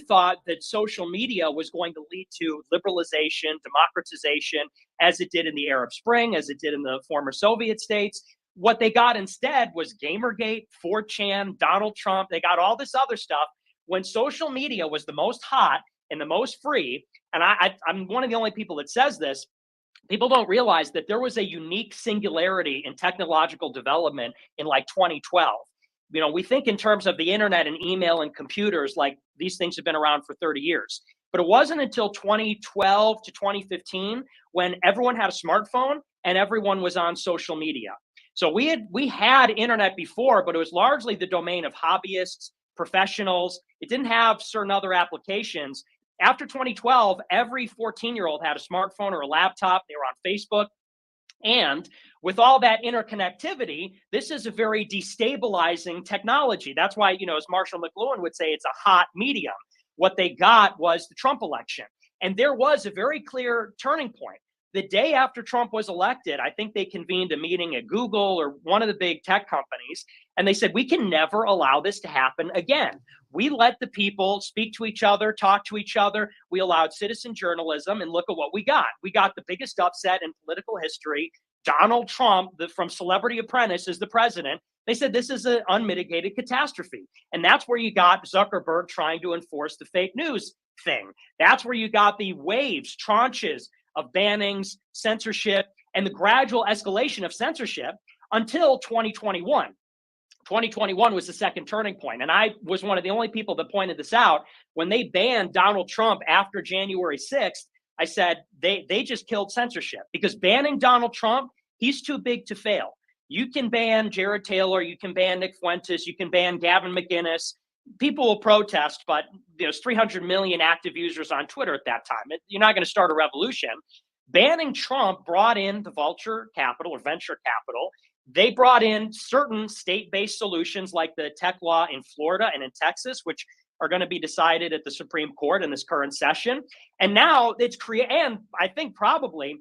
thought that social media was going to lead to liberalization, democratization, as it did in the Arab Spring, as it did in the former Soviet states. What they got instead was Gamergate, 4chan, Donald Trump. They got all this other stuff when social media was the most hot and the most free. And I'm one of the only people that says this. People don't realize that there was a unique singularity in technological development in like 2012. We think in terms of the internet and email and computers, like these things have been around for 30 years. But it wasn't until 2012 to 2015 when everyone had a smartphone and everyone was on social media. So we had internet before, but it was largely the domain of hobbyists, professionals. It didn't have certain other applications. After 2012, every 14-year-old had a smartphone or a laptop. They were on Facebook. And with all that interconnectivity, this is a very destabilizing technology. That's why, as Marshall McLuhan would say, it's a hot medium. What they got was the Trump election. And there was a very clear turning point. The day after Trump was elected, I think they convened a meeting at Google or one of the big tech companies, and they said, we can never allow this to happen again. We let the people speak to each other, talk to each other. We allowed citizen journalism, and look at what we got. We got the biggest upset in political history. Donald Trump, from Celebrity Apprentice, is the president. They said this is an unmitigated catastrophe. And that's where you got Zuckerberg trying to enforce the fake news thing. That's where you got the waves, tranches of bannings, censorship, and the gradual escalation of censorship until 2021. 2021 was the second turning point. And I was one of the only people that pointed this out. When they banned Donald Trump after January 6th, I said they just killed censorship, because banning Donald Trump, he's too big to fail. You can ban Jared Taylor, you can ban Nick Fuentes, you can ban Gavin McInnes. People will protest, but there's 300 million active users on Twitter at that time. You're not going to start a revolution. Banning Trump brought in the vulture capital or venture capital. They brought in certain state-based solutions like the tech law in Florida and in Texas, which are going to be decided at the Supreme Court in this current session. And now it's and I think probably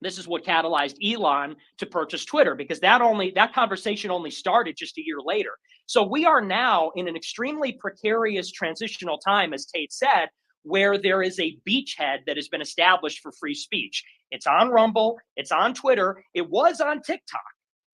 this is what catalyzed Elon to purchase Twitter, because that conversation only started just a year later. So we are now in an extremely precarious transitional time, as Tate said, where there is a beachhead that has been established for free speech. It's on Rumble, it's on Twitter, it was on TikTok,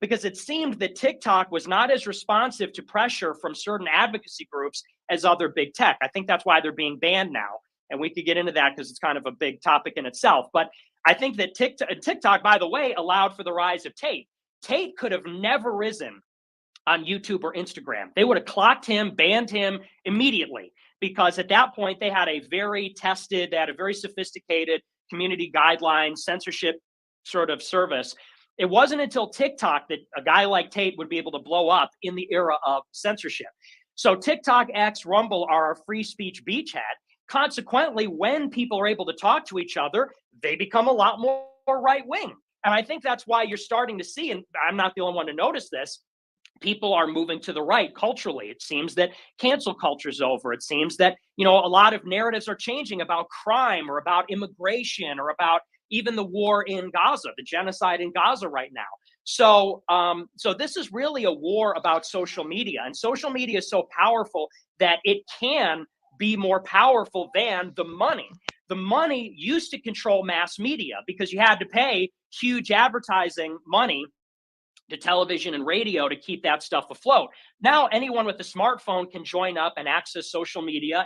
because it seemed that TikTok was not as responsive to pressure from certain advocacy groups as other big tech. I think that's why they're being banned now. And we could get into that because it's kind of a big topic in itself. But I think that TikTok, by the way, allowed for the rise of Tate. Tate could have never risen on YouTube or Instagram. They would have clocked him, banned him immediately, because at that point they had a very sophisticated community guideline censorship sort of service. It wasn't until TikTok that a guy like Tate would be able to blow up in the era of censorship. So TikTok, X, Rumble are our free speech beachhead. Consequently, when people are able to talk to each other, they become a lot more right-wing. And I think that's why you're starting to see, and I'm not the only one to notice this, people are moving to the right culturally. It seems that cancel culture is over. It seems that, a lot of narratives are changing about crime or about immigration or about even the war in Gaza, the genocide in Gaza right now. So this is really a war about social media, and social media is so powerful that it can be more powerful than the money. The money used to control mass media because you had to pay huge advertising money to television and radio to keep that stuff afloat. Now anyone with a smartphone can join up and access social media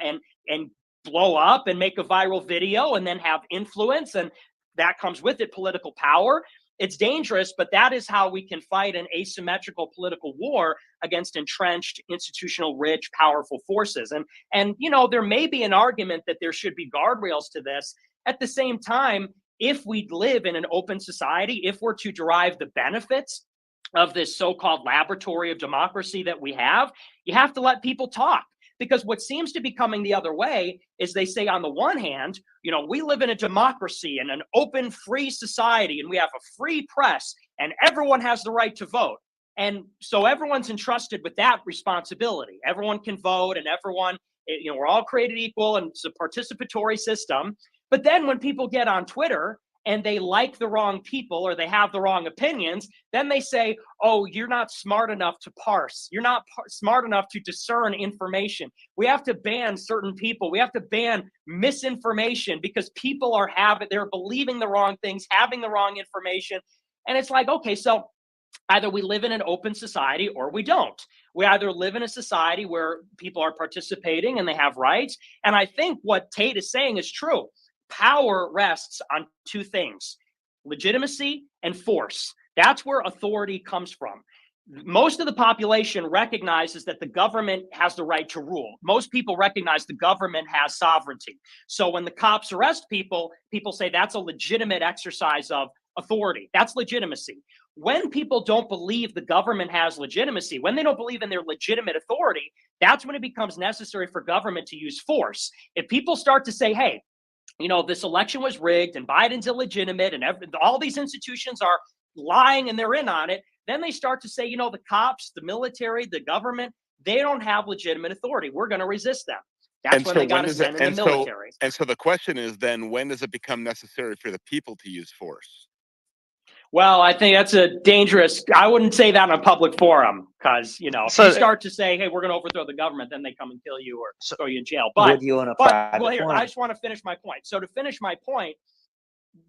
and blow up and make a viral video and then have influence, and that comes with it political power. It's dangerous, but that is how we can fight an asymmetrical political war against entrenched, institutional, rich, powerful forces. And there may be an argument that there should be guardrails to this. At the same time, if we live in an open society, if we're to derive the benefits of this so-called laboratory of democracy that we have, you have to let people talk. Because what seems to be coming the other way is they say, on the one hand, we live in a democracy and an open, free society, and we have a free press, and everyone has the right to vote. And so everyone's entrusted with that responsibility. Everyone can vote, and everyone, we're all created equal, and it's a participatory system. But then when people get on Twitter and they like the wrong people or they have the wrong opinions, then they say, oh, you're not smart enough to parse. You're not smart enough to discern information. We have to ban certain people. We have to ban misinformation because people they're believing the wrong things, having the wrong information. And it's like, okay, so either we live in an open society or we don't. We either live in a society where people are participating and they have rights. And I think what Tate is saying is true. Power rests on two things: legitimacy and force. That's where authority comes from. Most of the population recognizes that the government has the right to rule. Most people recognize the government has sovereignty. So when the cops arrest people, people say that's a legitimate exercise of authority. That's legitimacy. When people don't believe the government has legitimacy, when they don't believe in their legitimate authority, that's when it becomes necessary for government to use force. If people start to say, hey, this election was rigged and Biden's illegitimate and all these institutions are lying and they're in on it, then they start to say, the cops, the military, the government, they don't have legitimate authority. We're going to resist them. That's when they got to send in the military. And so the question is then, when does it become necessary for the people to use force? Well, I think that's I wouldn't say that in a public forum because, if you start to say, hey, we're going to overthrow the government, then they come and kill you or throw you in jail. But I just want to finish my point. So to finish my point,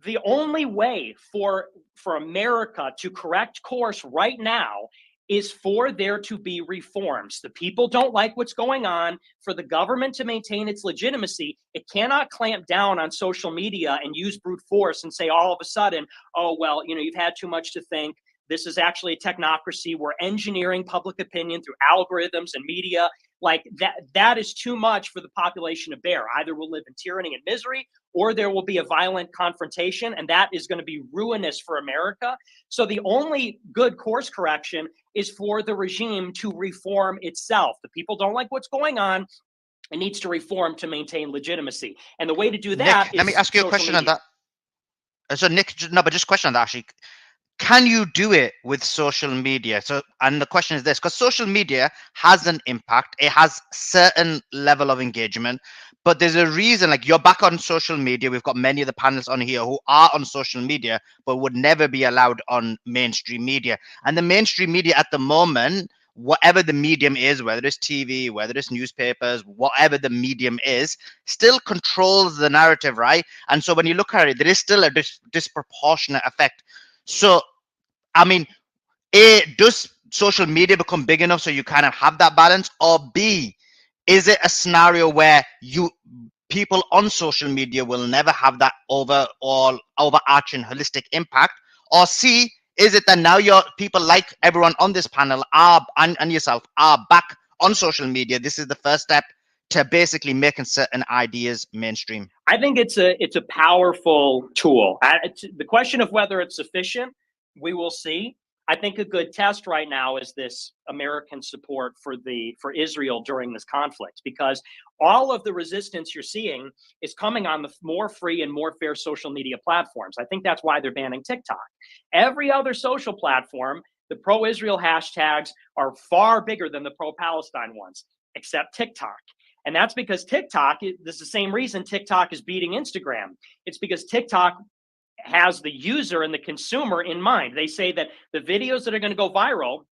the only way for America to correct course right now is for there to be reforms. The people don't like what's going on. For the government to maintain its legitimacy, it cannot clamp down on social media and use brute force and say all of a sudden, oh, well, you've had too much to think. This is actually a technocracy. We're engineering public opinion through algorithms and media. Like that is too much for the population to bear. Either we'll live in tyranny and misery, or there will be a violent confrontation, and that is going to be ruinous for America. So the only good course correction is for the regime to reform itself. The people don't like what's going on. It needs to reform to maintain legitimacy. And the way to do that Nick, let me ask you a question on that. So Nick, but just a question on that actually. Can you do it with social media? And the question is this, because social media has an impact. It has certain level of engagement, but there's a reason, like you're back on social media. We've got many of the panelists on here who are on social media, but would never be allowed on mainstream media. And the mainstream media at the moment, whatever the medium is, whether it's TV, whether it's newspapers, whatever the medium is, still controls the narrative, right? And so when you look at it, there is still a disproportionate effect. So, I mean, A, does social media become big enough so you kind of have that balance? Or B, is it a scenario where people on social media will never have that overarching holistic impact? Or C, is it that now your people like everyone on this panel and yourself are back on social media? This is the first step to basically making certain ideas mainstream. I think it's a powerful tool. The question of whether it's sufficient, we will see. I think a good test right now is this American support for Israel during this conflict, because all of the resistance you're seeing is coming on the more free and more fair social media platforms. I think that's why they're banning TikTok. Every other social platform, the pro-Israel hashtags are far bigger than the pro-Palestine ones, except TikTok. And that's because TikTok, this is the same reason TikTok is beating Instagram. It's because TikTok has the user and the consumer in mind. They say that the videos that are going to go viral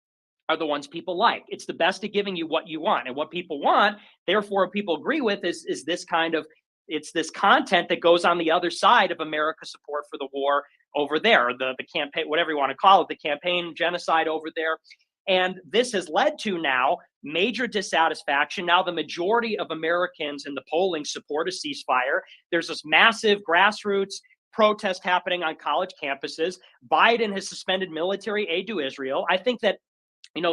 are the ones people like. It's the best at giving you what you want. And what people want, therefore, what people agree with is this kind of, it's this content that goes on the other side of America's support for the war over there, the campaign, whatever you want to call it, the campaign genocide over there. And this has led to now major dissatisfaction. Now the majority of Americans in the polling support a ceasefire. There's this massive grassroots protest happening on college campuses. Biden has suspended military aid to Israel. I think that,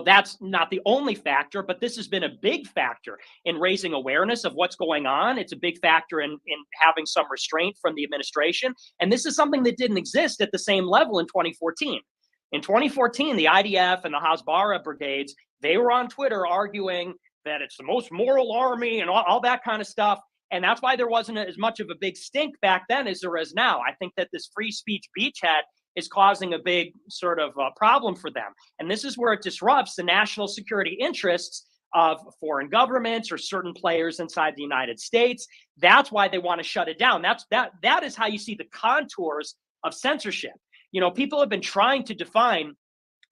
that's not the only factor, but this has been a big factor in raising awareness of what's going on. It's a big factor in having some restraint from the administration. And this is something that didn't exist at the same level in 2014. In 2014, the IDF and the Hasbara brigades, they were on Twitter arguing that it's the most moral army and all that kind of stuff. And that's why there wasn't as much of a big stink back then as there is now. I think that this free speech beachhead is causing a big sort of problem for them. And this is where it disrupts the national security interests of foreign governments or certain players inside the United States. That's why they want to shut it down. That is how you see the contours of censorship. You know, people have been trying to define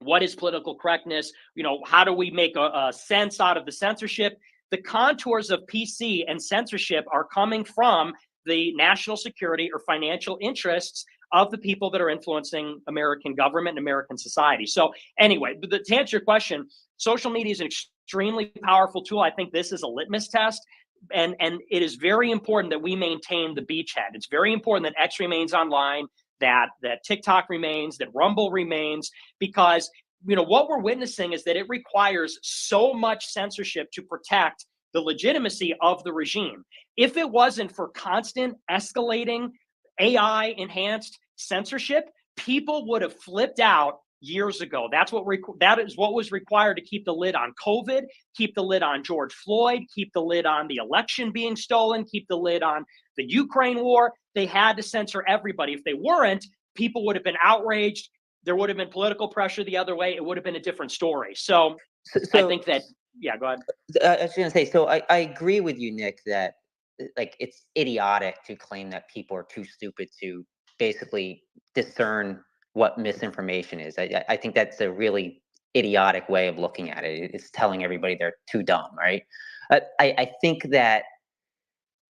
what is political correctness. You know, how do we make a sense out of the censorship? The contours of PC and censorship are coming from the national security or financial interests of the people that are influencing American government and American society. So anyway, to answer your question, social media is an extremely powerful tool. I think this is a litmus test. And it is very important that we maintain the beachhead. It's very important that X remains online, that TikTok remains, that Rumble remains, because you know what we're witnessing is that it requires so much censorship to protect the legitimacy of the regime. If it wasn't for constant escalating AI enhanced censorship, people would have flipped out years ago. That is what was required to keep the lid on COVID, keep the lid on George Floyd, keep the lid on the election being stolen, keep the lid on the Ukraine war. They had to censor everybody. If they weren't, people would have been outraged. There would have been political pressure the other way. It would have been a different story. So I think that, yeah, go ahead. I was going to say, so I agree with you, Nick, that like it's idiotic to claim that people are too stupid to basically discern what misinformation is. I think that's a really idiotic way of looking at it. It's telling everybody they're too dumb, right? I think that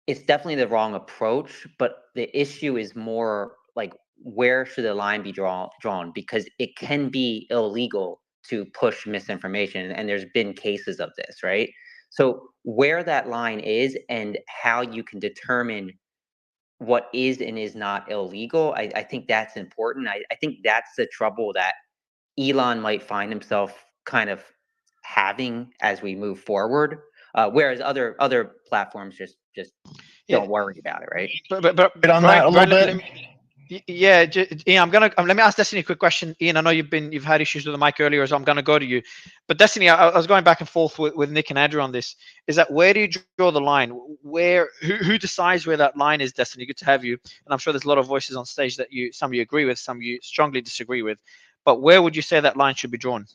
it's definitely the wrong approach, but the issue is more like, where should the line be drawn? Because it can be illegal to push misinformation, and there's been cases of this, right? So where that line is and how you can determine what is and is not illegal, I think that's important. I think that's the trouble that Elon might find himself kind of having as we move forward, whereas other platforms just don't worry about it, right? But on that a little bit. Yeah, Ian, let me ask Destiny a quick question. Ian, I know you've had issues with the mic earlier, so I'm going to go to you. But Destiny, I was going back and forth with Nick and Andrew on this. Is that, where do you draw the line? Who decides where that line is, Destiny? Good to have you. And I'm sure there's a lot of voices on stage that some of you agree with, some of you strongly disagree with. But where would you say that line should be drawn?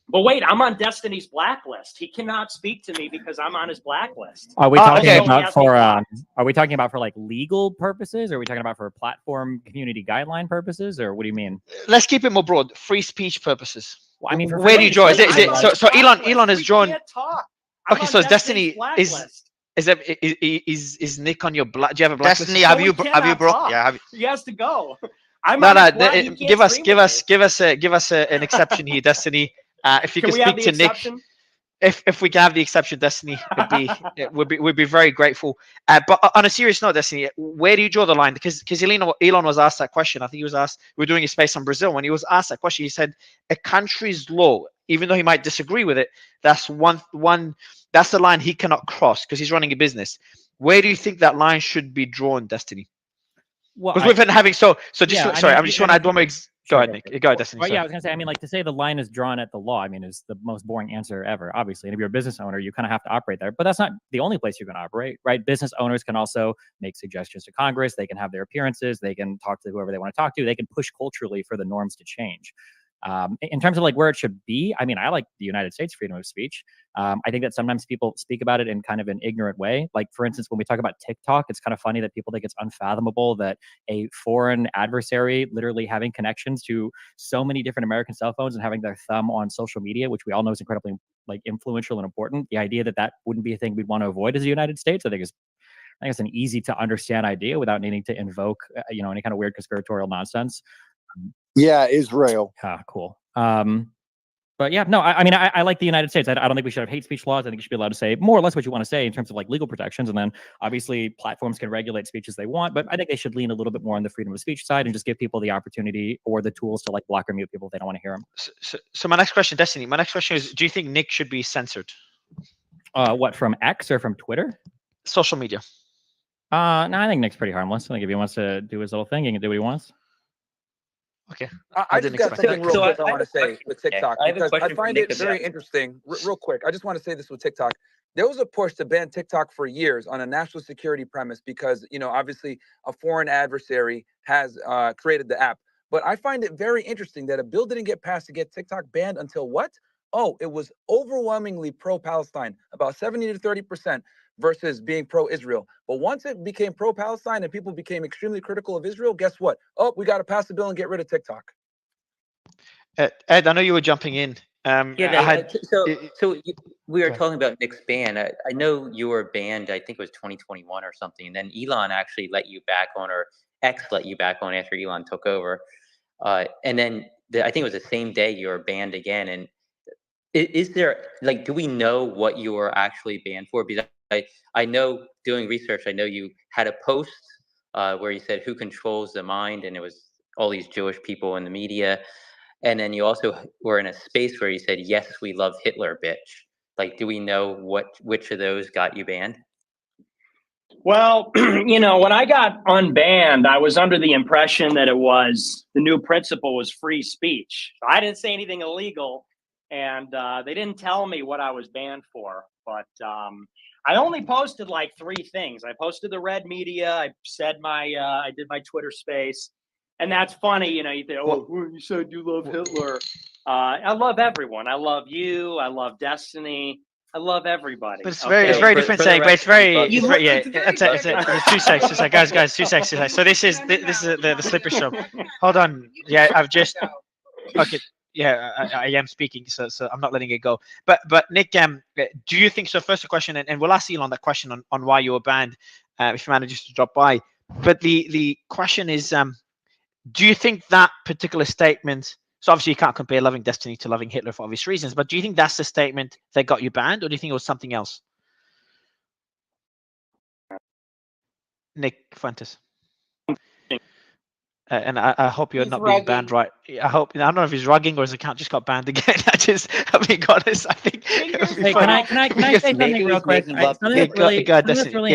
But wait, I'm on Destiny's blacklist. He cannot speak to me because I'm on his blacklist. Are we talking okay. about for are we talking about for like legal purposes, or are we talking about for platform community guideline purposes, or what do you mean? Let's keep it more broad. Free speech purposes. Well, I mean, where do you draw? So Elon has drawn. Okay, so Destiny is Nick on your black? Do you have a blacklist? Destiny, have you broke? Yeah, he has to go. Give us an exception here, Destiny. If you could speak to Nick, if we can have the exception, Destiny, we'd be very grateful. But on a serious note, Destiny, where do you draw the line? Because Elon was asked that question. I think he was asked. We're doing a space on Brazil. When he was asked that question, he said a country's law, even though he might disagree with it, that's that's the line he cannot cross because he's running a business. Where do you think that line should be drawn, Destiny? Well, because we've been having I just want to add one more. Go ahead, Nick. Go ahead, Destiny. Well, yeah, I was gonna say. I mean, like, to say the line is drawn at the law, I mean, is the most boring answer ever, obviously. And if you're a business owner, you kind of have to operate there. But that's not the only place you can operate, right? Business owners can also make suggestions to Congress. They can have their appearances. They can talk to whoever they want to talk to. They can push culturally for the norms to change. In terms of like where it should be, I mean, I like the United States freedom of speech. I think that sometimes people speak about it in kind of an ignorant way. Like, for instance, when we talk about TikTok, it's kind of funny that people think it's unfathomable that a foreign adversary literally having connections to so many different American cell phones and having their thumb on social media, which we all know is incredibly like influential and important. The idea that wouldn't be a thing we'd want to avoid as the United States, I think it's an easy to understand idea without needing to invoke, any kind of weird conspiratorial nonsense. Yeah, Israel. Cool. But yeah, no, I mean, I like the United States. I don't think we should have hate speech laws. I think you should be allowed to say more or less what you want to say in terms of like legal protections. And then obviously platforms can regulate speech as they want, but I think they should lean a little bit more on the freedom of speech side and just give people the opportunity or the tools to like block or mute people if they don't want to hear them. So my next question, Destiny, is, do you think Nick should be censored? What, from X or from Twitter? Social media. No, I think Nick's pretty harmless. I think if he wants to do his little thing, he can do what he wants. Okay. I just got something real quick I want to say with TikTok, because I find it very interesting. Real quick, I just want to say this with TikTok. There was a push to ban TikTok for years on a national security premise because, obviously a foreign adversary has created the app. But I find it very interesting that a bill didn't get passed to get TikTok banned until what? Oh, it was overwhelmingly pro-Palestine, about 70 to 30%. versus being pro-Israel. But once it became pro-Palestine and people became extremely critical of Israel, guess what? Oh, we got to pass the bill and get rid of TikTok. Ed, I know you were jumping in. We were talking about Nick's ban. I know you were banned, I think it was 2021 or something, and then Elon actually let you back on, or X let you back on after Elon took over. And then I think it was the same day you were banned again. And is there, like, do we know what you were actually banned for? Because I know, doing research, I know you had a post where you said, "Who controls the mind?" And it was all these Jewish people in the media. And then you also were in a space where you said, "Yes, we love Hitler, bitch." Like, do we know which of those got you banned? Well, when I got unbanned, I was under the impression that the new principle was free speech. So I didn't say anything illegal, and they didn't tell me what I was banned for. But I only posted like 3 things. I posted the red media. I said I did my Twitter space. And that's funny, you think, oh, you said you love Hitler. I love everyone. I love you. I love Destiny. I love everybody. But it's very different saying. But it's very yeah. It's 2 seconds. It's like, guys, 2 seconds. So this is the slippery slope. Hold on. Yeah, I've just okay. Yeah, I am speaking, so I'm not letting it go. But Nick, do you think so? First question, and we'll ask Elon that question on why you were banned, if you manage to drop by. But the question is, do you think that particular statement? So obviously you can't compare loving Destiny to loving Hitler for obvious reasons. But do you think that's the statement that got you banned, or do you think it was something else? Nick Fuentes. And I hope you're not being banned, right? I don't know if he's rugging or his account just got banned again. I'm being honest. I think. Hey, can I say something real quick? Go ahead, Destiny.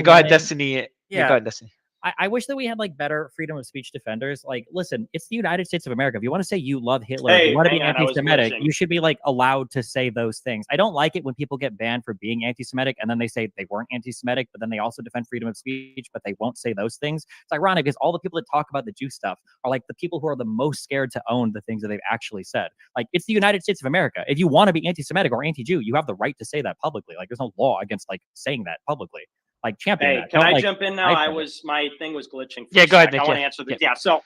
Yeah, go ahead, Destiny. I wish that we had like better freedom of speech defenders. Like, listen, it's the United States of America. If you want to say you love Hitler, if you want to be anti-Semitic, you should be like allowed to say those things. I don't like it when people get banned for being anti-Semitic and then they say they weren't anti-Semitic, but then they also defend freedom of speech, but they won't say those things. It's ironic because all the people that talk about the Jew stuff are like the people who are the most scared to own the things that they've actually said. Like, it's the United States of America. If you want to be anti-Semitic or anti-Jew, you have the right to say that publicly. Like, there's no law against like saying that publicly. Like, champion that. Can I jump in now? My thing was glitching. Yeah, go ahead, Nick. I want to answer this. Yeah. So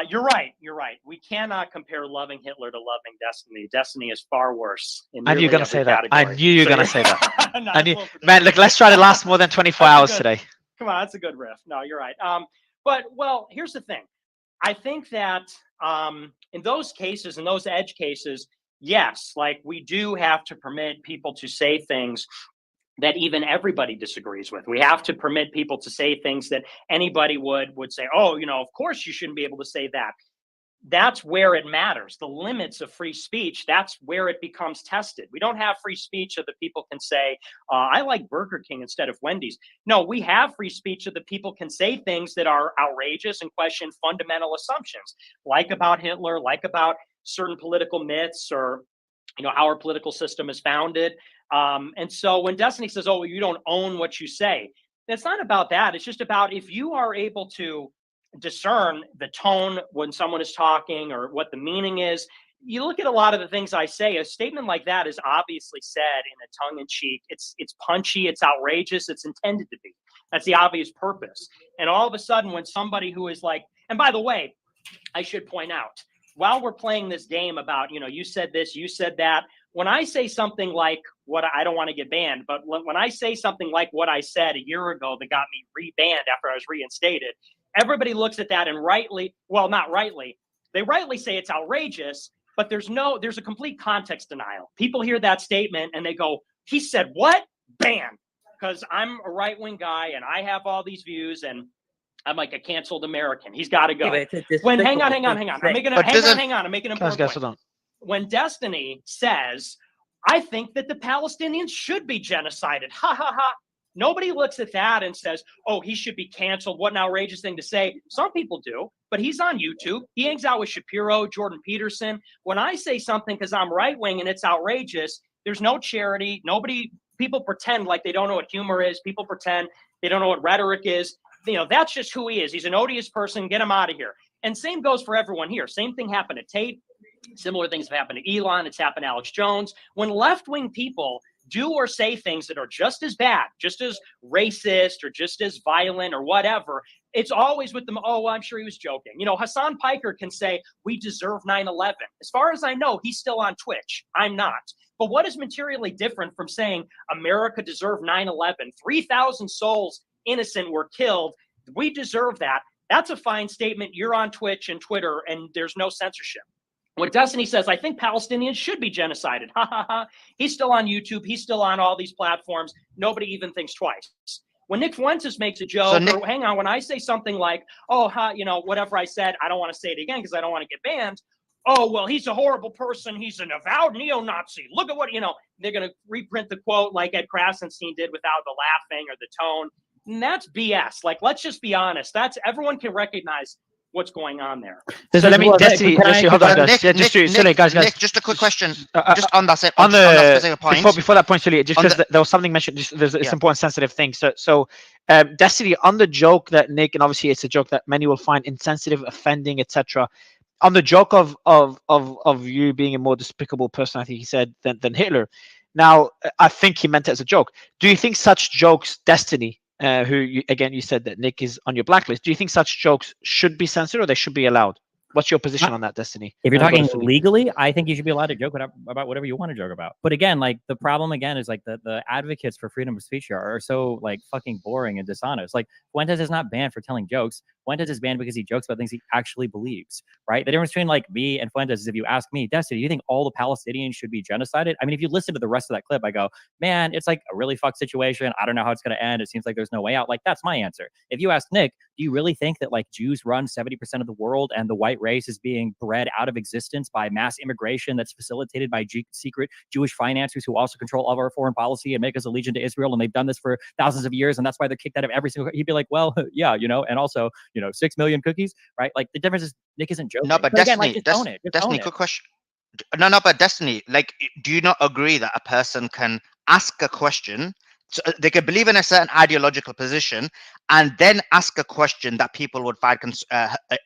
you're right. We cannot compare loving Hitler to loving Destiny. Destiny is far worse. I knew you were going to say that. I knew you were going to say that. Man, look, let's try to last more than 24 hours today. Come on, that's a good riff. No, you're right. But here's the thing. I think that in those cases, in those edge cases, yes, like we do have to permit people to say things that even everybody disagrees with. We have to permit people to say things that anybody would say, oh, of course you shouldn't be able to say that. That's where it matters. The limits of free speech, that's where it becomes tested. We don't have free speech so that people can say, I like Burger King instead of Wendy's. No, we have free speech so that people can say things that are outrageous and question fundamental assumptions, like about Hitler, like about certain political myths, or how our political system is founded. And so when Destiny says, oh, you don't own what you say, it's not about that. It's just about if you are able to discern the tone when someone is talking or what the meaning is. You look at a lot of the things I say, a statement like that is obviously said in a tongue-in-cheek. It's punchy, it's outrageous, it's intended to be. That's the obvious purpose. And all of a sudden when somebody who is like, and by the way, I should point out, while we're playing this game about, you said this, you said that, when I say something like I don't want to get banned, but when I say something like what I said a year ago that got me re-banned after I was reinstated, everybody looks at that and not rightly, they rightly say it's outrageous, but there's a complete context denial. People hear that statement and they go, he said what? Ban. Because I'm a right-wing guy and I have all these views and I'm like a canceled American. He's got to go. Hang on. I'm making an important point. When Destiny says, I think that the Palestinians should be genocided. Ha, ha, ha. Nobody looks at that and says, oh, he should be canceled. What an outrageous thing to say. Some people do, but he's on YouTube. He hangs out with Shapiro, Jordan Peterson. When I say something because I'm right-wing and it's outrageous, there's no charity. People pretend like they don't know what humor is. People pretend they don't know what rhetoric is. That's just who he is. He's an odious person. Get him out of here. And same goes for everyone here. Same thing happened to Tate. Similar things have happened to Elon. It's happened to Alex Jones. When left-wing people do or say things that are just as bad, just as racist or just as violent or whatever, it's always with them, oh, well, I'm sure he was joking. You know, Hassan Piker can say, we deserve 9/11. As far as I know, he's still on Twitch. I'm not. But what is materially different from saying America deserved 9/11? 3,000 souls innocent were killed. We deserve that. That's a fine statement. You're on Twitch and Twitter, and there's no censorship. When Destiny says, I think Palestinians should be genocided. Ha ha ha. He's still on YouTube. He's still on all these platforms. Nobody even thinks twice. When Nick Fuentes makes a joke, or hang on, when I say something like, oh, you know, whatever I said, I don't want to say it again because I don't want to get banned. Oh, well, he's a horrible person. He's an avowed neo-Nazi. Look at what, you know, they're going to reprint the quote like Ed Krasenstein did without the laughing or the tone. And that's BS. Like, let's just be honest. That's, everyone can recognize what's going on there. So let me, Destiny, hold on, guys. Nick, just a quick question. Just on that, on that specific point. Before that point, Sully, just because there was something mentioned, there's it's important, sensitive thing. So, Destiny, on the joke that Nick, and obviously it's a joke that many will find insensitive, offending, etc. On the joke of you being a more despicable person, I think he said, than Hitler. Now, I think he meant it as a joke. Do you think such jokes, Destiny, again, you said that Nick is on your blacklist. Do you think such jokes should be censored or they should be allowed? What's your position on that, Destiny? If you're talking legally, I think you should be allowed to joke about whatever you want to joke about. But again, like the problem again is like the advocates for freedom of speech are so like fucking boring and dishonest. Like Fuentes is not banned for telling jokes. Fuentes is banned because he jokes about things he actually believes, right? The difference between like me and Fuentes is if you ask me, Destiny, do you think all the Palestinians should be genocided? I mean, if you listen to the rest of that clip, I go, man, it's like a really fucked situation. I don't know how it's going to end. It seems like there's no way out. Like that's my answer. If you ask Nick, do you really think that like Jews run 70% of the world and the white race is being bred out of existence by mass immigration that's facilitated by secret Jewish financiers who also control all of our foreign policy and make us allegiant to Israel? And they've done this for thousands of years. And that's why they're kicked out of every single, he'd be like, well, yeah, you know, and also, you know, 6 million cookies, right? Like the difference is Nick isn't joking. No, but Destiny, again, like, Destiny, quick question. No, but Destiny, like, do you not agree that a person can ask a question? So they could believe in a certain ideological position and then ask a question that people would find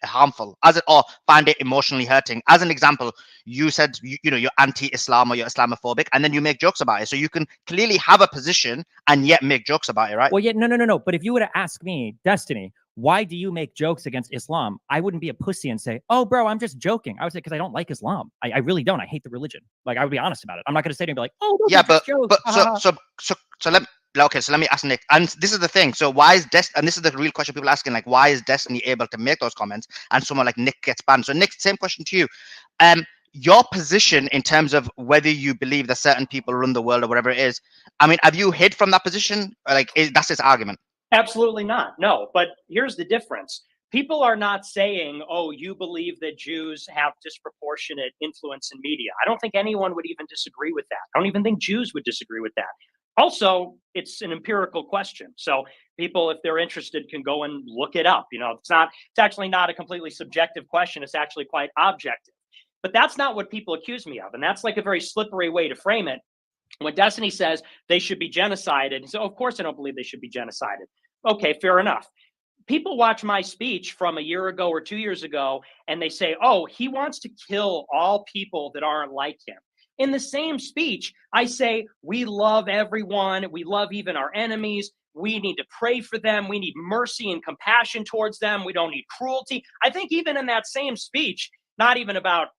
harmful, or find it emotionally hurting. As an example, you said you know you're anti-Islam or you're Islamophobic, and then you make jokes about it. So you can clearly have a position and yet make jokes about it, right? Well, yeah, no. But if you were to ask me, Destiny, why do you make jokes against Islam? I wouldn't be a pussy and say, oh, bro, I'm just joking. I would say, because I don't like Islam. I really don't. I hate the religion. Like, I would be honest about it. I'm not going to sit here and be like, oh, yeah, but let me ask Nick. And this is the thing. So why is and this is the real question people are asking, like, why is Destiny able to make those comments and someone like Nick gets banned? So Nick, same question to you. Your position in terms of whether you believe that certain people run the world or whatever it is, I mean, have you hid from that position? Like, that's his argument. Absolutely not. No, but here's the difference. People are not saying, oh, you believe that Jews have disproportionate influence in media. I don't think anyone would even disagree with that. I don't even think Jews would disagree with that. Also, it's an empirical question. So people, if they're interested, can go and look it up. You know, it's actually not a completely subjective question. It's actually quite objective. But that's not what people accuse me of. And that's like a very slippery way to frame it. When Destiny says they should be genocided, so of course I don't believe they should be genocided. Okay, fair enough. People watch my speech from a year ago or 2 years ago, and they say, oh, he wants to kill all people that aren't like him. In the same speech, I say, we love everyone. We love even our enemies. We need to pray for them. We need mercy and compassion towards them. We don't need cruelty. I think even in that same speech, not even about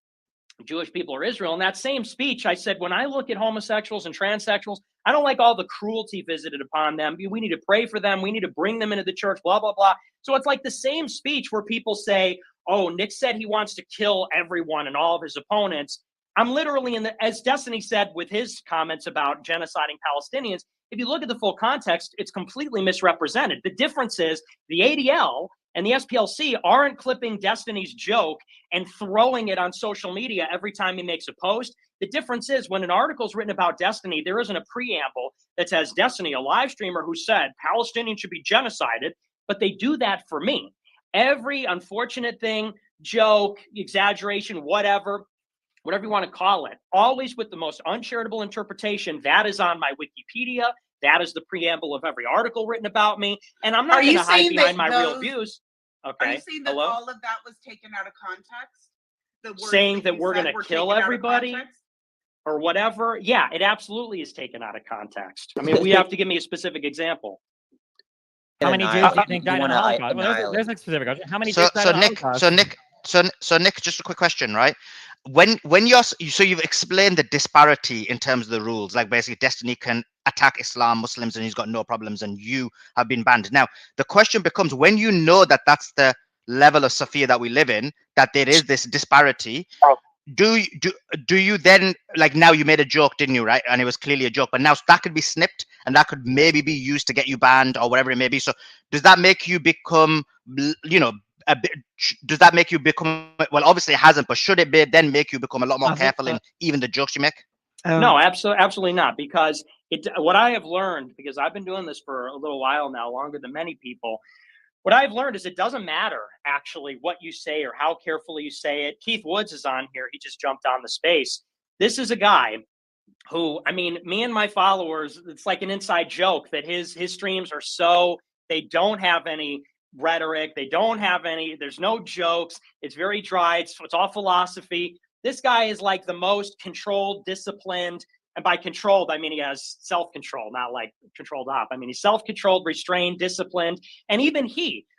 Jewish people or Israel, in that same speech, I said, when I look at homosexuals and transsexuals, I don't like all the cruelty visited upon them. We need to pray for them. We need to bring them into the church, blah, blah, blah. So it's like the same speech where people say, oh, Nick said he wants to kill everyone and all of his opponents. I'm literally as Destiny said with his comments about genociding Palestinians, if you look at the full context, it's completely misrepresented. The difference is the ADL and the SPLC aren't clipping Destiny's joke and throwing it on social media every time he makes a post. The difference is when an article is written about Destiny, there isn't a preamble that says Destiny, a live streamer who said Palestinians should be genocided, but they do that for me. Every unfortunate thing, joke, exaggeration, whatever you want to call it, always with the most uncharitable interpretation, that is on my Wikipedia. That is the preamble of every article written about me. And I'm not going to hide behind my real views. Okay. Are you saying that all of that was taken out of context? Saying that we're going to kill everybody? or whatever, yeah, it absolutely is taken out of context. I mean, we have to give me a specific example. How many Jews do you think died in the Holocaust? Well, there's a specific question. How many Jews died in the Holocaust? So Nick, just a quick question, right? When you've explained the disparity in terms of the rules, like basically Destiny can attack Islam, Muslims, and he's got no problems, and you have been banned. Now the question becomes, when you know that that's the level of Sophia that we live in, that there is this disparity, do you then, like, now you made a joke, didn't you, right? And it was clearly a joke, but now that could be snipped and that could maybe be used to get you banned or whatever it may be. So does that make you become, a bit, does that make you become, well, obviously it hasn't, but should it then make you become a lot more careful in even the jokes you make? No, absolutely not. Because what I have learned, because I've been doing this for a little while now, longer than many people, what I've learned is it doesn't matter actually what you say or how carefully you say it. Keith Woods is on here. He just jumped on the space. This is a guy who, I mean, me and my followers, it's like an inside joke that his streams are they don't have any rhetoric. They don't have there's no jokes. It's very dry. It's all philosophy. This guy is like the most controlled, disciplined, and by controlled, I mean, he has self-control, not like controlled op. I mean, he's self-controlled, restrained, disciplined. And even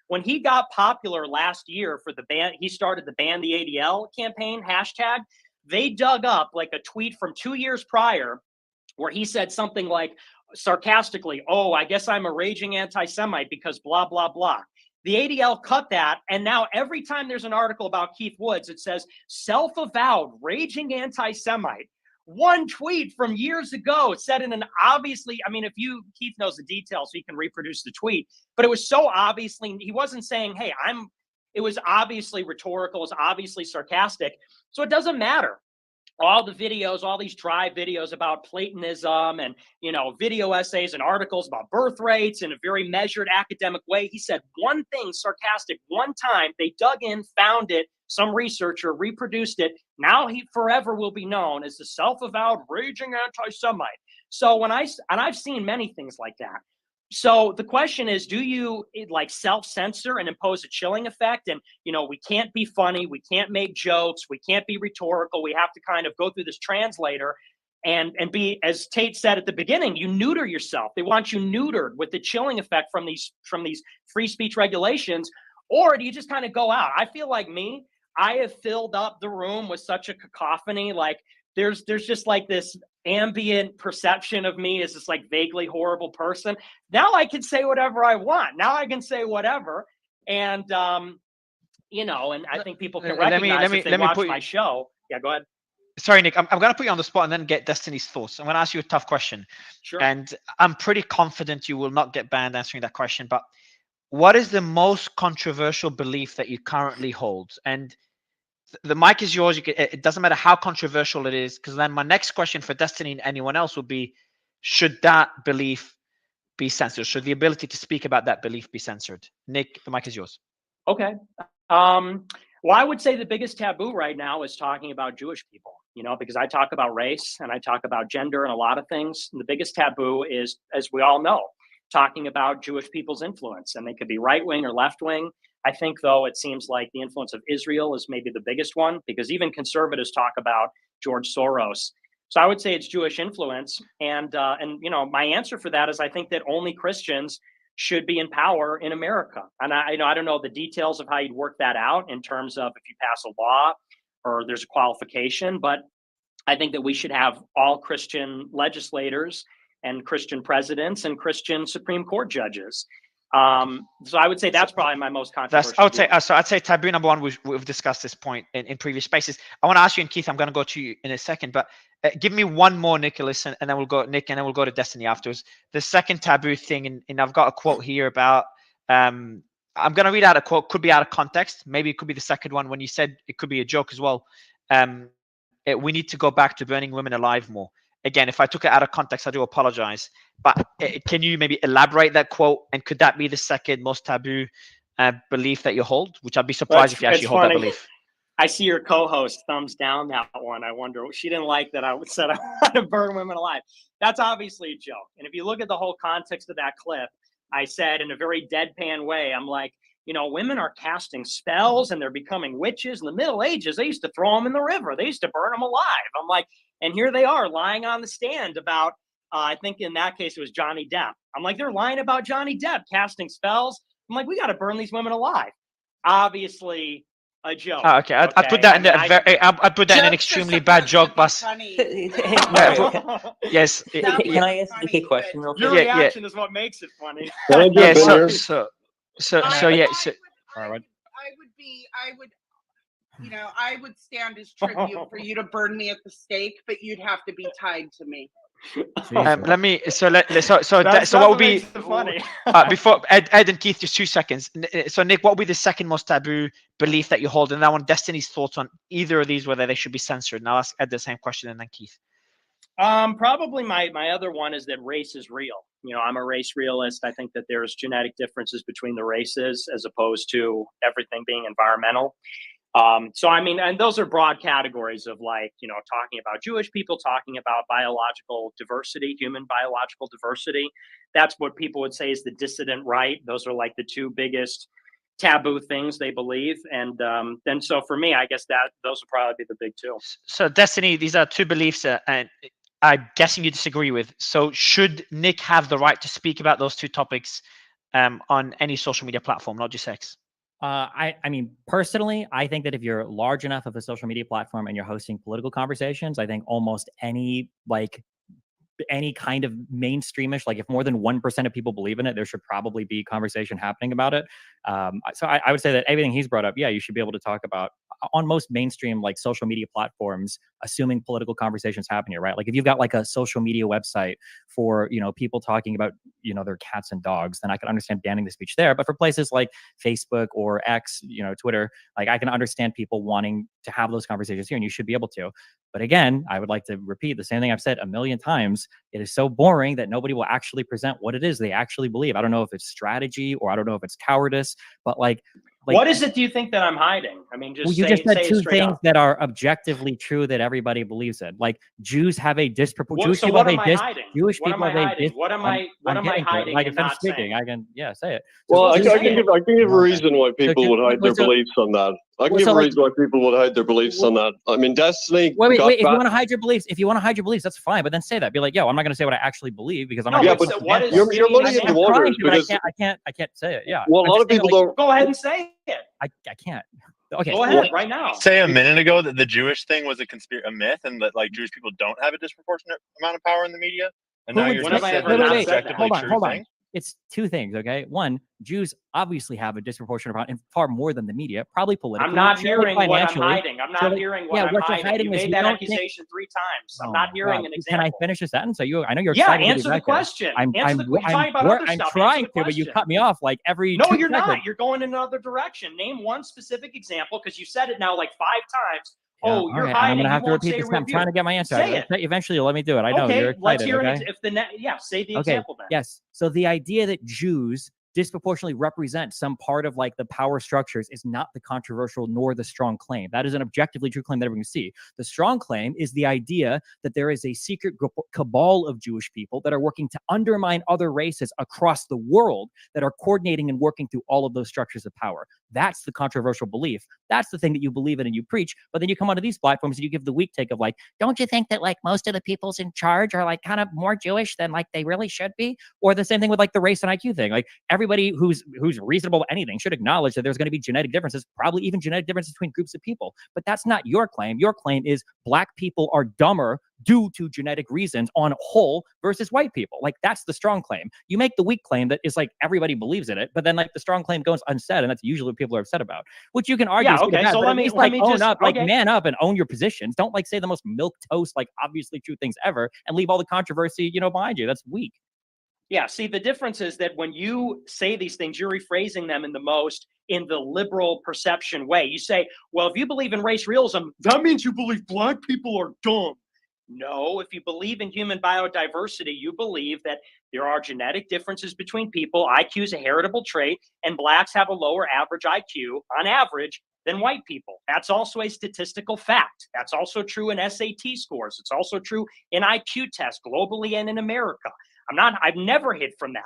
when he got popular last year for the ban, he started the Ban the ADL campaign, hashtag, they dug up like a tweet from 2 years prior where he said something like sarcastically, "Oh, I guess I'm a raging anti-Semite because blah, blah, blah." The ADL cut that, and now every time there's an article about Keith Woods, it says self-avowed raging anti-Semite. One tweet from years ago said in an obviously, I mean, Keith knows the details, so he can reproduce the tweet, but it was so obviously, he wasn't saying, hey, it was obviously rhetorical, it was obviously sarcastic. So it doesn't matter. All the videos, all these dry videos about Platonism and, video essays and articles about birth rates in a very measured academic way. He said one thing sarcastic one time, they dug in, found it, some researcher reproduced it. Now he forever will be known as the self-avowed raging anti-Semite. So I've seen many things like that. So the question is, do you like self-censor and impose a chilling effect? And, we can't be funny. We can't make jokes. We can't be rhetorical. We have to kind of go through this translator and be, as Tate said at the beginning, you neuter yourself. They want you neutered with the chilling effect from these free speech regulations. Or do you just kind of go out? I feel like I have filled up the room with such a cacophony. Like there's just like this ambient perception of me as this like vaguely horrible person. Now I can say whatever I want. Now I can say whatever. And, and I think people can recognize if they watch my show. Yeah, go ahead. Sorry, Nick, I'm going to put you on the spot and then get Destiny's thoughts. I'm going to ask you a tough question. Sure. And I'm pretty confident you will not get banned answering that question, but what is the most controversial belief that you currently hold? And the mic is yours. It doesn't matter how controversial it is, because then my next question for Destiny and anyone else would be, should that belief be censored? Should the ability to speak about that belief be censored? Nick, the mic is yours. Okay. Well, I would say the biggest taboo right now is talking about Jewish people, because I talk about race and I talk about gender and a lot of things. And the biggest taboo is, as we all know, talking about Jewish people's influence, and they could be right wing or left wing. I think, though, it seems like the influence of Israel is maybe the biggest one, because even conservatives talk about George Soros. So I would say it's Jewish influence. And my answer for that is I think that only Christians should be in power in America. And I don't know the details of how you'd work that out in terms of if you pass a law or there's a qualification, but I think that we should have all Christian legislators and Christian presidents and Christian Supreme Court judges. So I would say that's probably my most controversial. I'd say taboo number one. We've discussed this point in previous spaces. I want to ask you, and Keith, I'm going to go to you in a second, but give me one more, Nicholas, and then we'll go Nick, and then we'll go to Destiny afterwards. The second taboo thing, and I've got a quote here about. I'm going to read out a quote. Could be out of context. Maybe it could be the second one when you said it could be a joke as well. We need to go back to burning women alive more. Again, if I took it out of context, I do apologize. But can you maybe elaborate that quote? And could that be the second most taboo belief that you hold? Which I'd be surprised if you actually hold that belief. I see your co-host thumbs down that one. I wonder, she didn't like that I said I want to burn women alive. That's obviously a joke. And if you look at the whole context of that clip, I said in a very deadpan way, I'm like, women are casting spells and they're becoming witches. In the Middle Ages, they used to throw them in the river. They used to burn them alive. I'm like, and here they are lying on the stand about, I think in that case, it was Johnny Depp. I'm like, they're lying about Johnny Depp casting spells. I'm like, we got to burn these women alive. Obviously a joke. Oh, okay. I put that I put that in an extremely bad joke, but yes. Can I ask a question real quick? Your reaction is what makes it funny. Yeah. I would stand as tribute for you to burn me at the stake, but you'd have to be tied to me. What would be funny? Before Ed and Keith, just 2 seconds. So Nick, what would be the second most taboo belief that you hold? And I want Destiny's thoughts on either of these, whether they should be censored. And I'll ask Ed the same question, and then Keith. Probably my other one is that race is real. I'm a race realist. I think that there's genetic differences between the races as opposed to everything being environmental. And those are broad categories of talking about Jewish people, talking about biological diversity, human biological diversity. That's what people would say is the dissident right. Those are like the two biggest taboo things they believe. And then so for me, I guess those would probably be the big two. So Destiny, these are two beliefs and I'm guessing you disagree with. So should Nick have the right to speak about those two topics on any social media platform, not just X? I mean, personally, I think that if you're large enough of a social media platform and you're hosting political conversations, I think almost any kind of mainstreamish, if more than 1% of people believe in it, there should probably be conversation happening about it. So I would say that everything he's brought up, yeah, you should be able to talk about on most mainstream social media platforms, assuming political conversations happen here, right? If you've got a social media website for people talking about their cats and dogs, then I can understand banning the speech there. But for places like Facebook or X, Twitter, I can understand people wanting to have those conversations here, and you should be able to. But again, I would like to repeat the same thing I've said a million times. It is so boring that nobody will actually present what it is they actually believe. I don't know if it's strategy or I don't know if it's cowardice, but what is it do you think that I'm hiding? I mean, you just said two things that are objectively true that everybody believes in. Jews have a disproportionate. So what am I hiding? Jewish people have a What am I hiding? I can finish speaking. I can say it. Well, I can give a reason why people would hide their beliefs on that. I can give a reason why people would hide their beliefs on that. I mean, Destiny. Wait. If you want to hide your beliefs, that's fine. But then say that. Be like, yo, I'm not going to say what I actually believe because I'm not. Yeah, but you're muddying the waters because I can't say it. Yeah. Well, a lot of people don't. Go ahead and say it. I can't. Okay. Go ahead right now. Say a minute ago that the Jewish thing was a myth, and that Jewish people don't have a disproportionate amount of power in the media. And now you're just saying wait. Hold on. It's two things, okay? One, Jews obviously have a disproportionate amount, and far more than the media, probably politically. I'm not hearing what I'm hiding. I'm not hearing what I'm hiding. You made that accusation 3 times. I'm not hearing an example. Can I finish a sentence? I know you're excited. Yeah, answer the question. I'm trying to, but you cut me off every. No, you're not. You're going in another direction. Name one specific example because you said it now 5 times. Yeah, you're right. hiding. I'm gonna have to repeat this. I'm trying to get my answer. Say it. Eventually, you'll let me do it. I know you're excited. Let's hear it. Say the example then. Yes. So the idea that Jews disproportionately represent some part of the power structures is not the controversial nor the strong claim. That is an objectively true claim that everyone can see. The strong claim is the idea that there is a secret cabal of Jewish people that are working to undermine other races across the world that are coordinating and working through all of those structures of power. That's the controversial belief. That's the thing that you believe in and you preach. But then you come onto these platforms and you give the weak take of don't you think that most of the people's in charge are kind of more Jewish than they really should be? Or the same thing with the race and IQ thing. Everybody who's reasonable to anything should acknowledge that there's going to be genetic differences, probably even genetic differences between groups of people. But that's not your claim. Your claim is Black people are dumber due to genetic reasons on whole versus white people. That's the strong claim. You make the weak claim that is everybody believes in it, but then the strong claim goes unsaid, and that's usually what people are upset about. Which you can argue. Yeah, okay. So let me own up, man up and own your positions. Don't say the most milquetoast, obviously true things ever, and leave all the controversy, behind you. That's weak. Yeah, see, the difference is that when you say these things, you're rephrasing them in the liberal perception way. You say, well, if you believe in race realism, that means you believe Black people are dumb. No, if you believe in human biodiversity, you believe that there are genetic differences between people. IQ is a heritable trait, and Blacks have a lower average IQ on average than white people. That's also a statistical fact. That's also true in SAT scores. It's also true in IQ tests globally and in America. I've never hid from that.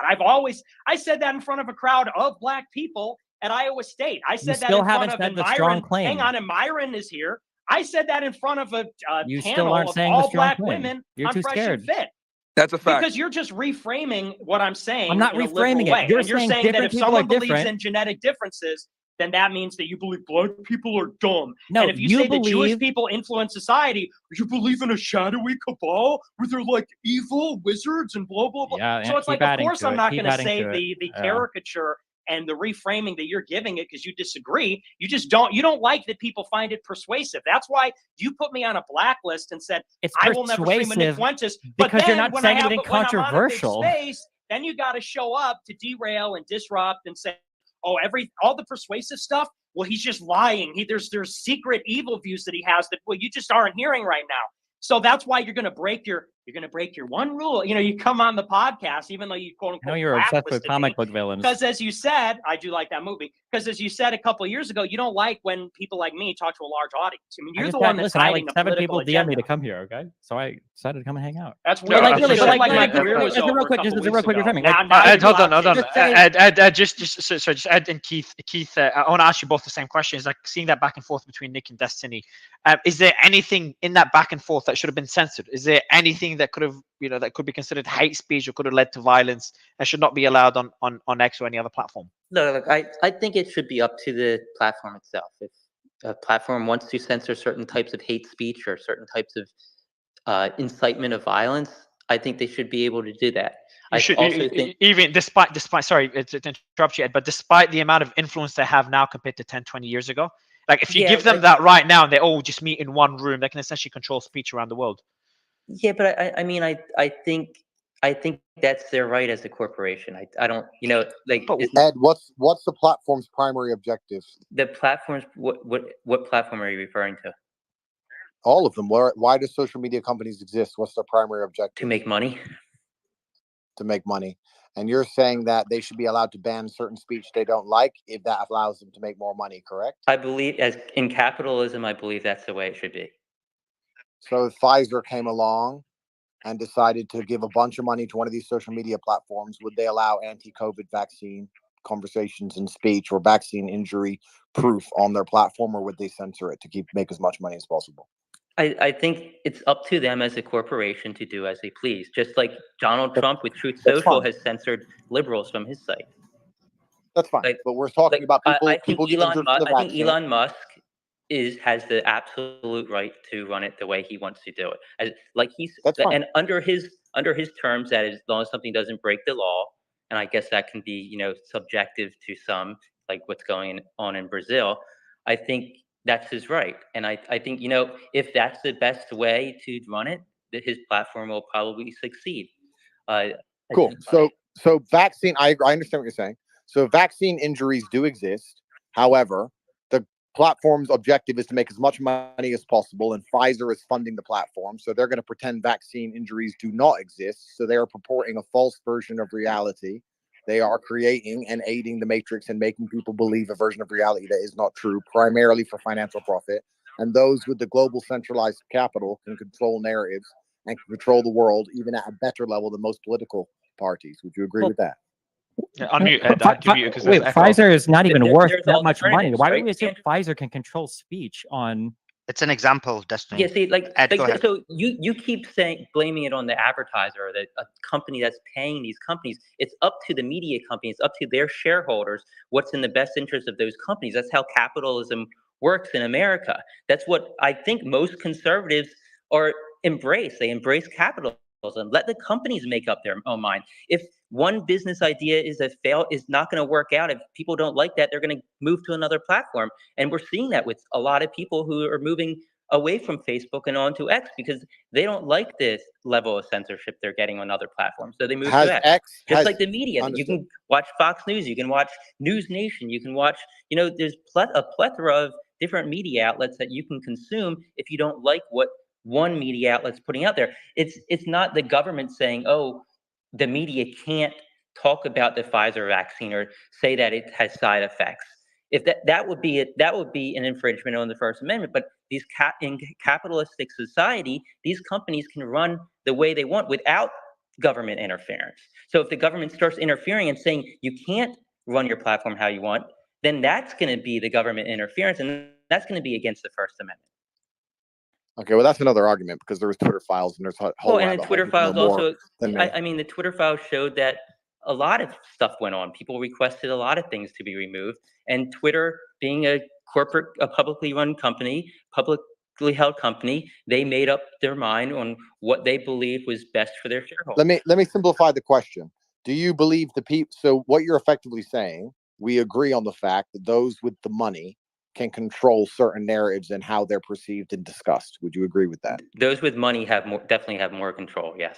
I said that in front of a crowd of Black people at Iowa State. I said that still in front haven't of said and the Myron. strong claim. Hang on, and Myron is here. I said that in front of a You still panel aren't of saying the all strong black claim. women You're on too Fresh scared. and Fit. That's a fact. Because you're just reframing what I'm saying. I'm not in a reframing liberal way. it. You're and you're saying saying that different if people someone are believes different. in genetic differences, then that means that you believe black people are dumb. No, and if you say that Jewish people influence society, you believe in a shadowy cabal where they're like evil wizards and blah, blah, blah. Yeah, so it's keep like, of adding course, to I'm it. not Keep going to adding say to it. the Yeah. caricature and the reframing that you're giving it because you disagree. You just don't like that people find it persuasive. That's why you put me on a blacklist and said, It's I will never stream a Nick persuasive Fuentes. But because you're then not when saying I have, anything but when I'm on a big controversial. space, then you got to show up to derail and disrupt and say, oh, all the persuasive stuff. Well, he's just lying. There's secret evil views that he has that you just aren't hearing right now. So that's why you're going to break your one rule. You come on the podcast, even though you quote unquote. I know you're obsessed with comic book villains. Because as you said, I do like that movie. Because as you said a couple of years ago, you don't like when people like me talk to a large audience. I mean, you're the one that's hiding like a 7 people political DM me agenda. to come here. Okay, so I decided to come and hang out. That's weird. Like, really, but like my career was over real quick, just a real quick reframing. Ed, hold on. Ed, Just Ed and Keith. I want to ask you both the same questions. Like seeing that back and forth between Nick and Destiny. Is there anything in that back and forth that should have been censored? Is there anything that could have, that could be considered hate speech or could have led to violence and should not be allowed on X or any other platform? Look, I think it should be up to the platform itself. If a platform wants to censor certain types of hate speech or certain types of incitement of violence, I think they should be able to do that. Even despite sorry to interrupt you, Ed, but despite the amount of influence they have now compared to 10, 20 years ago, like if you give them that right now and they all just meet in one room, they can essentially control speech around the world. Yeah, but I think that's their right as a corporation. I don't, Ed, what's the platform's primary objective? The platforms, what platform are you referring to? All of them. Why do social media companies exist? What's their primary objective? To make money. To make money. And you're saying that they should be allowed to ban certain speech they don't like if that allows them to make more money, correct? I believe, as in capitalism, I believe that's the way it should be. So if Pfizer came along and decided to give a bunch of money to one of these social media platforms, would they allow anti-COVID vaccine conversations and speech or vaccine injury proof on their platform, or would they censor it to make as much money as possible? I think it's up to them as a corporation to do as they please. Just like Donald Trump with Truth Social has censored liberals from his site. That's fine. But we're talking about people. I think Elon Musk has the absolute right to run it the way he wants to do it. And under his terms, that is, as long as something doesn't break the law, and I guess that can be subjective to some, like what's going on in Brazil. I think that's his right, and I think if that's the best way to run it, that his platform will probably succeed. Cool. So vaccine. I understand what you're saying. So vaccine injuries do exist. However, the platform's objective is to make as much money as possible, and Pfizer is funding the platform, so they're going to pretend vaccine injuries do not exist. So they are purporting a false version of reality. They are creating and aiding the matrix and making people believe a version of reality that is not true, primarily for financial profit. And those with the global centralized capital can control narratives and can control the world even at a better level than most political parties. Would you agree with that? Unmute, Ed. I have to mute because wait, Pfizer is not even worth that much money. Why right? would we assume Pfizer can control speech on? It's an example, Destiny. Yeah, see, Ed, so you keep blaming it on the advertiser or a company that's paying these companies. It's up to the media companies, up to their shareholders, what's in the best interest of those companies. That's how capitalism works in America. That's what I think most conservatives embrace. They embrace capitalism. Let the companies make up their own mind. If one business idea is not going to work out, if people don't like that, they're going to move to another platform. And we're seeing that with a lot of people who are moving away from Facebook and onto X because they don't like this level of censorship they're getting on other platforms. So they move to X. Just like the media. Understood. You can watch Fox News, you can watch News Nation, you can watch, there's a plethora of different media outlets that you can consume if you don't like what one media outlet's putting out there. It's not the government saying, oh, the media can't talk about the Pfizer vaccine or say that it has side effects. If that would be an infringement on the First Amendment. But in capitalistic society, these companies can run the way they want without government interference. So if the government starts interfering and saying you can't run your platform how you want, then that's going to be the government interference, and that's going to be against the First Amendment. Okay, well, that's another argument because there was Twitter files and there's a whole. Oh, and the Twitter files also. I mean, the Twitter files showed that a lot of stuff went on. People requested a lot of things to be removed, and Twitter, being a publicly run company, publicly held company, they made up their mind on what they believed was best for their shareholders. Let me simplify the question. Do you believe the people? So what you're effectively saying, we agree on the fact that those with the money can control certain narratives and how they're perceived and discussed. Would you agree with that? Those with money definitely have more control. Yes.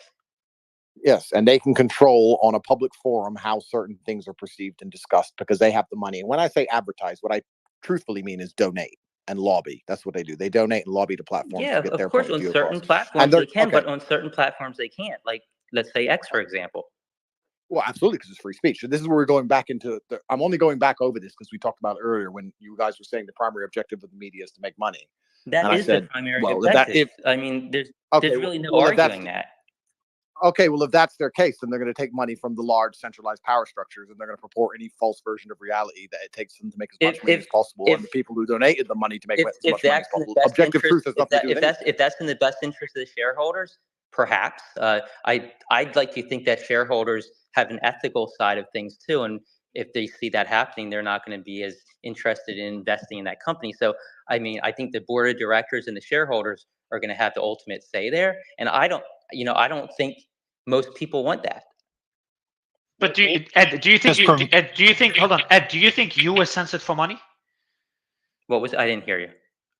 Yes, and they can control on a public forum how certain things are perceived and discussed because they have the money. And when I say advertise, what I truthfully mean is donate and lobby. That's what they do. They donate and lobby to platforms. Yeah, to get of course, on certain platforms they can, but on certain platforms they can't. Like, let's say X, for example. Well, absolutely, because it's free speech. So this is where we're going back into. I'm only going back over this because we talked about earlier when you guys were saying the primary objective of the media is to make money. That is the primary objective. I mean, there's really no arguing that. Okay, well, if that's their case, then they're going to take money from the large centralized power structures, and they're going to purport any false version of reality that it takes them to make as much money as possible, and the people who donated the money to make as much money as possible. Objective truth has nothing to do with it. If that's in the best interest of the shareholders, perhaps. I'd like to think that shareholders have an ethical side of things too, and if they see that happening, they're not going to be as interested in investing in that company. So, I mean, I think the board of directors and the shareholders are going to have the ultimate say there, and I don't think most people want that. But do you think hold on, Ed, do you think you were censored for money? I didn't hear you.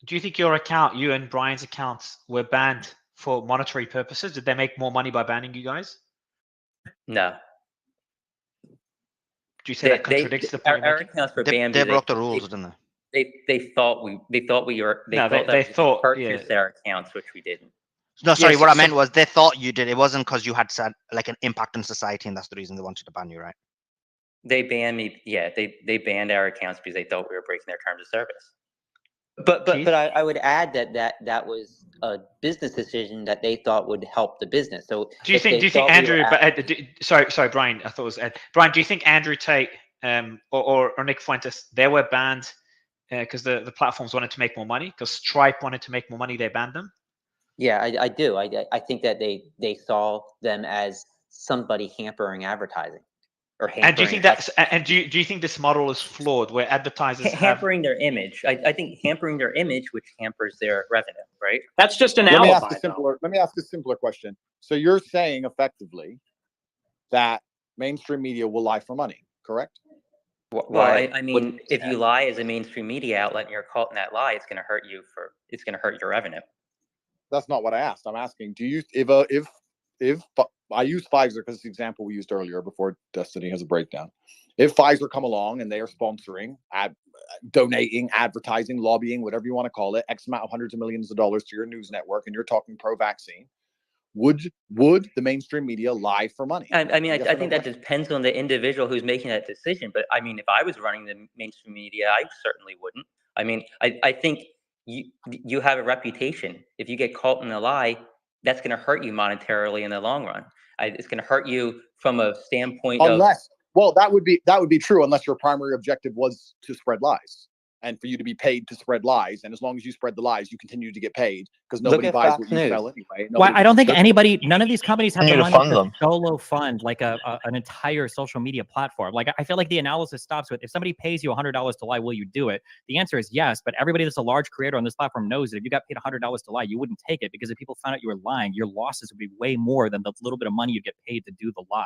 Do you think your account, you and Brian's accounts, were banned for monetary purposes? Did they make more money by banning you guys? No. Do you say that contradicts the point? Our accounts were banned. They broke the rules, didn't they? They thought we were. They thought purchased their accounts, which we didn't. No, sorry. What I meant was they thought you did. It wasn't because you had said like an impact on society, and that's the reason they wanted to ban you, right? They banned me. Yeah, they banned our accounts because they thought we were breaking their terms of service. But I would add that was a business decision that they thought would help the business. So do you think Andrew? Sorry, Brian. I thought it was Ed. Brian, do you think Andrew Tate or Nick Fuentes, they were banned because the platforms wanted to make more money? Because Stripe wanted to make more money, they banned them. Yeah, I do. I think that they saw them as somebody hampering advertising. And do you think do you think this model is flawed, where advertisers hampering their image? I think hampering their image, which hampers their revenue, right? That's just an alibi. Let me ask a simpler question. So you're saying effectively that mainstream media will lie for money, correct? Well, I mean, if you lie as a mainstream media outlet and you're caught in that lie, it's going to hurt you. It's going to hurt your revenue. That's not what I asked. I'm asking, do you if I use Pfizer because it's the example we used earlier before Destiny has a breakdown. If Pfizer come along and they are sponsoring, donating, advertising, lobbying, whatever you want to call it, X amount of hundreds of millions of dollars to your news network, and you're talking pro-vaccine, would the mainstream media lie for money? I mean, I think that depends on the individual who's making that decision. But I mean, if I was running the mainstream media, I certainly wouldn't. I mean, I think you have a reputation. If you get caught in a lie, that's going to hurt you monetarily in the long run. It's going to hurt you from a standpoint that would be true unless your primary objective was to spread lies and for you to be paid to spread lies. And as long as you spread the lies, you continue to get paid because nobody buys what you sell anyway. Well, I don't think none of these companies have the money to solo fund like an entire social media platform. Like, I feel like the analysis stops with, if somebody pays you $100 to lie, will you do it? The answer is yes, but everybody that's a large creator on this platform knows that if you got paid $100 to lie, you wouldn't take it, because if people found out you were lying, your losses would be way more than the little bit of money you'd get paid to do the lie.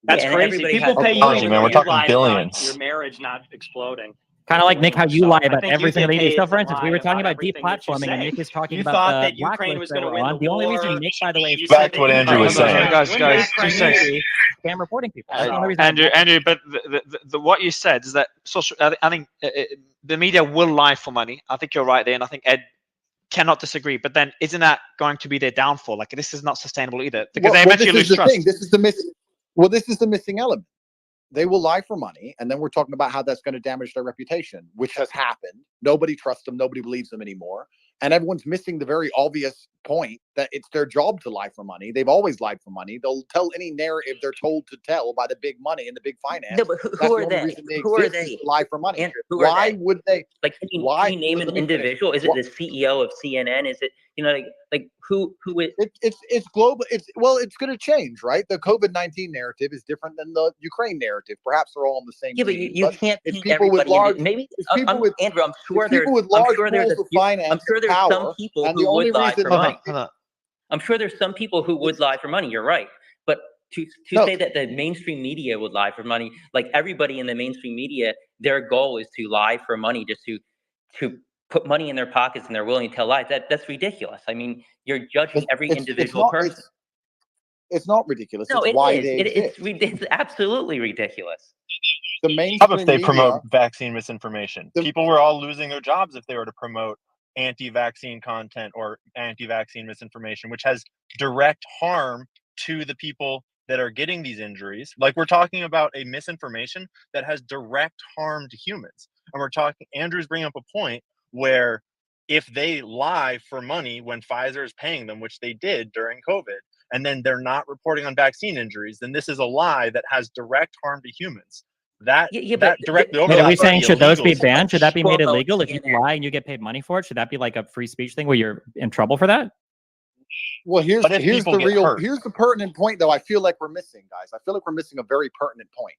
That's crazy. People pay you, man. We're talking billions. Your marriage not exploding. Kind of like Nick, how you lie about everything that you do. So, for instance, we were talking about deplatforming, and Nick is talking about the Ukraine was going to win the only reason Nick, by the way, is back to what Andrew was saying. Guys, scam reporting people. Andrew, but the what you said is that I think the media will lie for money. I think you're right there, and I think Ed cannot disagree. But then, isn't that going to be their downfall? Like, this is not sustainable either, because they eventually lose trust. This is the missing element. They will lie for money, and then we're talking about how that's going to damage their reputation, which has happened. Nobody trusts them. Nobody believes them anymore. And everyone's missing the very obvious point that it's their job to lie for money. They've always lied for money. They'll tell any narrative they're told to tell by the big money and the big finance. No, but who are they? Who are they? Lie for money. Andrew, who why are they? would they? Like, can you name an individual? Is it the CEO of CNN? Is it, you know, like who is? It's global. It's going to change, right? The COVID-19 narrative is different than the Ukraine narrative. Perhaps they're all on the same. Yeah, but team, you can't paint everybody. Maybe Andrew. I'm sure there's some people who would lie for money. I'm sure there's some people who would lie for money. You're right, but to say that the mainstream media would lie for money, like everybody in the mainstream media, their goal is to lie for money, just to put money in their pockets, and they're willing to tell lies. That's ridiculous. I mean, you're judging every individual person. It's not ridiculous. No, it's why they exist. It's absolutely ridiculous. The mainstream if they promote vaccine misinformation. People were all losing their jobs if they were to promote anti-vaccine content or anti-vaccine misinformation, which has direct harm to the people that are getting these injuries. Like, we're talking about a misinformation that has direct harm to humans. And we're talking, Andrew's bringing up a point where if they lie for money when Pfizer is paying them, which they did during COVID, and then they're not reporting on vaccine injuries, then this is a lie that has direct harm to humans. That directly are we saying should those be banned? Should that be made illegal? If you lie and you get paid money for it, should that be like a free speech thing where you're in trouble for that? Well, here's the pertinent point, though. I feel like we're missing, guys. I feel like we're missing a very pertinent point.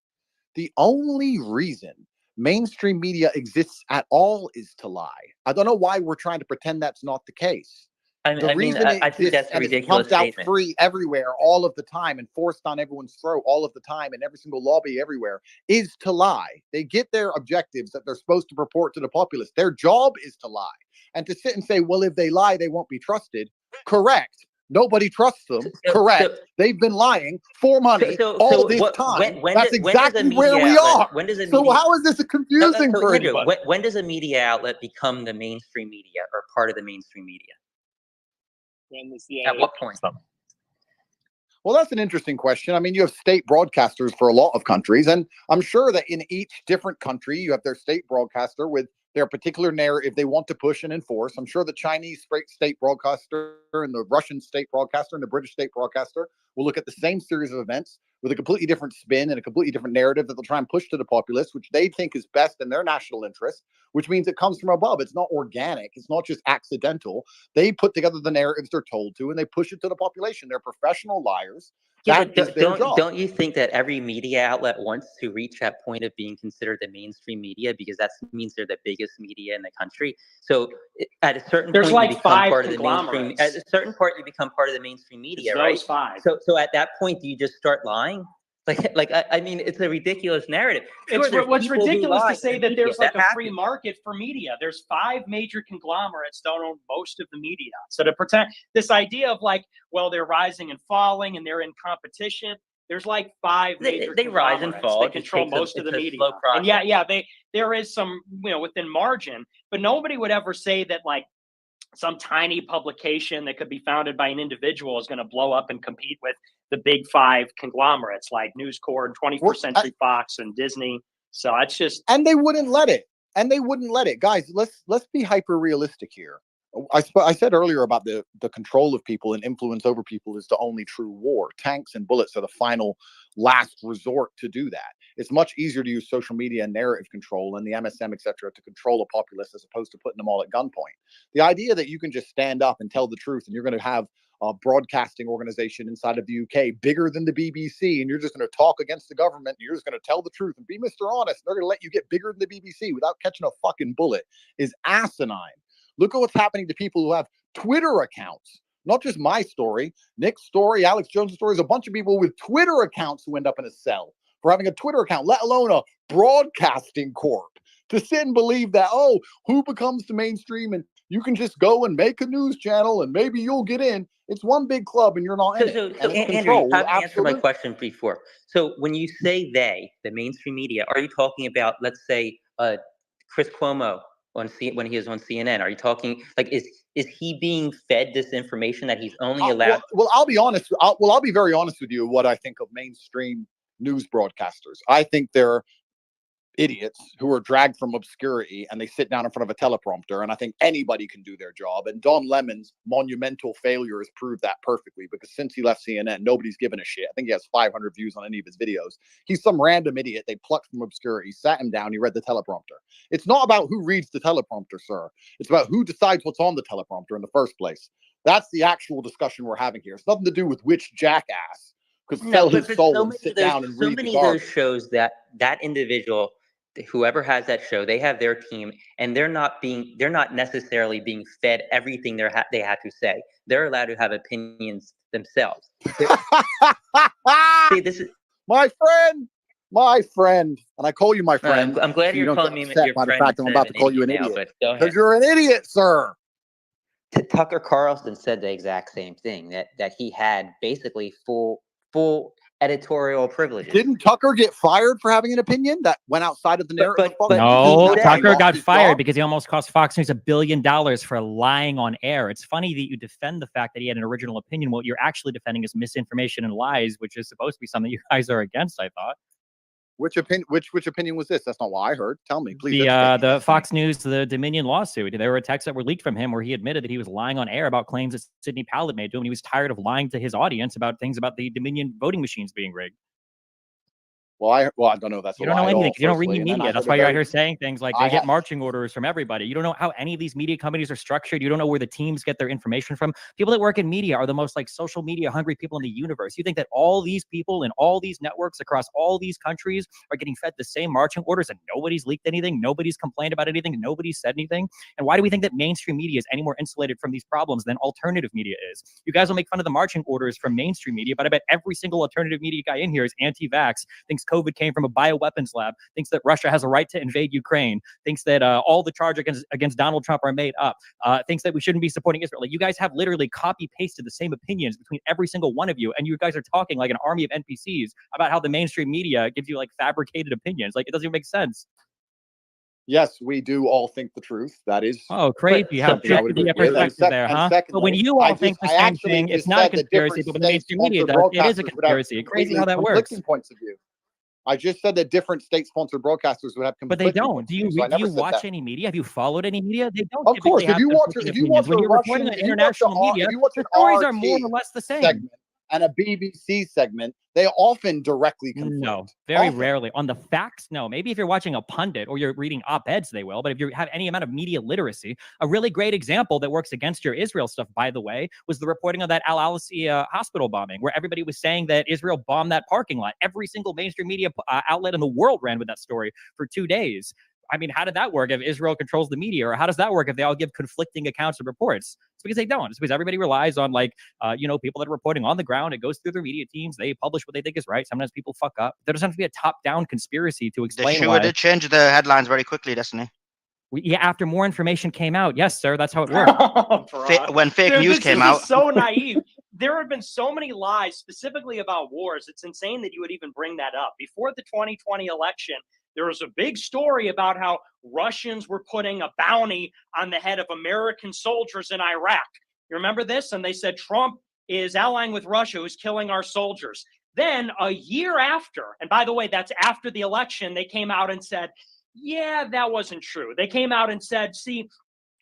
The only reason mainstream media exists at all is to lie. I don't know why we're trying to pretend that's not the case. I think that's a ridiculous statement. Out free everywhere, all of the time, and forced on everyone's throat all of the time, and every single lobby everywhere is to lie. They get their objectives that they're supposed to purport to the populace. Their job is to lie, and to sit and say, "Well, if they lie, they won't be trusted." Correct. Nobody trusts them. Correct. They've been lying for money all this time. That's exactly where we are. So how is this a confusing for anybody? When does a media outlet become the mainstream media or part of the mainstream media? At what point? Well, that's an interesting question. I mean, you have state broadcasters for a lot of countries, and I'm sure that in each different country, you have their state broadcaster with their particular narrative they want to push and enforce. I'm sure the Chinese state broadcaster and the Russian state broadcaster and the British state broadcaster will look at the same series of events with a completely different spin and a completely different narrative that they'll try and push to the populace, which they think is best in their national interest, which means it comes from above. It's not organic. It's not just accidental. They put together the narratives they're told to, and they push it to the population. They're professional liars. Yeah, but don't you think that every media outlet wants to reach that point of being considered the mainstream media, because that means they're the biggest media in the country? So at a certain point, you become part of the mainstream. At a certain point, you become part of the mainstream media, right? So at that point, do you just start lying? I mean, it's a ridiculous narrative. Sure, what's ridiculous to say that there's like a free market for media. There's 5 major conglomerates that own most of the media. So to pretend this idea of like, well, they're rising and falling and they're in competition. There's like 5 major they rise and fall. They control most of the media. And there is some, within margin, but nobody would ever say that like some tiny publication that could be founded by an individual is going to blow up and compete with the big 5 conglomerates like News Corp and 21st Century Fox and Disney. So it's just, and they wouldn't let it. Guys, let's be hyper realistic here. I said earlier about the control of people and influence over people is the only true war. Tanks and bullets are the final last resort to do that. It's much easier to use social media and narrative control and the MSM, etc., to control a populace as opposed to putting them all at gunpoint. The idea that you can just stand up and tell the truth and you're going to have a broadcasting organization inside of the UK bigger than the BBC, and you're just going to talk against the government and you're just going to tell the truth and be Mr. Honest, and they're going to let you get bigger than the BBC without catching a fucking bullet is asinine. Look at what's happening to people who have Twitter accounts. Not just my story, Nick's story, Alex Jones' story. There's a bunch of people with Twitter accounts who end up in a cell for having a Twitter account, let alone a broadcasting corp. To sit and believe that, who becomes the mainstream and you can just go and make a news channel and maybe you'll get in. It's one big club and you're not in it. So Andrew, you haven't answered my question before. So when you say they, the mainstream media, are you talking about, let's say, Chris Cuomo when he was on CNN? Are you talking like is he being fed this information that he's only allowed? Well, I'll be honest. I'll be very honest with you. What I think of mainstream news broadcasters, I think they're idiots who are dragged from obscurity and they sit down in front of a teleprompter, and I think anybody can do their job. And Don Lemon's monumental failure has proved that perfectly, because since he left CNN, nobody's given a shit. I think he has 500 views on any of his videos. He's some random idiot they plucked from obscurity, sat him down, he read the teleprompter. It's not about who reads the teleprompter, sir. It's about who decides what's on the teleprompter in the first place. That's the actual discussion we're having here. It's nothing to do with which jackass could sell his soul and sit down and read the so many of those shows that individual, whoever has that show, they have their team, and they're not necessarily being fed everything they have to say. They're allowed to have opinions themselves. See, this is my friend, and I call you my friend. I'm glad you're calling me your by friend. The fact I'm about to call you an idiot, because you're an idiot, sir. Tucker Carlson said the exact same thing, that he had basically full editorial privileges. Didn't Tucker get fired for having an opinion that went outside of the narrative? No, Tucker got fired because he almost cost Fox News $1 billion for lying on air. It's funny that you defend the fact that he had an original opinion. What you're actually defending is misinformation and lies, which is supposed to be something you guys are against, I thought. Which opinion was this? That's not what I heard. Tell me, please. The Fox News, the Dominion lawsuit. There were texts that were leaked from him where he admitted that he was lying on air about claims that Sidney Powell made to him. He was tired of lying to his audience about things about the Dominion voting machines being rigged. Well, I don't know. That's you don't know anything. You don't read media. That's why you're out here saying things like they get marching orders from everybody. You don't know how any of these media companies are structured. You don't know where the teams get their information from. People that work in media are the most like social media hungry people in the universe. You think that all these people in all these networks across all these countries are getting fed the same marching orders and nobody's leaked anything, nobody's complained about anything, nobody's said anything? And why do we think that mainstream media is any more insulated from these problems than alternative media is? You guys will make fun of the marching orders from mainstream media, but I bet every single alternative media guy in here is anti-vax, thinks COVID came from a bioweapons lab, thinks that Russia has a right to invade Ukraine, thinks that all the charges against Donald Trump are made up, thinks that we shouldn't be supporting Israel. Like, you guys have literally copy-pasted the same opinions between every single one of you, and you guys are talking like an army of NPCs about how the mainstream media gives you like fabricated opinions. Like, it doesn't even make sense. Yes, we do all think the truth. That is crazy how the perspective there, huh? Secondly, but when you all think the same thing, it's not a conspiracy, but when the mainstream media does, it is a conspiracy. Crazy how that works. Points of view. I just said that different state-sponsored broadcasters would have conflicting. But they don't. Do you watch any media? Have you followed any media? They don't. Of course, if you watch when you're reporting on international media, the stories are more or less the same. Segment and a BBC segment, they often directly conflict. No, very rarely. On the facts, no. Maybe if you're watching a pundit or you're reading op-eds, they will. But if you have any amount of media literacy, a really great example that works against your Israel stuff, by the way, was the reporting of that Al-Alasi hospital bombing, where everybody was saying that Israel bombed that parking lot. Every single mainstream media outlet in the world ran with that story for 2 days. I mean, how did that work if Israel controls the media? Or how does that work if they all give conflicting accounts of reports? It's because they don't. It's because everybody relies on, like, people that are reporting on the ground. It goes through their media teams. They publish what they think is right. Sometimes people fuck up. There doesn't have to be a top-down conspiracy to explain why. They changed the headlines very quickly, Destiny. After more information came out. Yes, sir. That's how it works. When fake news came out. This is so naive. There have been so many lies, specifically about wars. It's insane that you would even bring that up. Before the 2020 election, there was a big story about how Russians were putting a bounty on the head of American soldiers in Iraq. You remember this? And they said Trump is allying with Russia, who's killing our soldiers. Then a year after, and by the way, that's after the election, they came out and said, yeah, that wasn't true. They came out and said, see,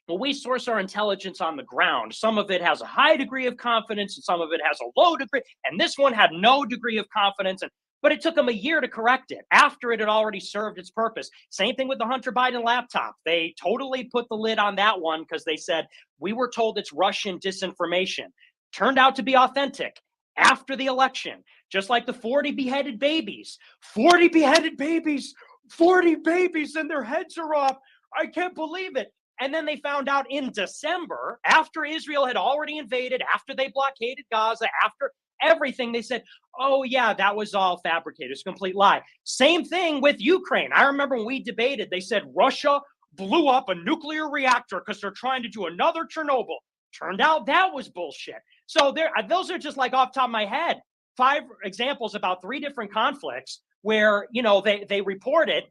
well, we source our intelligence on the ground. Some of it has a high degree of confidence and some of it has a low degree. And this one had no degree of confidence. But it took them a year to correct it after it had already served its purpose. Same thing with the Hunter Biden laptop. They totally put the lid on that one because they said, we were told it's Russian disinformation. Turned out to be authentic after the election, just like the 40 beheaded babies. 40 beheaded babies, 40 babies, and their heads are off. I can't believe it. And then they found out in December, after Israel had already invaded, after they blockaded Gaza, after everything, they said, oh, yeah, that was all fabricated. It's a complete lie. Same thing with Ukraine. I remember when we debated, they said Russia blew up a nuclear reactor because they're trying to do another Chernobyl. Turned out that was bullshit. So those are just like off the top of my head, 5 examples about 3 different conflicts where, they reported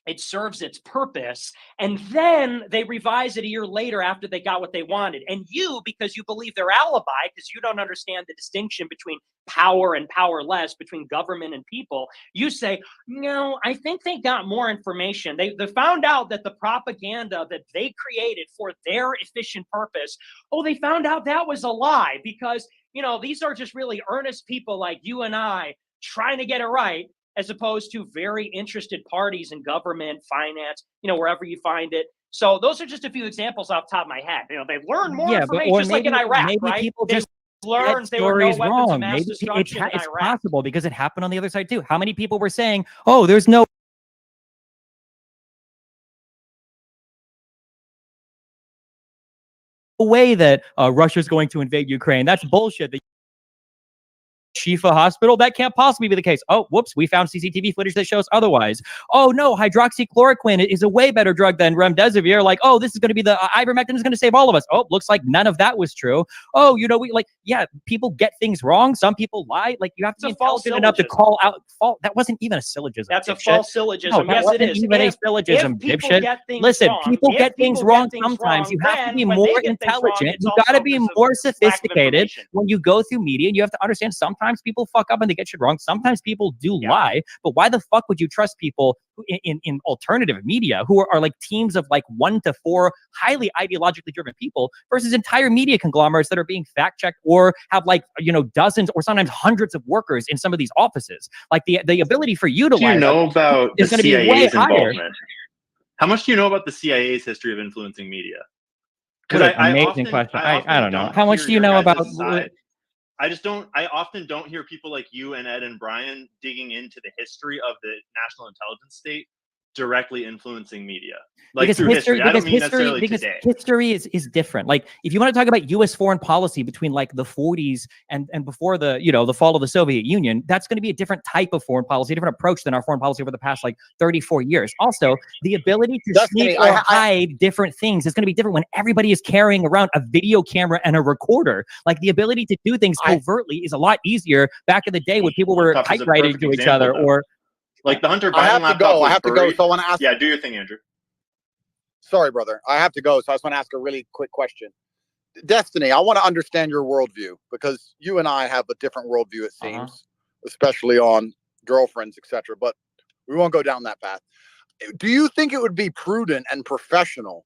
it serves its purpose, and then they revise it a year later after they got what they wanted. And you, because you believe their alibi, because you don't understand the distinction between power and powerless, between government and people, you say, no, I think they got more information. They found out that the propaganda that they created for their efficient purpose, oh, they found out that was a lie, because, you know, these are just really earnest people like you and I trying to get it right, as opposed to very interested parties in government, finance, you know, wherever you find it. So those are just a few examples off the top of my head. You know, they've learned more information, just like in Iraq, maybe right? People they just learned there were no stories weapons of wrong. mass Maybe destruction in it's Iraq. possible because it happened on the other side too. How many people were saying, "Oh, there's no way that Russia's going to invade Ukraine. That's bullshit." Shifa Hospital, that can't possibly be the case. Oh, whoops, we found CCTV footage that shows otherwise. Oh no, hydroxychloroquine is a way better drug than remdesivir. Like, oh, this is going to be the ivermectin is going to save all of us. Oh, looks like none of that was true. Oh, you know, people get things wrong. Some people lie. Like, you have to be intelligent enough to call out fault. That wasn't even a syllogism. That's a false syllogism. No, yes, it is. Even a syllogism, dipshit. Listen, people get things wrong sometimes. You have to be more intelligent. You got to be more sophisticated when you go through media, and you have to understand sometimes people fuck up and they get shit wrong. Sometimes people do lie, but why the fuck would you trust people in alternative media who are like teams of like 1 to 4 highly ideologically driven people versus entire media conglomerates that are being fact checked or have like, you know, dozens or sometimes hundreds of workers in some of these offices? Like the ability for you to lie about is going to be way higher. How much do you know about the CIA's history of influencing media? Because amazing question. I don't know. How much do you know about? I often don't hear people like you and Ed and Brian digging into the history of the national intelligence state directly influencing media. Like Because through history. I don't mean necessarily today. History is different. Like, if you want to talk about U.S. foreign policy between like the 40s and before the, you know, the fall of the Soviet Union, that's going to be a different type of foreign policy, a different approach than our foreign policy over the past like 34 years. Also, the ability to sneak or hide different things is going to be different when everybody is carrying around a video camera and a recorder. Like, the ability to do things covertly is a lot easier back in the day when people were typewriting to each other or. Like the Hunter Biden I have to go. So I want to ask. Yeah, do your thing, Andrew. Sorry, brother. I have to go. So I just want to ask a really quick question. Destiny, I want to understand your worldview because you and I have a different worldview, it seems, especially on girlfriends, etc. But we won't go down that path. Do you think it would be prudent and professional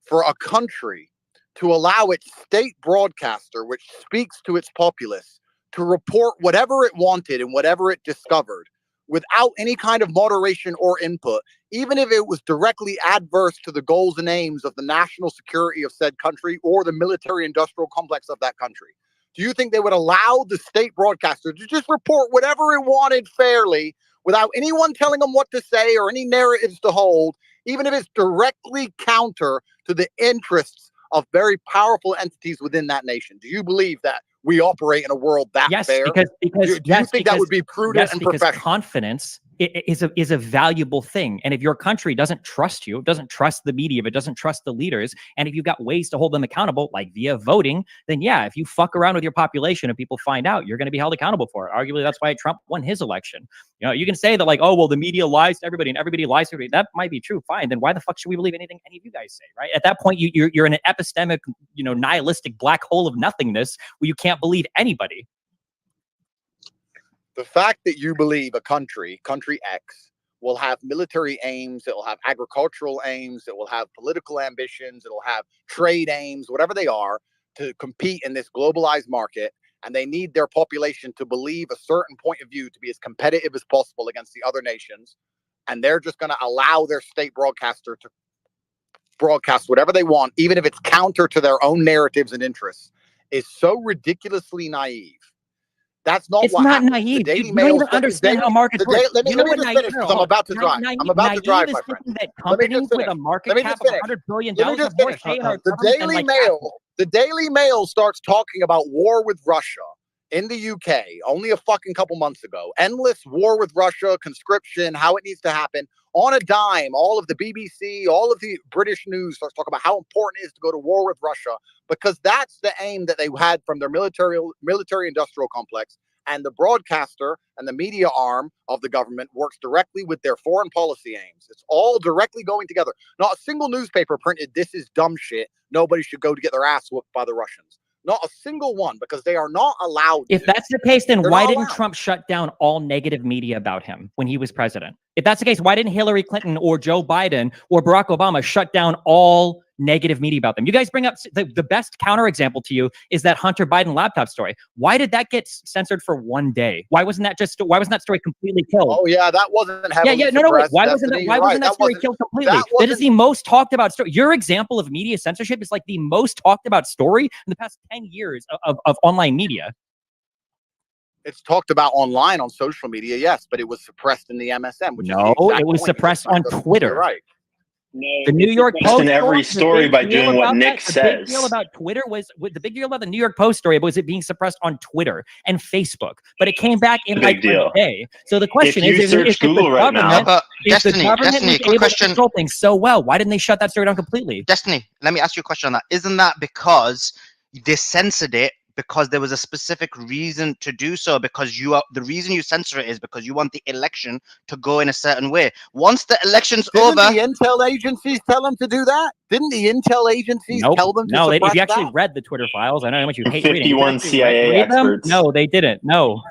for a country to allow its state broadcaster, which speaks to its populace, to report whatever it wanted and whatever it discovered, without any kind of moderation or input, even if it was directly adverse to the goals and aims of the national security of said country or the military-industrial complex of that country? Do you think they would allow the state broadcaster to just report whatever it wanted fairly without anyone telling them what to say or any narratives to hold, even if it's directly counter to the interests of very powerful entities within that nation? Do you believe that we operate in a world that fair? Because do you think that would be prudent and professional? Confidence is a valuable thing. And if your country doesn't trust you, doesn't trust the media, if it doesn't trust the leaders, and if you've got ways to hold them accountable, like via voting, then yeah, if you fuck around with your population and people find out, you're going to be held accountable for it. Arguably, that's why Trump won his election. You know, you can say that like, oh, well, the media lies to everybody and everybody lies to everybody. That might be true. Fine. Then why the fuck should we believe anything any of you guys say, right? At that point, you're in an epistemic, you know, nihilistic black hole of nothingness where you can't believe anybody. The fact that you believe a country X, will have military aims, it will have agricultural aims, it will have political ambitions, it will have trade aims, whatever they are, to compete in this globalized market, and they need their population to believe a certain point of view to be as competitive as possible against the other nations, and they're just going to allow their state broadcaster to broadcast whatever they want, even if it's counter to their own narratives and interests, is so ridiculously naive. That's not it's what not happened. naive. The You Daily don't Mail even understand how markets work. Let me just finish because I'm about to drive. I'm about to drive, my friend. That companies with a market cap of $100 billion have more say in our The Daily Mail starts talking about war with Russia in the UK only a fucking couple months ago. Endless war with Russia, conscription, how it needs to happen. On a dime, all of the BBC, all of the British news starts talking about how important it is to go to war with Russia, because that's the aim that they had from their military industrial complex. And the broadcaster and the media arm of the government works directly with their foreign policy aims. It's all directly going together. Not a single newspaper printed, "This is dumb shit. Nobody should go to get their ass whooped by the Russians." Not a single one, because they are not allowed. If that's the case, then They're why not didn't allowed. Trump shut down all negative media about him when he was president? If that's the case, why didn't Hillary Clinton or Joe Biden or Barack Obama shut down all negative media about them? You guys bring up the best counterexample to you is that Hunter Biden laptop story. Why did that get censored for one day? Why wasn't that story completely killed? Oh yeah, that wasn't heavily wait. Why wasn't that story killed completely? That is the most talked about story. Your example of media censorship is like the most talked about story in the past 10 years of online media. It's talked about online on social media, yes, but it was suppressed in the MSM. Which no, is it was suppressed on Twitter. Right. No, the New York Post in every story by doing what Nick says. The big deal about Twitter the big deal about the New York Post story was it being suppressed on Twitter and Facebook, but it came back in like a day. So the question is, if Google right now, Destiny, quick question. Control things so well, why didn't they shut that story down completely? Destiny, let me ask you a question on that. Isn't that because they censored it because there was a specific reason to do so? Because the reason you censor it is because you want the election to go in a certain way. Once the election's over, didn't the intel agencies tell them to do that? Didn't the intel agencies tell them to No, suppress if you actually that? read the Twitter files, I know how much you hate 51 reading. CIA experts. No, they didn't. No.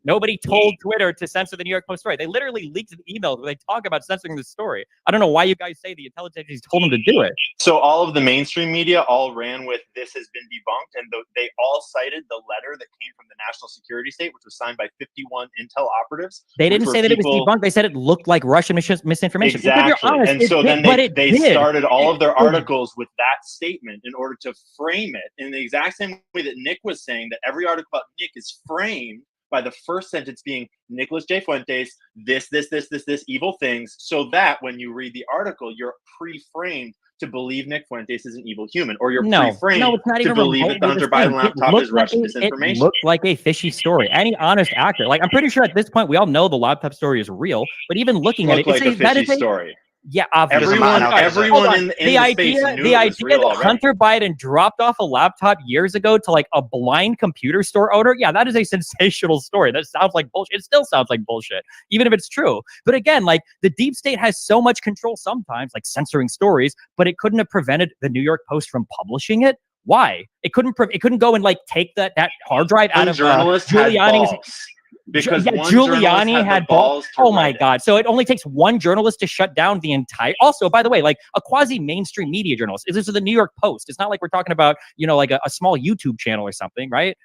Nobody told Twitter to censor the New York Post story. They literally leaked an email where they talk about censoring the story. I don't know why you guys say the intelligence agencies told them to do it. So all of the mainstream media all ran with "this has been debunked," and they all cited the letter that came from the National Security State, which was signed by 51 intel operatives. They didn't say that it was debunked. They said it looked like Russian misinformation. Exactly. Honest, and so then they started all of their articles with that statement in order to frame it in the exact same way that Nick was saying that every article about Nick is framed by the first sentence being Nicholas J. Fuentes, this, evil things, so that when you read the article, you're pre-framed to believe Nick Fuentes is an evil human, or you're pre-framed to believe that the Hunter Biden laptop is Russian disinformation. It looked like a fishy story. Any honest actor, like I'm pretty sure at this point we all know the laptop story is real, but even looking at it, it's like a fishy story. Yeah, obviously. Everyone in the idea that Hunter Biden dropped off a laptop years ago to like a blind computer store owner. Yeah, that is a sensational story. That sounds like bullshit. It still sounds like bullshit, even if it's true. But again, like the deep state has so much control sometimes, like censoring stories, but it couldn't have prevented the New York Post from publishing it. Why? It couldn't go and like take that hard drive out of Giuliani's. Because Giuliani had balls. Oh my God. So it only takes one journalist to shut down the entire. Also, by the way, like a quasi mainstream media journalist. This is the New York Post. It's not like we're talking about, like a small YouTube channel or something, right?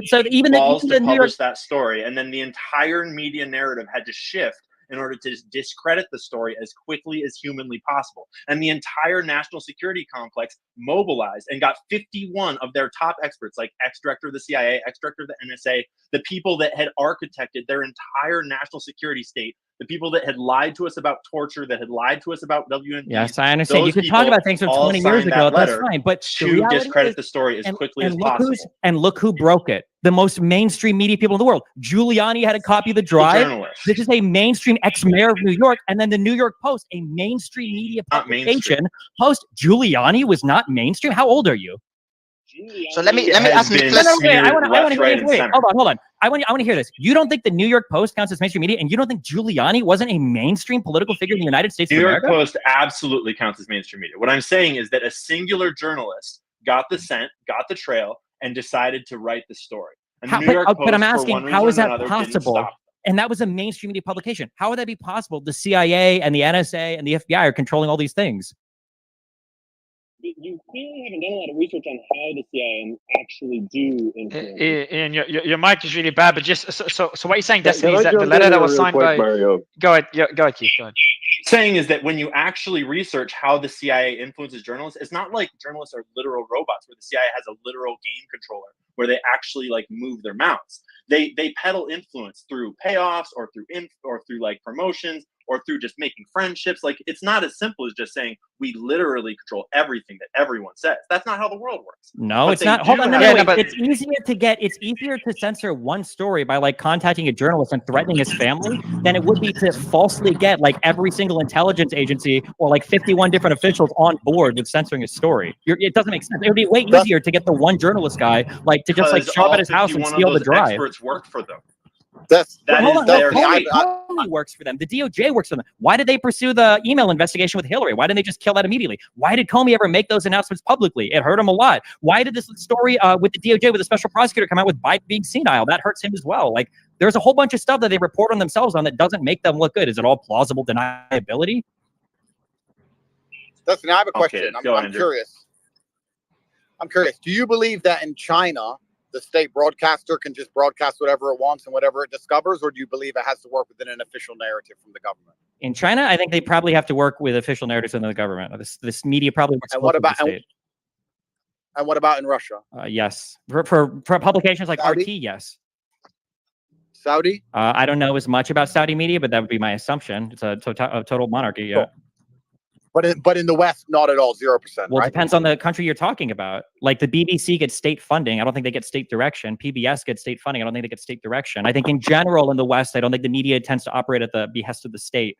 So even the New York that story, and then the entire media narrative had to shift in order to discredit the story as quickly as humanly possible. And the entire national security complex mobilized and got 51 of their top experts, like ex-director of the CIA, ex-director of the NSA, the people that had architected their entire national security state, the people that had lied to us about torture, that had lied to us about WMD. Yes, I understand. You can talk about things from 20 years ago. That's fine. But to discredit the story as quickly as possible. And look who broke it. The most mainstream media people in the world. Giuliani had a copy of the drive. This is a mainstream ex-mayor of New York. And then the New York Post, a mainstream media publication. Giuliani was not mainstream. How old are you? So let me ask Nicholas. I want to hear. Wait, hold on. I want to hear this. You don't think the New York Post counts as mainstream media, and you don't think Giuliani wasn't a mainstream political figure in the United States of America? New York Post absolutely counts as mainstream media. What I'm saying is that a singular journalist got the scent, got the trail, and decided to write the story. And the New York Post, but I'm asking, how is that possible? Stop. And that was a mainstream media publication. How would that be possible? The CIA and the NSA and the FBI are controlling all these things. You clearly haven't done a lot of research on how the CIA actually do influence. And your mic is really bad, but just so what you're saying, Destiny, is that the letter that was signed by Mario. Go ahead, Keith, go ahead. Saying is that when you actually research how the CIA influences journalists, it's not like journalists are literal robots where the CIA has a literal game controller where they actually like move their mouths. They peddle influence through payoffs or through like promotions or through just making friendships. Like, it's not as simple as just saying we literally control everything that everyone says. That's not how the world works. No, But it's they not. Hold do on, have- no, Yeah, wait. no, but- It's easier to censor one story by like contacting a journalist and threatening his family than it would be to falsely get like every single intelligence agency or like 51 different officials on board with censoring a story. It doesn't make sense. It would be way easier to get the one journalist guy like to just like Because show up all at his house and 51 of steal the those drive. experts work for them. That's That hold is on, no, their Comey works for them. The DOJ works for them. Why did they pursue the email investigation with Hillary? Why didn't they just kill that immediately? Why did Comey ever make those announcements publicly? It hurt him a lot. Why did this story with the DOJ with the special prosecutor come out with Biden being senile? That hurts him as well. Like, there's a whole bunch of stuff that they report on themselves on that doesn't make them look good. Is it all plausible deniability? Dustin, I have a question. Okay, I'm Andrew. curious. I'm curious. Do you believe that in China, the state broadcaster can just broadcast whatever it wants and whatever it discovers, or do you believe it has to work within an official narrative from the government? In China, I think they probably have to work with official narratives within the government. This media probably works. And what about the state. And what about in Russia? Yes, for publications like Saudi? RT, yes. Saudi? I don't know as much about Saudi media, but that would be my assumption. It's a total monarchy. Yeah. Cool. But in the West, not at all, 0%. Well, right? it depends on the country you're talking about. Like the BBC gets state funding. I don't think they get state direction. PBS gets state funding. I don't think they get state direction. I think in general in the West, I don't think the media tends to operate at the behest of the state.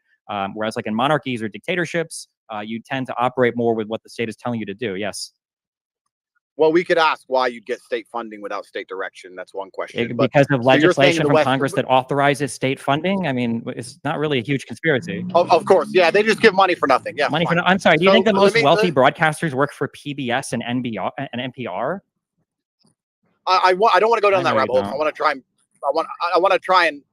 Whereas like in monarchies or dictatorships, you tend to operate more with what the state is telling you to do. Yes. Well, we could ask why you'd get state funding without state direction. That's one question. Because of legislation from West, Congress that authorizes state funding. I mean, it's not really a huge conspiracy. Of course, yeah, they just give money for nothing. Yeah, money for. I'm sorry. Do you think the most wealthy broadcasters work for PBS and NPR? I don't want to go down that rabbit hole. don't. I want to try and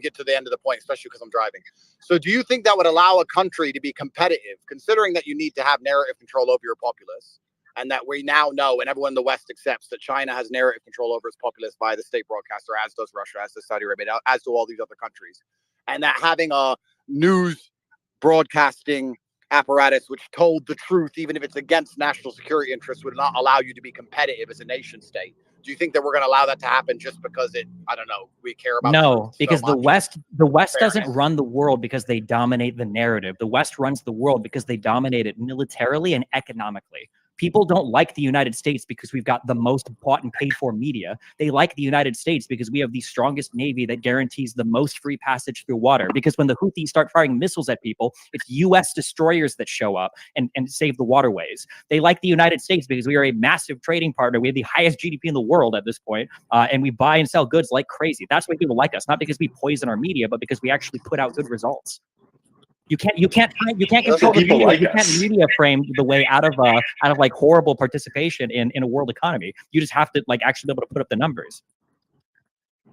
get to the end of the point, especially because I'm driving. So, do you think that would allow a country to be competitive, considering that you need to have narrative control over your populace? And that we now know, and everyone in the West accepts, that China has narrative control over its populace via the state broadcaster, as does Russia, as does Saudi Arabia, as do all these other countries. And that having a news broadcasting apparatus which told the truth, even if it's against national security interests, would not allow you to be competitive as a nation state. Do you think that we're going to allow that to happen just because we care about? No, because the West doesn't Fairness. run the world because they dominate the narrative. The West runs the world because they dominate it militarily and economically. People don't like the United States because we've got the most bought and paid for media. They like the United States because we have the strongest navy that guarantees the most free passage through water. Because when the Houthis start firing missiles at people, it's U.S. destroyers that show up and save the waterways. They like the United States because we are a massive trading partner. We have the highest GDP in the world at this point, and we buy and sell goods like crazy. That's why people like us, not because we poison our media, but because we actually put out good results. You can't control the media. You can't media frame the way out of like horrible participation in a world economy. You just have to like actually be able to put up the numbers.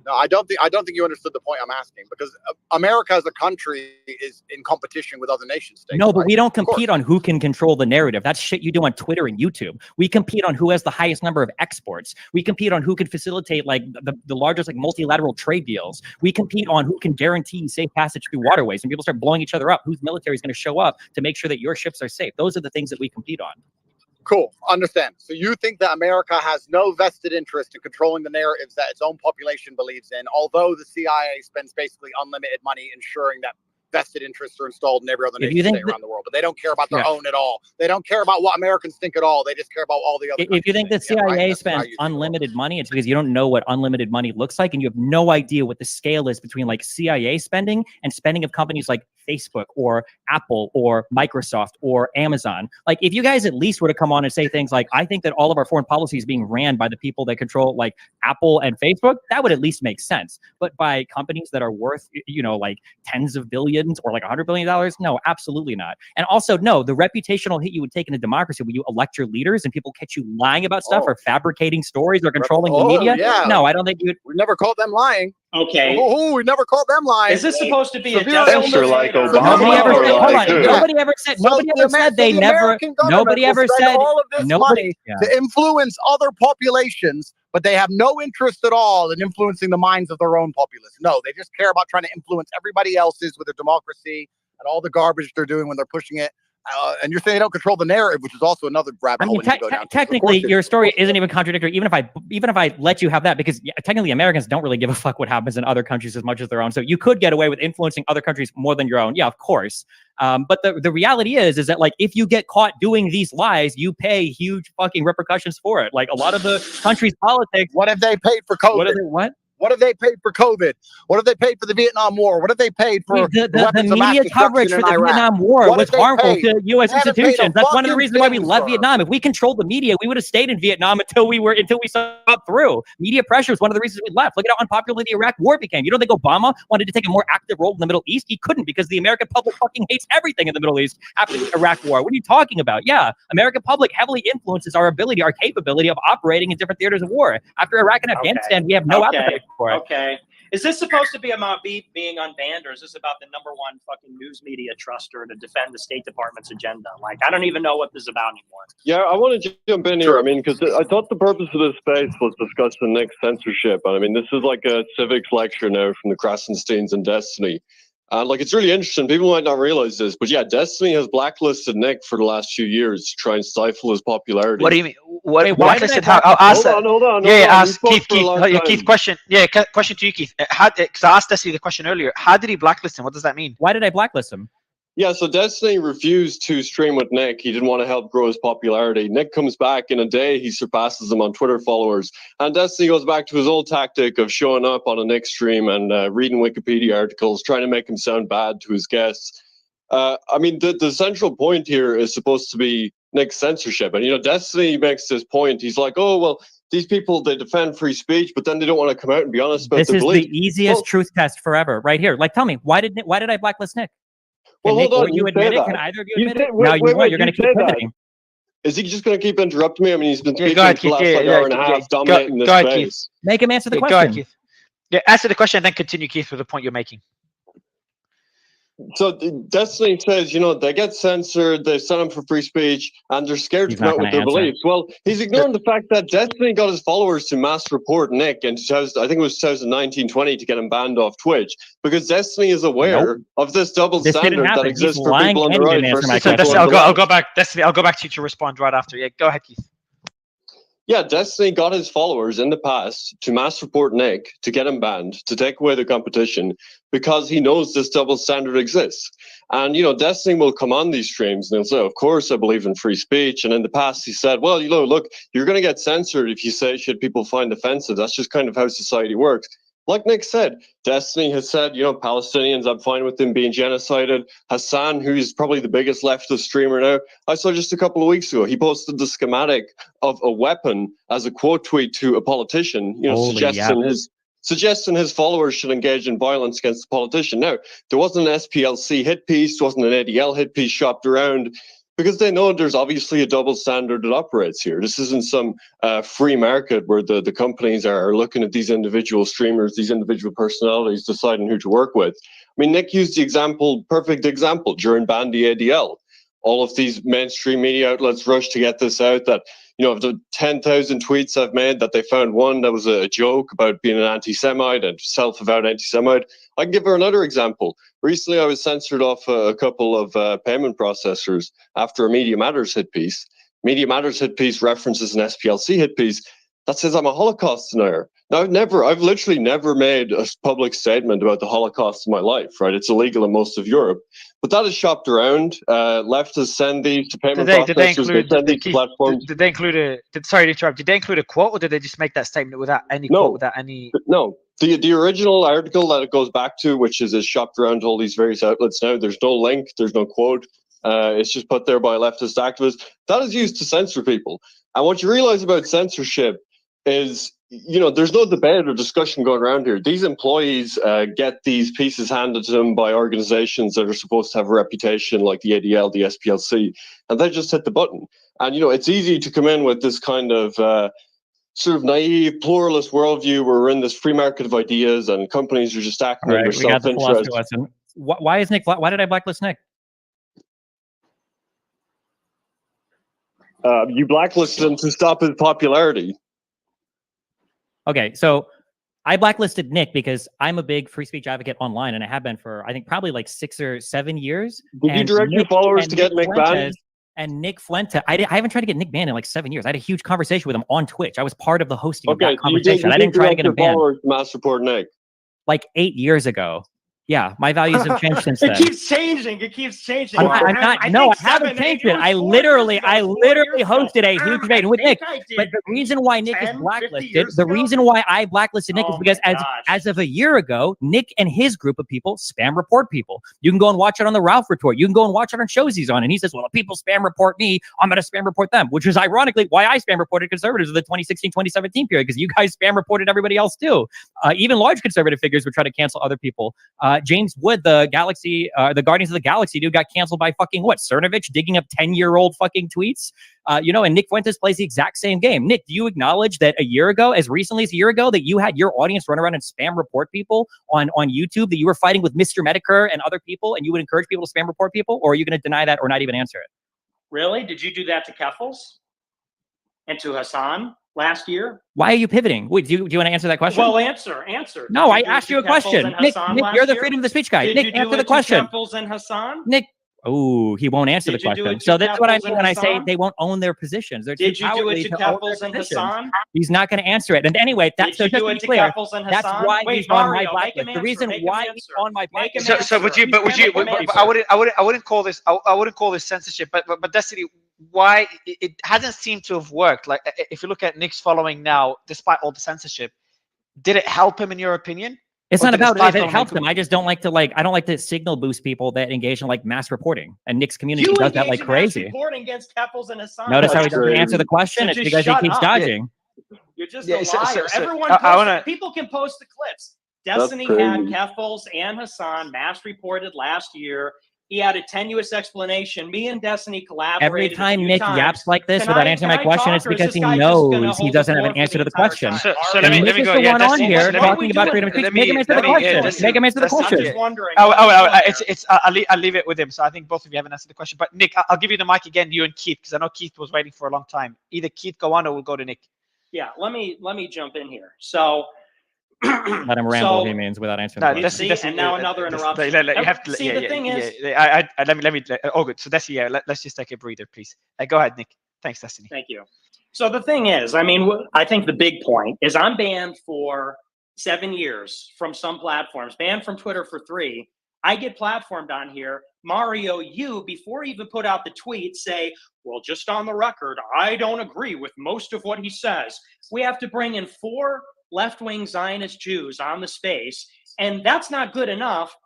No, I don't think you understood the point I'm asking, because America as a country is in competition with other nation states. No, but right? we don't compete on who can control the narrative. That's shit you do on Twitter and YouTube. We compete on who has the highest number of exports. We compete on who can facilitate like the largest like multilateral trade deals. We compete on who can guarantee safe passage through waterways. And people start blowing each other up, whose military is going to show up to make sure that your ships are safe. Those are the things that we compete on. Cool. Understand. So you think that America has no vested interest in controlling the narratives that its own population believes in, although the CIA spends basically unlimited money ensuring that vested interests are installed in every other nation state around the world, but they don't care about their own at all. They don't care about what Americans think at all. They just care about all the other. If you think the CIA spends unlimited money, it's because you don't know what unlimited money looks like, and you have no idea what the scale is between like CIA spending and spending of companies like Facebook or Apple or Microsoft or Amazon. Like, if you guys at least were to come on and say things like, I think that all of our foreign policy is being ran by the people that control like Apple and Facebook, that would at least make sense. But by companies that are worth, like tens of billions or like $100 billion, no, absolutely not. And also, no, the reputational hit you would take in a democracy when you elect your leaders and people catch you lying about stuff or fabricating stories or controlling the media. Yeah. No, I don't think you would. We never called them lying. Okay. Oh, we never called them lying. Is this supposed to be a Severe death illness? like Obama Nobody ever or said, hold like on, who? nobody ever said they never, nobody ever said, all of this money to influence other populations, but they have no interest at all in influencing the minds of their own populace. No, they just care about trying to influence everybody else's with their democracy and all the garbage they're doing when they're pushing it And you're saying they don't control the narrative, which is also another rabbit hole. Technically, your story isn't even contradictory. Even if I let you have that, because technically Americans don't really give a fuck what happens in other countries as much as their own. So you could get away with influencing other countries more than your own. Yeah, of course. But the reality is that like if you get caught doing these lies, you pay huge fucking repercussions for it. Like a lot of the country's politics. What have they paid for COVID? What have they paid for COVID? What have they paid for the Vietnam War? What have they paid for the media coverage for the Vietnam War was harmful to U.S. institutions? That's one of the reasons why we left Vietnam. If we controlled the media, we would have stayed in Vietnam until we saw it through. Media pressure is one of the reasons we left. Look at how unpopular the Iraq War became. You don't think Obama wanted to take a more active role in the Middle East? He couldn't because the American public fucking hates everything in the Middle East after the Iraq War. What are you talking about? Yeah, American public heavily influences our ability, our capability of operating in different theaters of war. After Iraq and Afghanistan, we have no appetite for it. Okay. Is this supposed to be about being unbanned, or is this about the #1 fucking news media truster to defend the State Department's agenda? Like, I don't even know what this is about anymore. Yeah, I want to jump in here. I mean, because I thought the purpose of this space was discussing Nick's censorship. And I mean, this is like a civics lecture now from the Krasensteins and Destiny. And like, it's really interesting. People might not realize this, but yeah, Destiny has blacklisted Nick for the last few years to try and stifle his popularity. What do you mean? Blacklisted? How? I'll ask that. Hold on. Ask Keith. Question. Yeah, question to you, Keith. Because I asked Destiny the question earlier. How did he blacklist him? What does that mean? Why did I blacklist him? Yeah, so Destiny refused to stream with Nick. He didn't want to help grow his popularity. Nick comes back in a day. He surpasses him on Twitter followers. And Destiny goes back to his old tactic of showing up on a Nick stream and reading Wikipedia articles, trying to make him sound bad to his guests. I mean, the central point here is supposed to be Nick's censorship. And, you know, Destiny makes this point. He's like, oh, well, these people, they defend free speech, but then they don't want to come out and be honest about their beliefs. This is the easiest truth test forever, right here. Like, tell me, why did I blacklist Nick? Well, hold on. You admit it? Can either of you admit it? No, you're going to keep pivoting. Is he just going to keep interrupting me? I mean, he's been speaking for the last hour and a half, dominating this space. Make him answer the question. Go ahead, Keith. Yeah, answer the question and then continue, Keith, with the point you're making. So Destiny says, you know, they get censored, they send them for free speech, and they're scared to come out with their beliefs. Well, he's ignoring the fact that Destiny got his followers to mass report Nick in I think it was 2019-20 to get him banned off Twitch, because Destiny is aware of this double standard that exists for people on the right versus people on the left. I'll go back, Destiny. I'll go back to you to respond right after. Yeah, go ahead, Keith. Yeah, Destiny got his followers in the past to mass report Nick, to get him banned, to take away the competition, because he knows this double standard exists. And, you know, Destiny will come on these streams and he'll say, of course, I believe in free speech. And in the past, he said, well, you know, look, you're going to get censored if you say shit people find offensive. That's just kind of how society works. Like Nick said, Destiny has said, you know, Palestinians, I'm fine with them being genocided. Hassan, who's probably the biggest leftist streamer now, I saw just a couple of weeks ago, he posted the schematic of a weapon as a quote tweet to a politician, you know, suggesting his followers should engage in violence against the politician. Now, there wasn't an SPLC hit piece, there wasn't an ADL hit piece shopped around, because they know there's obviously a double standard that operates here. This isn't some free market where the companies are looking at these individual streamers, these individual personalities, deciding who to work with. I mean, Nick used the perfect example during Bandy ADL. All of these mainstream media outlets rushed to get this out that, you know, of the 10,000 tweets I've made, that they found one that was a joke about being an anti-Semite and self-avowed anti-Semite. I can give her another example. Recently, I was censored off a couple of payment processors after a Media Matters hit piece. Media Matters hit piece references an SPLC hit piece that says I'm a Holocaust denier. Now, I've literally never made a public statement about the Holocaust in my life, right? It's illegal in most of Europe. But that is shopped around. Leftists send these to payment processors. Did they include a quote, or did they just make that statement without any quote, without any... No. The original article that it goes back to, which is shopped around to all these various outlets now, there's no link, there's no quote. It's just put there by leftist activists. That is used to censor people. And what you realize about censorship is, you know, there's no debate or discussion going around here. These employees get these pieces handed to them by organizations that are supposed to have a reputation like the ADL, the SPLC, and they just hit the button. And, you know, it's easy to come in with this kind of sort of naive, pluralist worldview where we're in this free market of ideas and companies are just acting in their self-interest. Why did I blacklist Nick? You blacklisted him to stop his popularity. Okay, so I blacklisted Nick because I'm a big free speech advocate online, and I have been for, I think, probably like 6 or 7 years. Did you direct your followers to get Nick banned? And Nick Fuentes, I haven't tried to get Nick banned in like 7 years. I had a huge conversation with him on Twitch. I was part of the hosting of that conversation. I didn't try to get him banned. Mass report Nick. Like 8 years ago. Yeah, my values have changed since then. It keeps changing. It keeps changing. I'm not. I haven't changed it. I literally hosted a huge debate with Nick. But the reason why Nick is blacklisted, the reason why I blacklisted Nick is because as of a year ago, Nick and his group of people spam report people. You can go and watch it on the Ralph Report. You can go and watch it on shows he's on. And he says, well, if people spam report me, I'm going to spam report them, which is ironically why I spam reported conservatives in the 2016-2017 period, because you guys spam reported everybody else too. Even large conservative figures would try to cancel other people. James Wood, the Guardians of the Galaxy dude, got canceled by fucking what? Cernovich digging up 10-year-old fucking tweets. And Nick Fuentes plays the exact same game. Nick, do you acknowledge that a year ago, as recently as a year ago, that you had your audience run around and spam report people on YouTube, that you were fighting with Mr. Medicare and other people, and you would encourage people to spam report people? Or are you going to deny that or not even answer it? Really? Did you do that to Keffels and to Hassan last year? Why are you pivoting? Wait, do you want to answer that question? Well, answer. No, I asked you a question. Nick, you're the freedom of the speech guy. Nick, answer the question. Keffels and Hassan? Nick, oh, he won't answer the question. So that's what I mean when I say they won't own their positions. They're Did you do it to Keffels and Hassan? He's not going to answer it. And anyway, that's so just to be clear, that's why he's on my blacklist. The reason why he's on my blacklist. So would you? I wouldn't call this. I wouldn't call this censorship. But Destiny, why it hasn't seemed to have worked? Like if you look at Nick's following now, despite all the censorship, did it help him in your opinion? It's not about if it helps them. I just don't like to signal boost people that engage in like mass reporting, and Nick's community does that like crazy. Reporting against Keffels and Hassan. Notice how he doesn't answer the question. It's because he keeps dodging. You're just a liar. Everyone people can post the clips. Destiny had Keffels and Hassan mass reported last year. He had a tenuous explanation. Me and Destiny collaborated. Every time Nick yaps like this without answering my question, it's because he knows he doesn't have an answer to the question. So let me go. The one on here talking about freedom of speech. Make him answer the question. Make him answer the question. I'll leave it with him. So I think both of you haven't answered the question. But Nick, I'll give you the mic again, you and Keith, because I know Keith was waiting for a long time. Either Keith go on or we'll go to Nick. Yeah, let me jump in here. So. Let him ramble. He means without answering. And now another interruption. You have to. See, the thing is, let me. Oh, good. So Destiny, let's just take a breather, please. Go ahead, Nick. Thanks, Destiny. Thank you. So the thing is, I mean, I think the big point is I'm banned for 7 years from some platforms, banned from Twitter for 3. I get platformed on here. Mario, you, before you even put out the tweet, say, well, just on the record, I don't agree with most of what he says. We have to bring in 4 left-wing Zionist Jews on the space, and that's not good enough.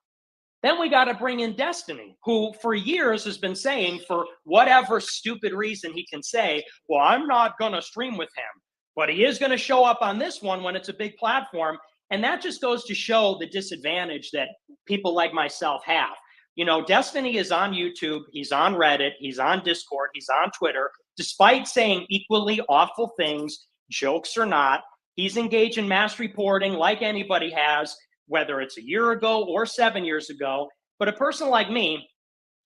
Then we got to bring in Destiny, who for years has been saying, for whatever stupid reason he can say, well, I'm not going to stream with him, but he is going to show up on this one when it's a big platform. And that just goes to show the disadvantage that people like myself have. You know, Destiny is on YouTube, he's on Reddit, he's on Discord, he's on Twitter, despite saying equally awful things, jokes or not. He's engaged in mass reporting like anybody has, whether it's a year ago or 7 years ago. But a person like me,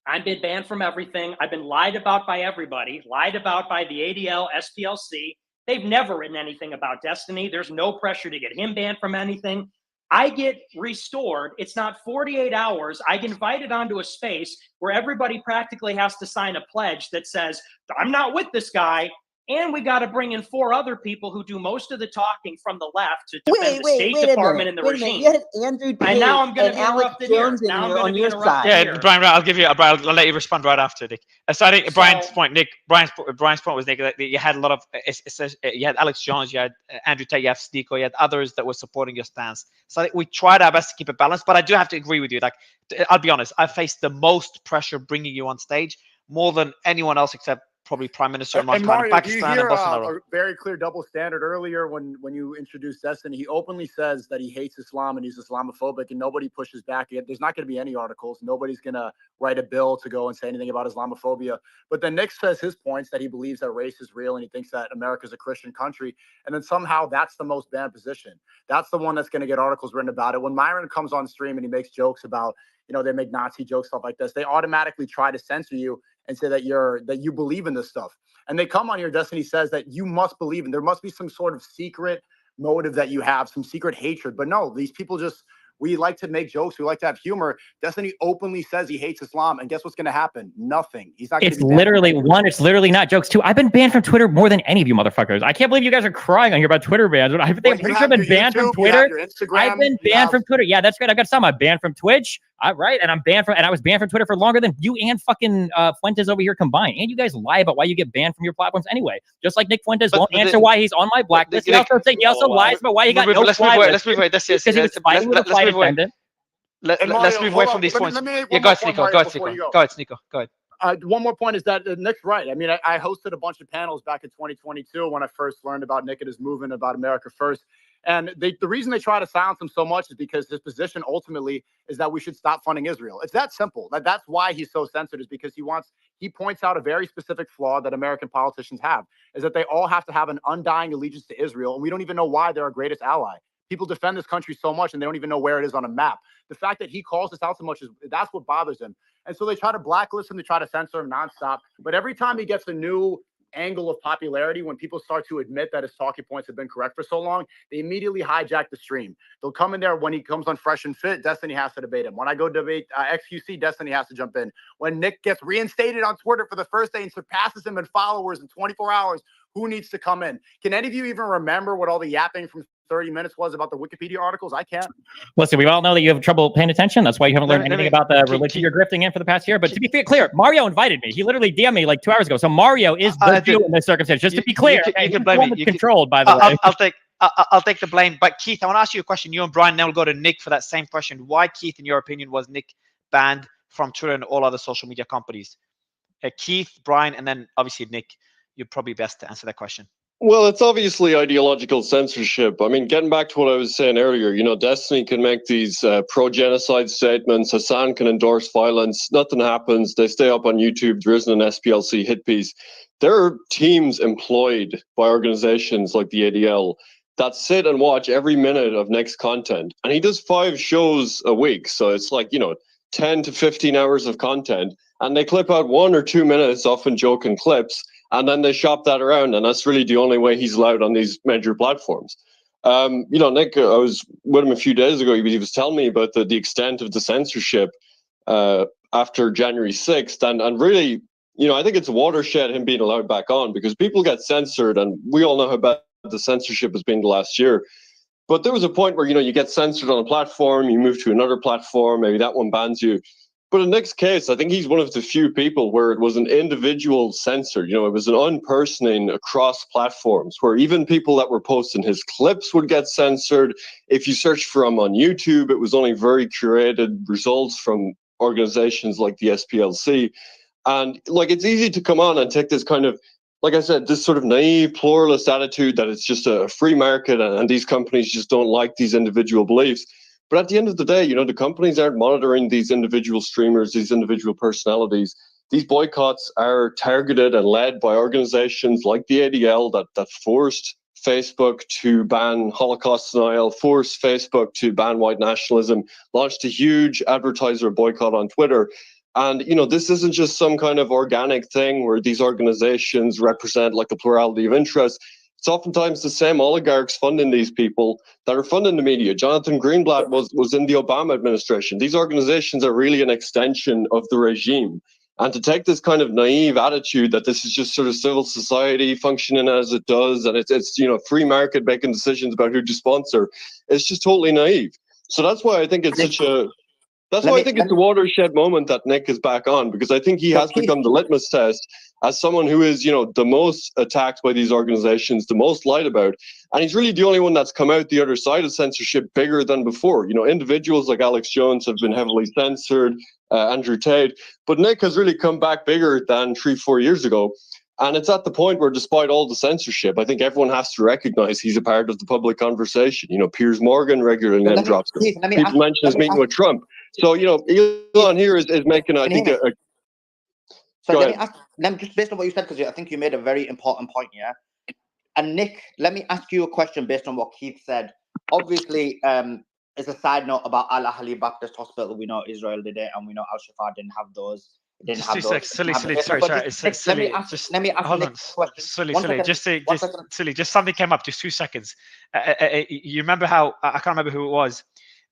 I've been banned from everything. I've been lied about by everybody, lied about by the ADL, SPLC. They've never written anything about Destiny. There's no pressure to get him banned from anything. I get restored. It's not 48 hours. I get invited onto a space where everybody practically has to sign a pledge that says, I'm not with this guy. And we got to bring in 4 other people who do most of the talking from the left to defend the State Department and the regime. You had Andrew Tate and now I'm going to be Alex interrupted Jones here. Now I'm on your side. Yeah, Brian, I'll give you. I'll let you respond right after, Nick. So I think Brian's point, Nick. Brian's point was, Nick, that you had a lot of. You had Alex Jones, you had Andrew Tate, you have Sneako, you had others that were supporting your stance. So I think we tried our best to keep it balanced. But I do have to agree with you. Like, I'll be honest, I faced the most pressure bringing you on stage, more than anyone else except probably Prime Minister Imran Khan in Pakistan and Bolsonaro. A very clear double standard earlier when you introduced Destiny. He openly says that he hates Islam and he's Islamophobic, and nobody pushes back. There's not going to be any articles. Nobody's going to write a bill to go and say anything about Islamophobia. But then Nick says his points that he believes that race is real and he thinks that America's a Christian country. And then somehow that's the most banned position. That's the one that's going to get articles written about it. When Myron comes on stream and he makes jokes about, they make Nazi jokes, stuff like this, they automatically try to censor you and say that you believe in this stuff. And they come on here, Destiny says that you must believe in, there must be some sort of secret motive that you have, some secret hatred. But no, these people just, we like to make jokes. We like to have humor. Destiny openly says he hates Islam, and guess what's going to happen? Nothing. He's not going to be banned. Literally one. It's literally not jokes. Two, I've been banned from Twitter more than any of you motherfuckers. I can't believe you guys are crying on here about Twitter bans. I'm pretty sure I've been banned from Twitter. I've been banned from Twitter. Yeah, that's great. I've got some. I'm banned from Twitch. Right, and I was banned from Twitter for longer than you and fucking Fuentes over here combined. And you guys lie about why you get banned from your platforms anyway. Just like Nick Fuentes won't answer why he's on my blacklist. He also lies about why he got no blacklist. Let's move away. That's it. Because he was fighting with a flight attendant. Let's move away from these points. Yeah, go ahead, Sneako. Go ahead, Sneako. Go ahead. One more point is that Nick's right. I mean, I hosted a bunch of panels back in 2022 when I first learned about Nick and his movement about America First. And the reason they try to silence him so much is because his position ultimately is that we should stop funding Israel. It's that simple. That's why he's so censored, is because he points out a very specific flaw that American politicians have, is that they all have to have an undying allegiance to Israel. And we don't even know why they're our greatest ally. People defend this country so much and they don't even know where it is on a map. The fact that he calls this out so much, that's what bothers him. And so they try to blacklist him, they try to censor him nonstop. But every time he gets a new angle of popularity, when people start to admit that his talking points have been correct for so long, they immediately hijack the stream. They'll come in there when he comes on Fresh and Fit, Destiny has to debate him. When I go debate XQC, Destiny has to jump in. When Nick gets reinstated on Twitter for the first day and surpasses him in followers in 24 hours, who needs to come in? Can any of you even remember what all the yapping from 30 minutes was about the Wikipedia articles? I can't. Listen, we all know that you have trouble paying attention. That's why you haven't learned anything about the religion you're grifting in for the past year. But to be clear, Mario invited me. He literally DM'd me like 2 hours ago. So Mario is the Jew in this circumstance. Just to be clear, you can blame me. Controlled, by the way. I'll take the blame. But Keith, I want to ask you a question. You and Brian, then we'll go to Nick for that same question. Why, Keith, in your opinion, was Nick banned from Twitter and all other social media companies? Keith, Brian, and then obviously Nick. You're probably best to answer that question. Well, it's obviously ideological censorship. I mean, getting back to what I was saying earlier, Destiny can make these pro-genocide statements. Hassan can endorse violence. Nothing happens. They stay up on YouTube. There isn't an SPLC hit piece. There are teams employed by organizations like the ADL that sit and watch every minute of Nick's content. And he does 5 shows a week. So it's like, 10 to 15 hours of content. And they clip out 1 or 2 minutes, often joking clips. And then they shop that around, and that's really the only way he's allowed on these major platforms. Nick, I was with him a few days ago. He was telling me about the extent of the censorship after January 6th. And really, I think it's a watershed, him being allowed back on, because people get censored, and we all know how bad the censorship has been the last year. But there was a point where, you get censored on a platform, you move to another platform, maybe that one bans you. But in Nick's case, I think he's one of the few people where it was an individual censor. It was an unpersoning across platforms, where even people that were posting his clips would get censored. If you search for him on YouTube, it was only very curated results from organizations like the SPLC. And it's easy to come on and take this kind of, like I said, this sort of naive pluralist attitude that it's just a free market and these companies just don't like these individual beliefs. But at the end of the day, the companies aren't monitoring these individual streamers, these individual personalities. These boycotts are targeted and led by organizations like the ADL that forced Facebook to ban Holocaust denial, forced Facebook to ban white nationalism, launched a huge advertiser boycott on Twitter. And, this isn't just some kind of organic thing where these organizations represent like a plurality of interests. It's oftentimes the same oligarchs funding these people that are funding the media. Jonathan Greenblatt was in the Obama administration. These organizations are really an extension of the regime. And to take this kind of naive attitude that this is just sort of civil society functioning as it does, and it's free market making decisions about who to sponsor, it's just totally naive. So that's why I think it's such a... That's why I think it's a watershed moment that Nick is back on, because I think he has become the litmus test as someone who is, the most attacked by these organizations, the most lied about. And he's really the only one that's come out the other side of censorship bigger than before. Individuals like Alex Jones have been heavily censored, Andrew Tate, but Nick has really come back bigger than 3-4 years ago. And it's at the point where, despite all the censorship, I think everyone has to recognize he's a part of the public conversation. Piers Morgan regularly name drops him. People mention his meeting with Trump. So, Elon here is making, I think, So let me just, based on what you said, because I think you made a very important point here. And Nick, let me ask you a question based on what Keith said. Obviously, as a side note about Al Ahli Baptist Hospital, we know Israel did it, and we know Al Shifa didn't have those Didn't Just have two those. seconds. Silly. Sorry. Silly. Let me ask Hold Nick on. a question. Silly. One second. Just something came up. Just 2 seconds. You remember how I can't remember who it was.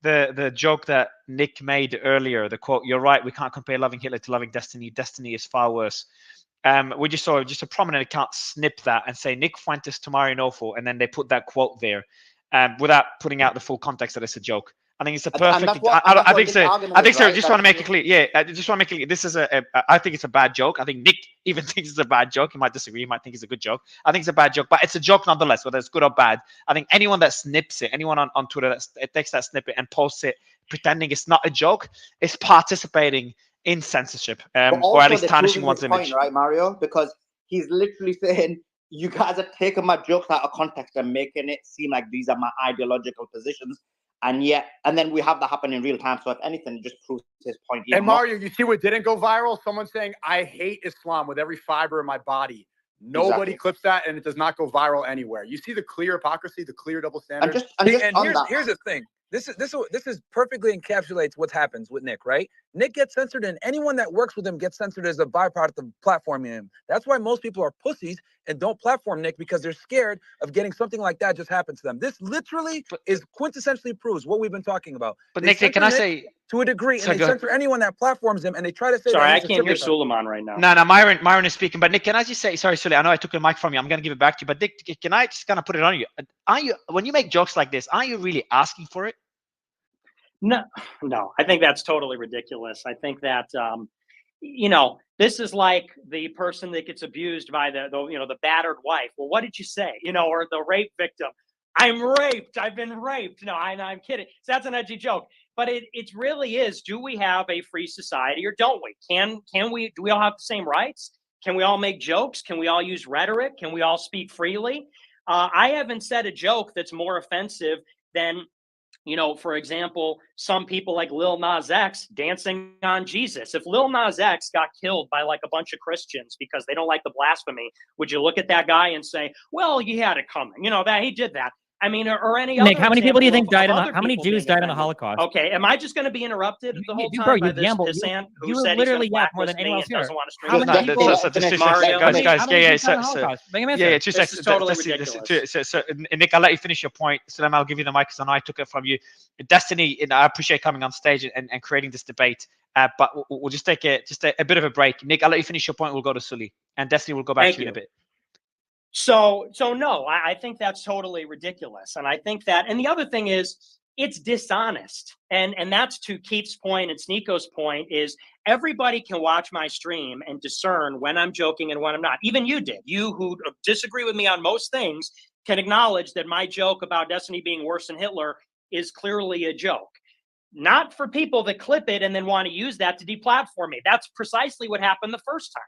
The joke that Nick made earlier. The quote. You're right. We can't compare loving Hitler to loving Destiny. Destiny is far worse. We just saw just a prominent account snip that and say Nick Fuentes to Myron, and then they put that quote there, without putting out the full context that it's a joke. I think it's a perfect. I think so. I think so. Just want to make it clear. Yeah, I just want to make it clear. This is I think it's a bad joke. I think Nick even thinks it's a bad joke. He might disagree. He might think it's a good joke. I think it's a bad joke, but it's a joke nonetheless, whether it's good or bad. I think anyone that snips it, anyone on Twitter that takes that snippet and posts it pretending it's not a joke, is participating in censorship, or at least tarnishing one's image. Right, Mario? Because he's literally saying you guys are taking my jokes out of context and making it seem like these are my ideological positions. And then we have that happen in real time. So if anything, it just proves his point. And Mario, you see what didn't go viral? Someone saying, I hate Islam with every fiber in my body. Nobody clips that, and it does not go viral anywhere. You see the clear hypocrisy, the clear double standard. Here's the thing. This is perfectly encapsulates what happens with Nick, right? Nick gets censored, and anyone that works with him gets censored as a byproduct of platforming him. That's why most people are pussies and don't platform Nick, because they're scared of getting something like that just happen to them. This literally is quintessentially proves what we've been talking about. But Nick, can I say to a degree, and they censor anyone that platforms him, and they try to say. Sorry, I can't hear Sulaiman right now. No, Myron is speaking. But Nick, can I just say, sorry, Sully, I know I took the mic from you. I'm going to give it back to you. But Nick, can I just kind of put it on you? Are you, when you make jokes like this, are you really asking for it? No, I think that's totally ridiculous. I think that, this is like the person that gets abused by the battered wife. Well, what did you say? Or the rape victim. I'm raped. I've been raped. No, I'm kidding. So that's an edgy joke. But it really is. Do we have a free society or don't we? Do we all have the same rights? Can we all make jokes? Can we all use rhetoric? Can we all speak freely? I haven't said a joke that's more offensive than, for example, some people like Lil Nas X dancing on Jesus. If Lil Nas X got killed by like a bunch of Christians because they don't like the blasphemy, would you look at that guy and say, well, he had it coming, that he did that? I mean, or any Nick, other. how many people do you think died how many Jews died in the Holocaust? Okay, am I just going to be interrupted the whole time by this pissant who said literally he's going to more than anyone else here. doesn't want to stream? How many people? Guys, so Nick, I'll let you finish your point. Sulaiman, I'll give you the mic because I know I took it from you. Destiny, I appreciate coming on stage and creating this debate. But we'll just take a bit of a break. Nick, I'll let you finish your point. We'll go to Sully, and Destiny will go back to you in a bit. So no, I think that's totally ridiculous. And I think that, and the other thing is, it's dishonest. And that's to Keith's point and Sneako's point, is everybody can watch my stream and discern when I'm joking and when I'm not. Even you did. You who disagree with me on most things can acknowledge that my joke about Destiny being worse than Hitler is clearly a joke. Not for people that clip it and then want to use that to deplatform me. That's precisely what happened the first time.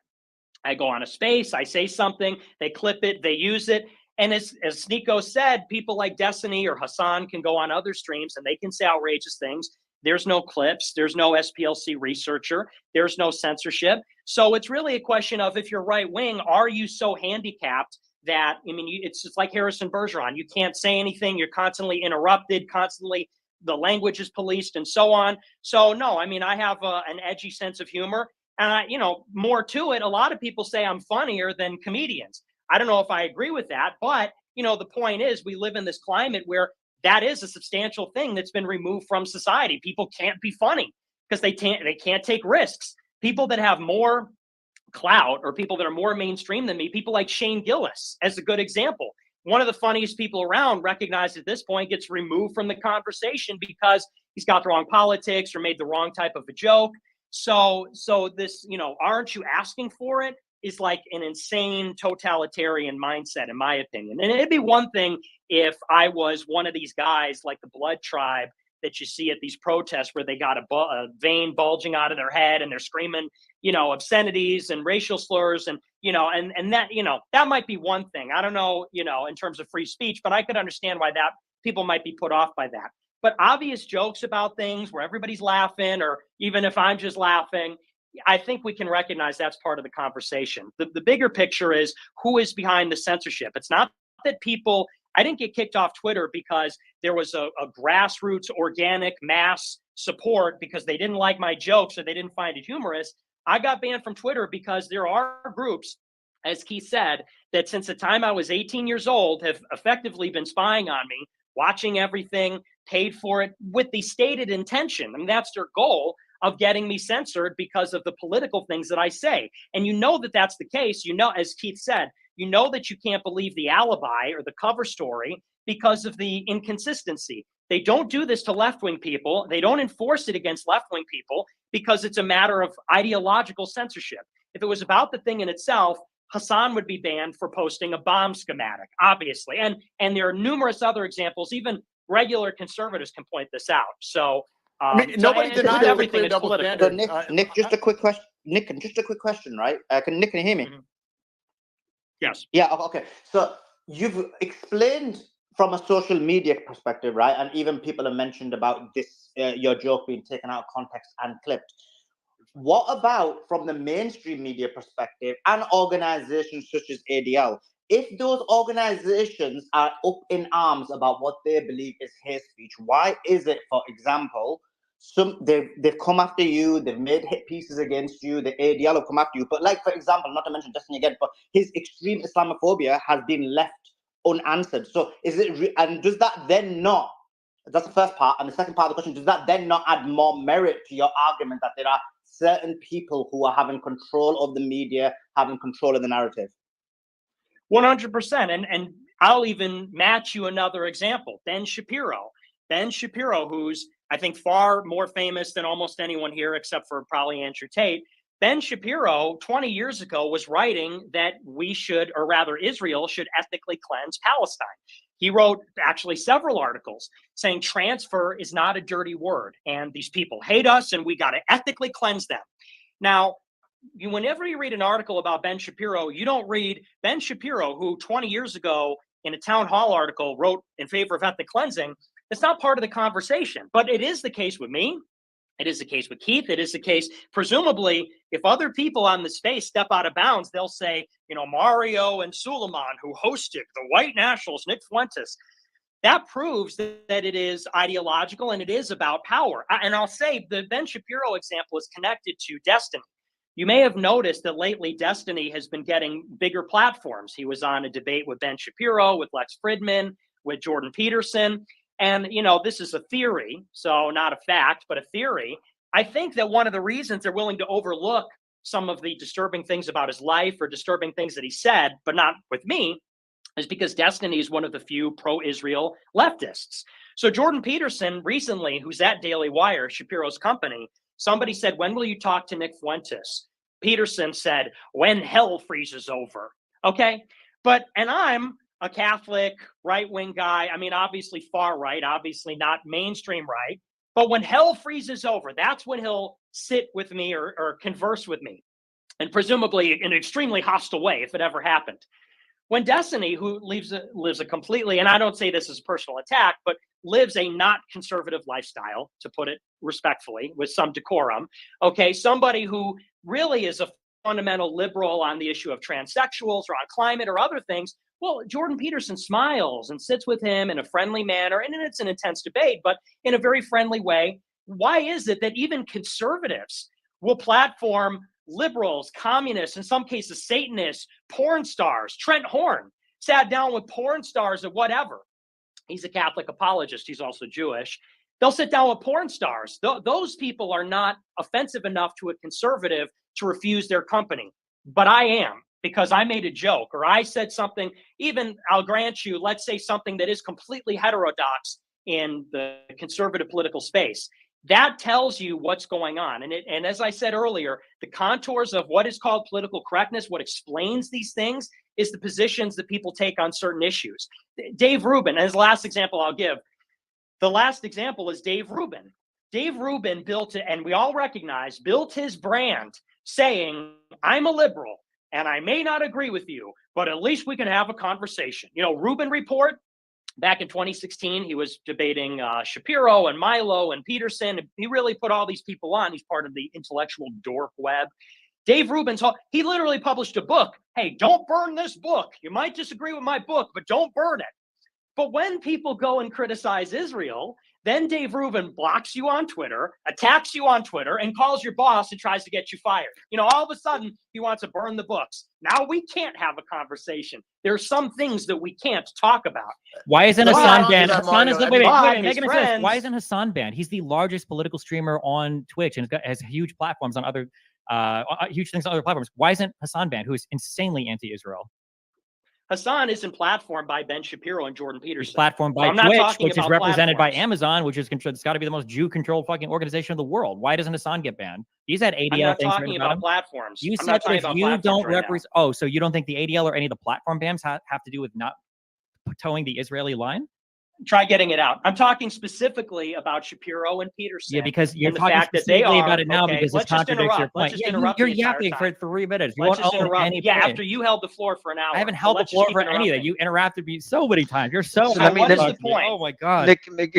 I go on a space, I say something, they clip it, they use it. And as Sneako said, people like Destiny or Hassan can go on other streams and they can say outrageous things. There's no clips. There's no SPLC researcher. There's no censorship. So it's really a question of, if you're right wing, are you so handicapped that, it's just like Harrison Bergeron. You can't say anything. You're constantly interrupted, constantly the language is policed and so on. So no, I have an edgy sense of humor. And more to it, a lot of people say I'm funnier than comedians. I don't know if I agree with that, but the point is, we live in this climate where that is a substantial thing that's been removed from society. People can't be funny because they can't take risks. People that have more clout, or people that are more mainstream than me, people like Shane Gillis as a good example. One of the funniest people around, recognized at this point, gets removed from the conversation because he's got the wrong politics or made the wrong type of a joke. So this, aren't you asking for it, is like an insane totalitarian mindset, in my opinion. And it'd be one thing if I was one of these guys like the Blood Tribe that you see at these protests where they got a vein bulging out of their head and they're screaming, obscenities and racial slurs and that, that might be one thing. I don't know, in terms of free speech, but I could understand why that people might be put off by that. But obvious jokes about things where everybody's laughing, or even if I'm just laughing, I think we can recognize that's part of the conversation. The bigger picture is, who is behind the censorship? It's not that I didn't get kicked off Twitter because there was a grassroots, organic mass support because they didn't like my jokes or they didn't find it humorous. I got banned from Twitter because there are groups, as Keith said, that since the time I was 18 years old have effectively been spying on me, watching everything, paid for it with the stated intention. I mean, that's their goal of getting me censored because of the political things that I say. And you know that that's the case. You know, as Keith said, you know that you can't believe the alibi or the cover story because of the inconsistency. They don't do this to left-wing people. They don't enforce it against left-wing people because it's a matter of ideological censorship. If it was about the thing in itself, Hassan would be banned for posting a bomb schematic, obviously. And there are numerous other examples. Even regular conservatives can point this out. So I mean, nobody denies everything is double political. standard. So Nick, just a quick question. Nick, just a quick question, right? Can you hear me? Yes. Yeah. Okay. So you've explained from a social media perspective, right? And even people have mentioned about this, your joke being taken out of context and clipped. What about from the mainstream media perspective and organizations such as ADL? If those organizations are up in arms about what they believe is hate speech, why is it, for example, they've come after you, they've made hit pieces against you, the ADL have come after you, but like, for example, not to mention Destiny again, but his extreme Islamophobia has been left unanswered. So is it, and does that then not, that's the first part, and the second part of the question, does that then not add more merit to your argument that there are certain people who are having control of the media, having control of the narrative? 100%. And I'll even match you another example. Ben Shapiro. Ben Shapiro, who's, I think, far more famous than almost anyone here, except for probably Andrew Tate. Ben Shapiro, 20 years ago, was writing that we should, or rather Israel should ethnically cleanse Palestine. He wrote actually several articles saying transfer is not a dirty word and these people hate us and we got to ethnically cleanse them. Now, whenever you read an article about Ben Shapiro, you don't read Ben Shapiro, who 20 years ago in a town hall article wrote in favor of ethnic cleansing. It's not part of the conversation, but it is the case with me. It is the case with Keith. It is the case, presumably, if other people on the space step out of bounds, they'll say, you know, Mario and Sulaiman, who hosted the white nationals, Nick Fuentes. That proves that it is ideological and it is about power. And I'll say the Ben Shapiro example is connected to Destiny. You may have noticed that lately Destiny has been getting bigger platforms. He was on a debate with Ben Shapiro, with Lex Fridman, with Jordan Peterson. And, you know, this is a theory, so not a fact, but a theory. I think that one of the reasons they're willing to overlook some of the disturbing things about his life or disturbing things that he said, but not with me, is because Destiny is one of the few pro-Israel leftists. So Jordan Peterson recently, who's at Daily Wire, Shapiro's company, somebody said, when will you talk to Nick Fuentes? Peterson said, when hell freezes over. Okay. And I'm a Catholic right-wing guy. I mean, obviously far right, obviously not mainstream right. But when hell freezes over, that's when he'll sit with me or converse with me. And presumably in an extremely hostile way, if it ever happened. When Destiny, who lives a completely, and I don't say this as a personal attack, but lives a not conservative lifestyle, to put it respectfully, with some decorum, okay, somebody who really is a fundamental liberal on the issue of transsexuals or on climate or other things, well, Jordan Peterson smiles and sits with him in a friendly manner, and it's an intense debate, but in a very friendly way. Why is it that even conservatives will platform liberals, communists, in some cases Satanists, porn stars? Trent Horn sat down with porn stars or whatever. He's a Catholic apologist. He's also Jewish. They'll sit down with porn stars. Those people are not offensive enough to a conservative to refuse their company. But I am, because I made a joke or I said something, even I'll grant you, let's say something that is completely heterodox in the conservative political space. That tells you what's going on. And as I said earlier, the contours of what is called political correctness, what explains these things, is the positions that people take on certain issues. Dave Rubin, as the last example I'll give, the last example is Dave Rubin. Dave Rubin built it, and we all recognize, built his brand saying, I'm a liberal and I may not agree with you, but at least we can have a conversation. You know, Rubin Report, back in 2016, he was debating Shapiro and Milo and Peterson. And he really put all these people on. He's part of the intellectual dork web. Dave Rubin's, he literally published a book. Hey, don't burn this book. You might disagree with my book, but don't burn it. But when people go and criticize Israel, Then Dave Rubin blocks you on Twitter, attacks you on Twitter, and calls your boss and tries to get you fired. You know, all of a sudden, he wants to burn the books. Now we can't have a conversation. There's some things that we can't talk about. Why isn't Hassan banned? Hassan is wait, friends, why isn't Hassan banned? He's the largest political streamer on Twitch and has huge platforms on other huge things on other platforms. Why isn't Hassan banned, who is insanely anti-Israel? Hassan isn't platformed by Ben Shapiro and Jordan Peterson. He's platformed by Twitch, which is represented by Amazon, which is it's got to be the most Jew-controlled fucking organization in the world. Why doesn't Hassan get banned? He's had ADL. I'm not things talking about platforms. You said that if you don't represent, so you don't think the ADL or any of the platform bans have to do with not towing the Israeli line? Try getting it out. I'm talking specifically about Shapiro and Peterson. Yeah, because you're talking specifically about it now because it contradicts your point. You're yapping for 3 minutes. You won't own any point. After you held the floor for an hour. I haven't held the floor for anything. You interrupted me so many times. You're so. What is the point? Oh my God. Nick,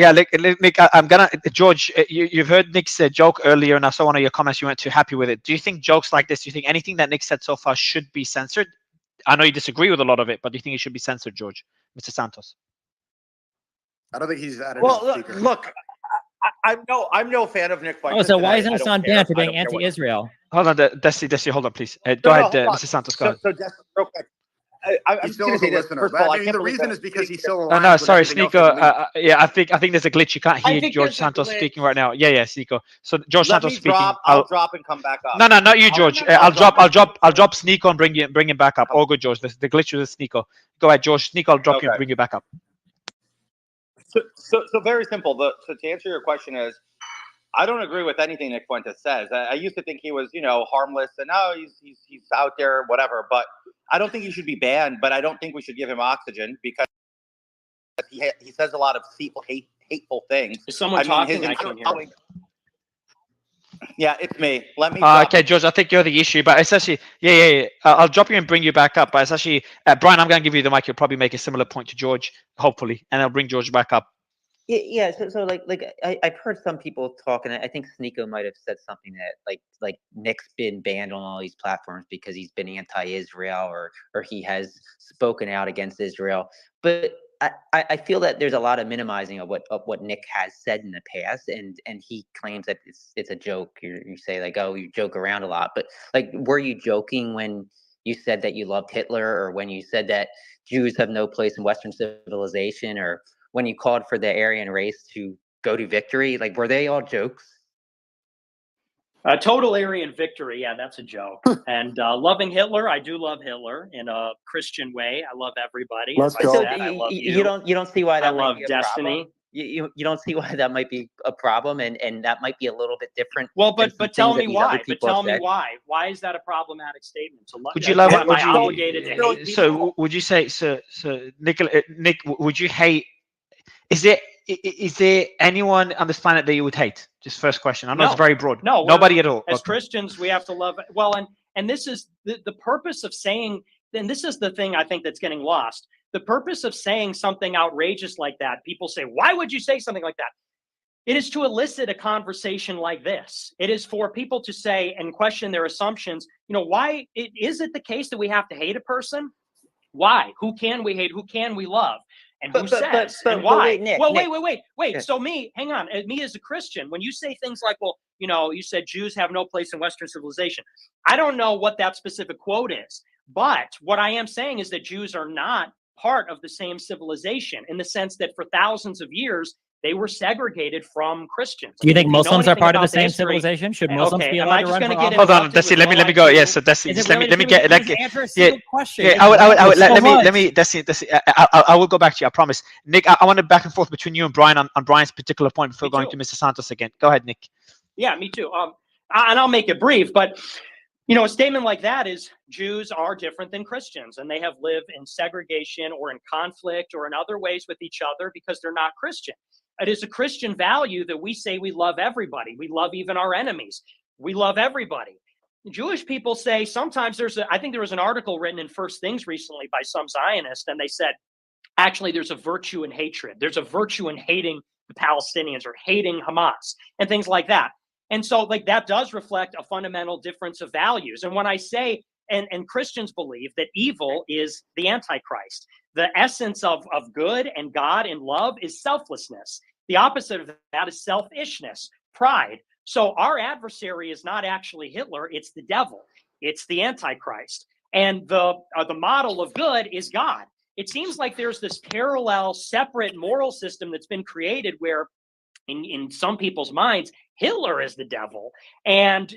I'm gonna George. You've heard Nick's joke earlier, and I saw one of your comments. You weren't too happy with it. Do you think jokes like this? Do you think anything that Nick said so far should be censored? I know you disagree with a lot of it, but do you think it should be censored, George? Mr. Santos. I don't think he's added. Well, look, I'm no fan of Nick Fuentes. Oh, so why isn't Hassan banned for being anti-Israel? Hold on, Desi, hold on, please. Go ahead, Mr. Santos. Go ahead. So Desi, real quick. He's still a listener. But I mean, the reason is because he's still alive. No, sorry, Sneako. Yeah, I think there's a glitch. You can't hear George Santos speaking right now. Yeah, Sneako. So George Santos speaking. I'll drop and come back up. No, not you, George. I'll drop Sneako and bring him back up. All good, George. The glitch was Sneako. Go ahead, George. Sneako, I'll drop you and bring you back up. So very simple. So to answer your question is, I don't agree with anything Nick Fuentes says. I used to think he was, harmless and he's out there, whatever. But I don't think he should be banned. But I don't think we should give him oxygen because he says a lot of hateful things. Is someone talking? I can't hear. Yeah, it's me. Let me. Okay, George, I think you're the issue, but it's actually, I'll drop you and bring you back up. But it's actually, Brian, I'm going to give you the mic. You'll probably make a similar point to George, hopefully, and I'll bring George back up. Yeah. So I've heard some people talk, and I think Sneako might have said something that like Nick's been banned on all these platforms because he's been anti-Israel or he has spoken out against Israel, but. I feel that there's a lot of minimizing of what Nick has said in the past, and he claims that it's a joke. You say like, oh, you joke around a lot, but like, were you joking when you said that you loved Hitler, or when you said that Jews have no place in Western civilization, or when you called for the Aryan race to go to victory? Like, were they all jokes? Total Aryan victory. Yeah, that's a joke. And loving Hitler, I do love Hitler in a Christian way. I love everybody. Let's go. So I love you don't see why that I love might be a Destiny. problem? You don't see why that might be a problem, and that might be a little bit different. Well, but tell me why. But tell me why. Why is that a problproblematic statement? Would you love? Am I obligated to hate people? So would you say? So Nick, would you hate? Is there anyone on this planet that you would hate? Just first question. I know it's very broad. No, nobody at all. As Christians, we have to love. Well, and this is the purpose of saying. And this is the thing I think that's getting lost. The purpose of saying something outrageous like that, people say, why would you say something like that? It is to elicit a conversation like this. It is for people to say and question their assumptions. Why is it the case that we have to hate a person? Why? Who can we hate? Who can we love? And who says and why? Wait. So hang on. Me as a Christian, when you say things like, well, you said Jews have no place in Western civilization. I don't know what that specific quote is, but what I am saying is that Jews are not part of the same civilization in the sense that for thousands of years, they were segregated from Christians. Do you think Muslims are part of the same civilization? Should Muslims be allowed to run for office? Hold on, Desi. Let me go. Yes, so Desi, just let me get like question. Yeah, let me Desi. I will go back to you. I promise. Nick, I want to back and forth between you and Brian on Brian's particular point before going to Mr. Santos again. Go ahead, Nick. Yeah, me too. And I'll make it brief, but a statement like that is Jews are different than Christians, and they have lived in segregation or in conflict or in other ways with each other because they're not Christian. It is a Christian value that we say we love everybody. We love even our enemies. We love everybody. Jewish people say sometimes I think there was an article written in First Things recently by some Zionists, and they said, actually, there's a virtue in hatred. There's a virtue in hating the Palestinians or hating Hamas and things like that. And so that does reflect a fundamental difference of values. And when I say, and Christians believe that evil is the Antichrist, the essence of good and God and love is selflessness. The opposite of that is selfishness, pride. So our adversary is not actually Hitler, it's the devil. It's the Antichrist. And the model of good is God. It seems like there's this parallel, separate moral system that's been created where in some people's minds, Hitler is the devil. And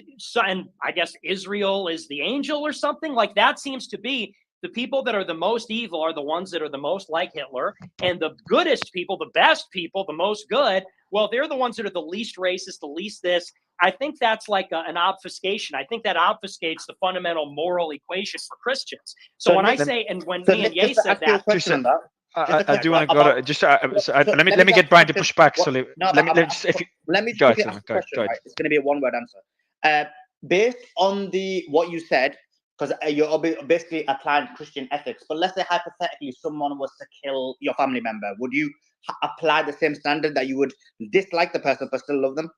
I guess Israel is the angel or something. Like that seems to be the people that are the most evil are the ones that are the most like Hitler. And the goodest people, the best people, the most good, well, they're the ones that are the least racist, the least this. I think that's like an obfuscation. I think that obfuscates the fundamental moral equation for Christians. So when I say, and when me and Ye said that, I do want to go to just let me get Brian to push back. So let me go ahead. Right? It's going to be a one-word answer. Based on what you said, because you're basically applying Christian ethics. But let's say hypothetically, someone was to kill your family member. Would you apply the same standard that you would dislike the person but still love them?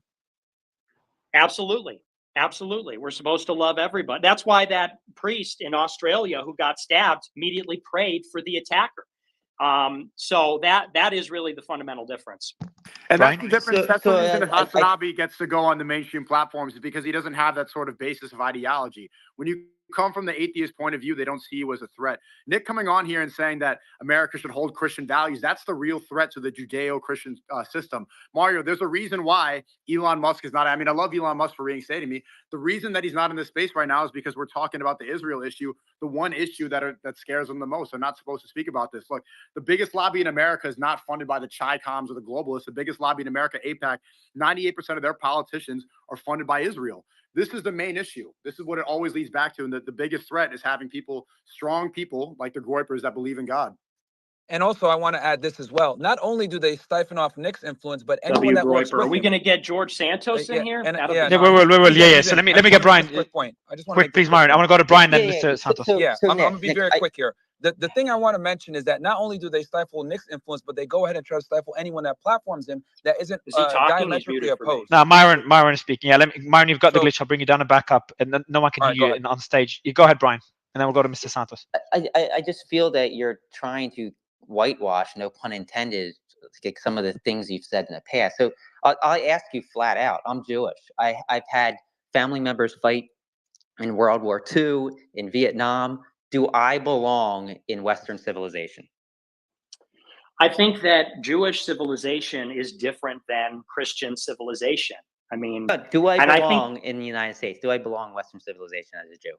Absolutely. Absolutely. We're supposed to love everybody. That's why that priest in Australia who got stabbed immediately prayed for the attacker. So that is really the fundamental difference. And that's the difference. That's the reason Hasanabi gets to go on the mainstream platforms, is because he doesn't have that sort of basis of ideology. When you come from the atheist point of view, they don't see you as a threat. Nick coming on here and saying that America should hold Christian values, that's the real threat to the Judeo-Christian system. Mario, there's a reason why Elon Musk is not, I mean, I love Elon Musk for reinstating me. The reason that he's not in this space right now is because we're talking about the Israel issue, the one issue that scares them the most. They're not supposed to speak about this. Look, the biggest lobby in America is not funded by the Chi-Coms or the globalists. The biggest lobby in America, AIPAC, 98% of their politicians are funded by Israel. This is the main issue. This is what it always leads back to. And the biggest threat is having people, strong people like the Groypers that believe in God. And also, I want to add this as well. Not only do they siphon off Nick's influence, but anyone that works with Are we going to get George Santos in here? Yeah. So let me get Brian. Quick point. I just want quick, please, Myron. I want to go to Brian, then Mr. Santos. I'm going to be very quick here. The thing I want to mention is that not only do they stifle Nick's influence, but they go ahead and try to stifle anyone that platforms him that isn't diametrically opposed. No, Myron is speaking. Yeah, Myron, you've got the glitch. I'll bring you down and back up, and no one can hear you on stage. You go ahead, Brian, and then we'll go to Mr. Santos. I just feel that you're trying to whitewash, no pun intended, like some of the things you've said in the past. So I'll ask you flat out. I'm Jewish. I've had family members fight in World War II, in Vietnam. Do I belong in Western civilization? I think that Jewish civilization is different than Christian civilization. I mean, do I belong in the United States? Do I belong in Western civilization as a Jew?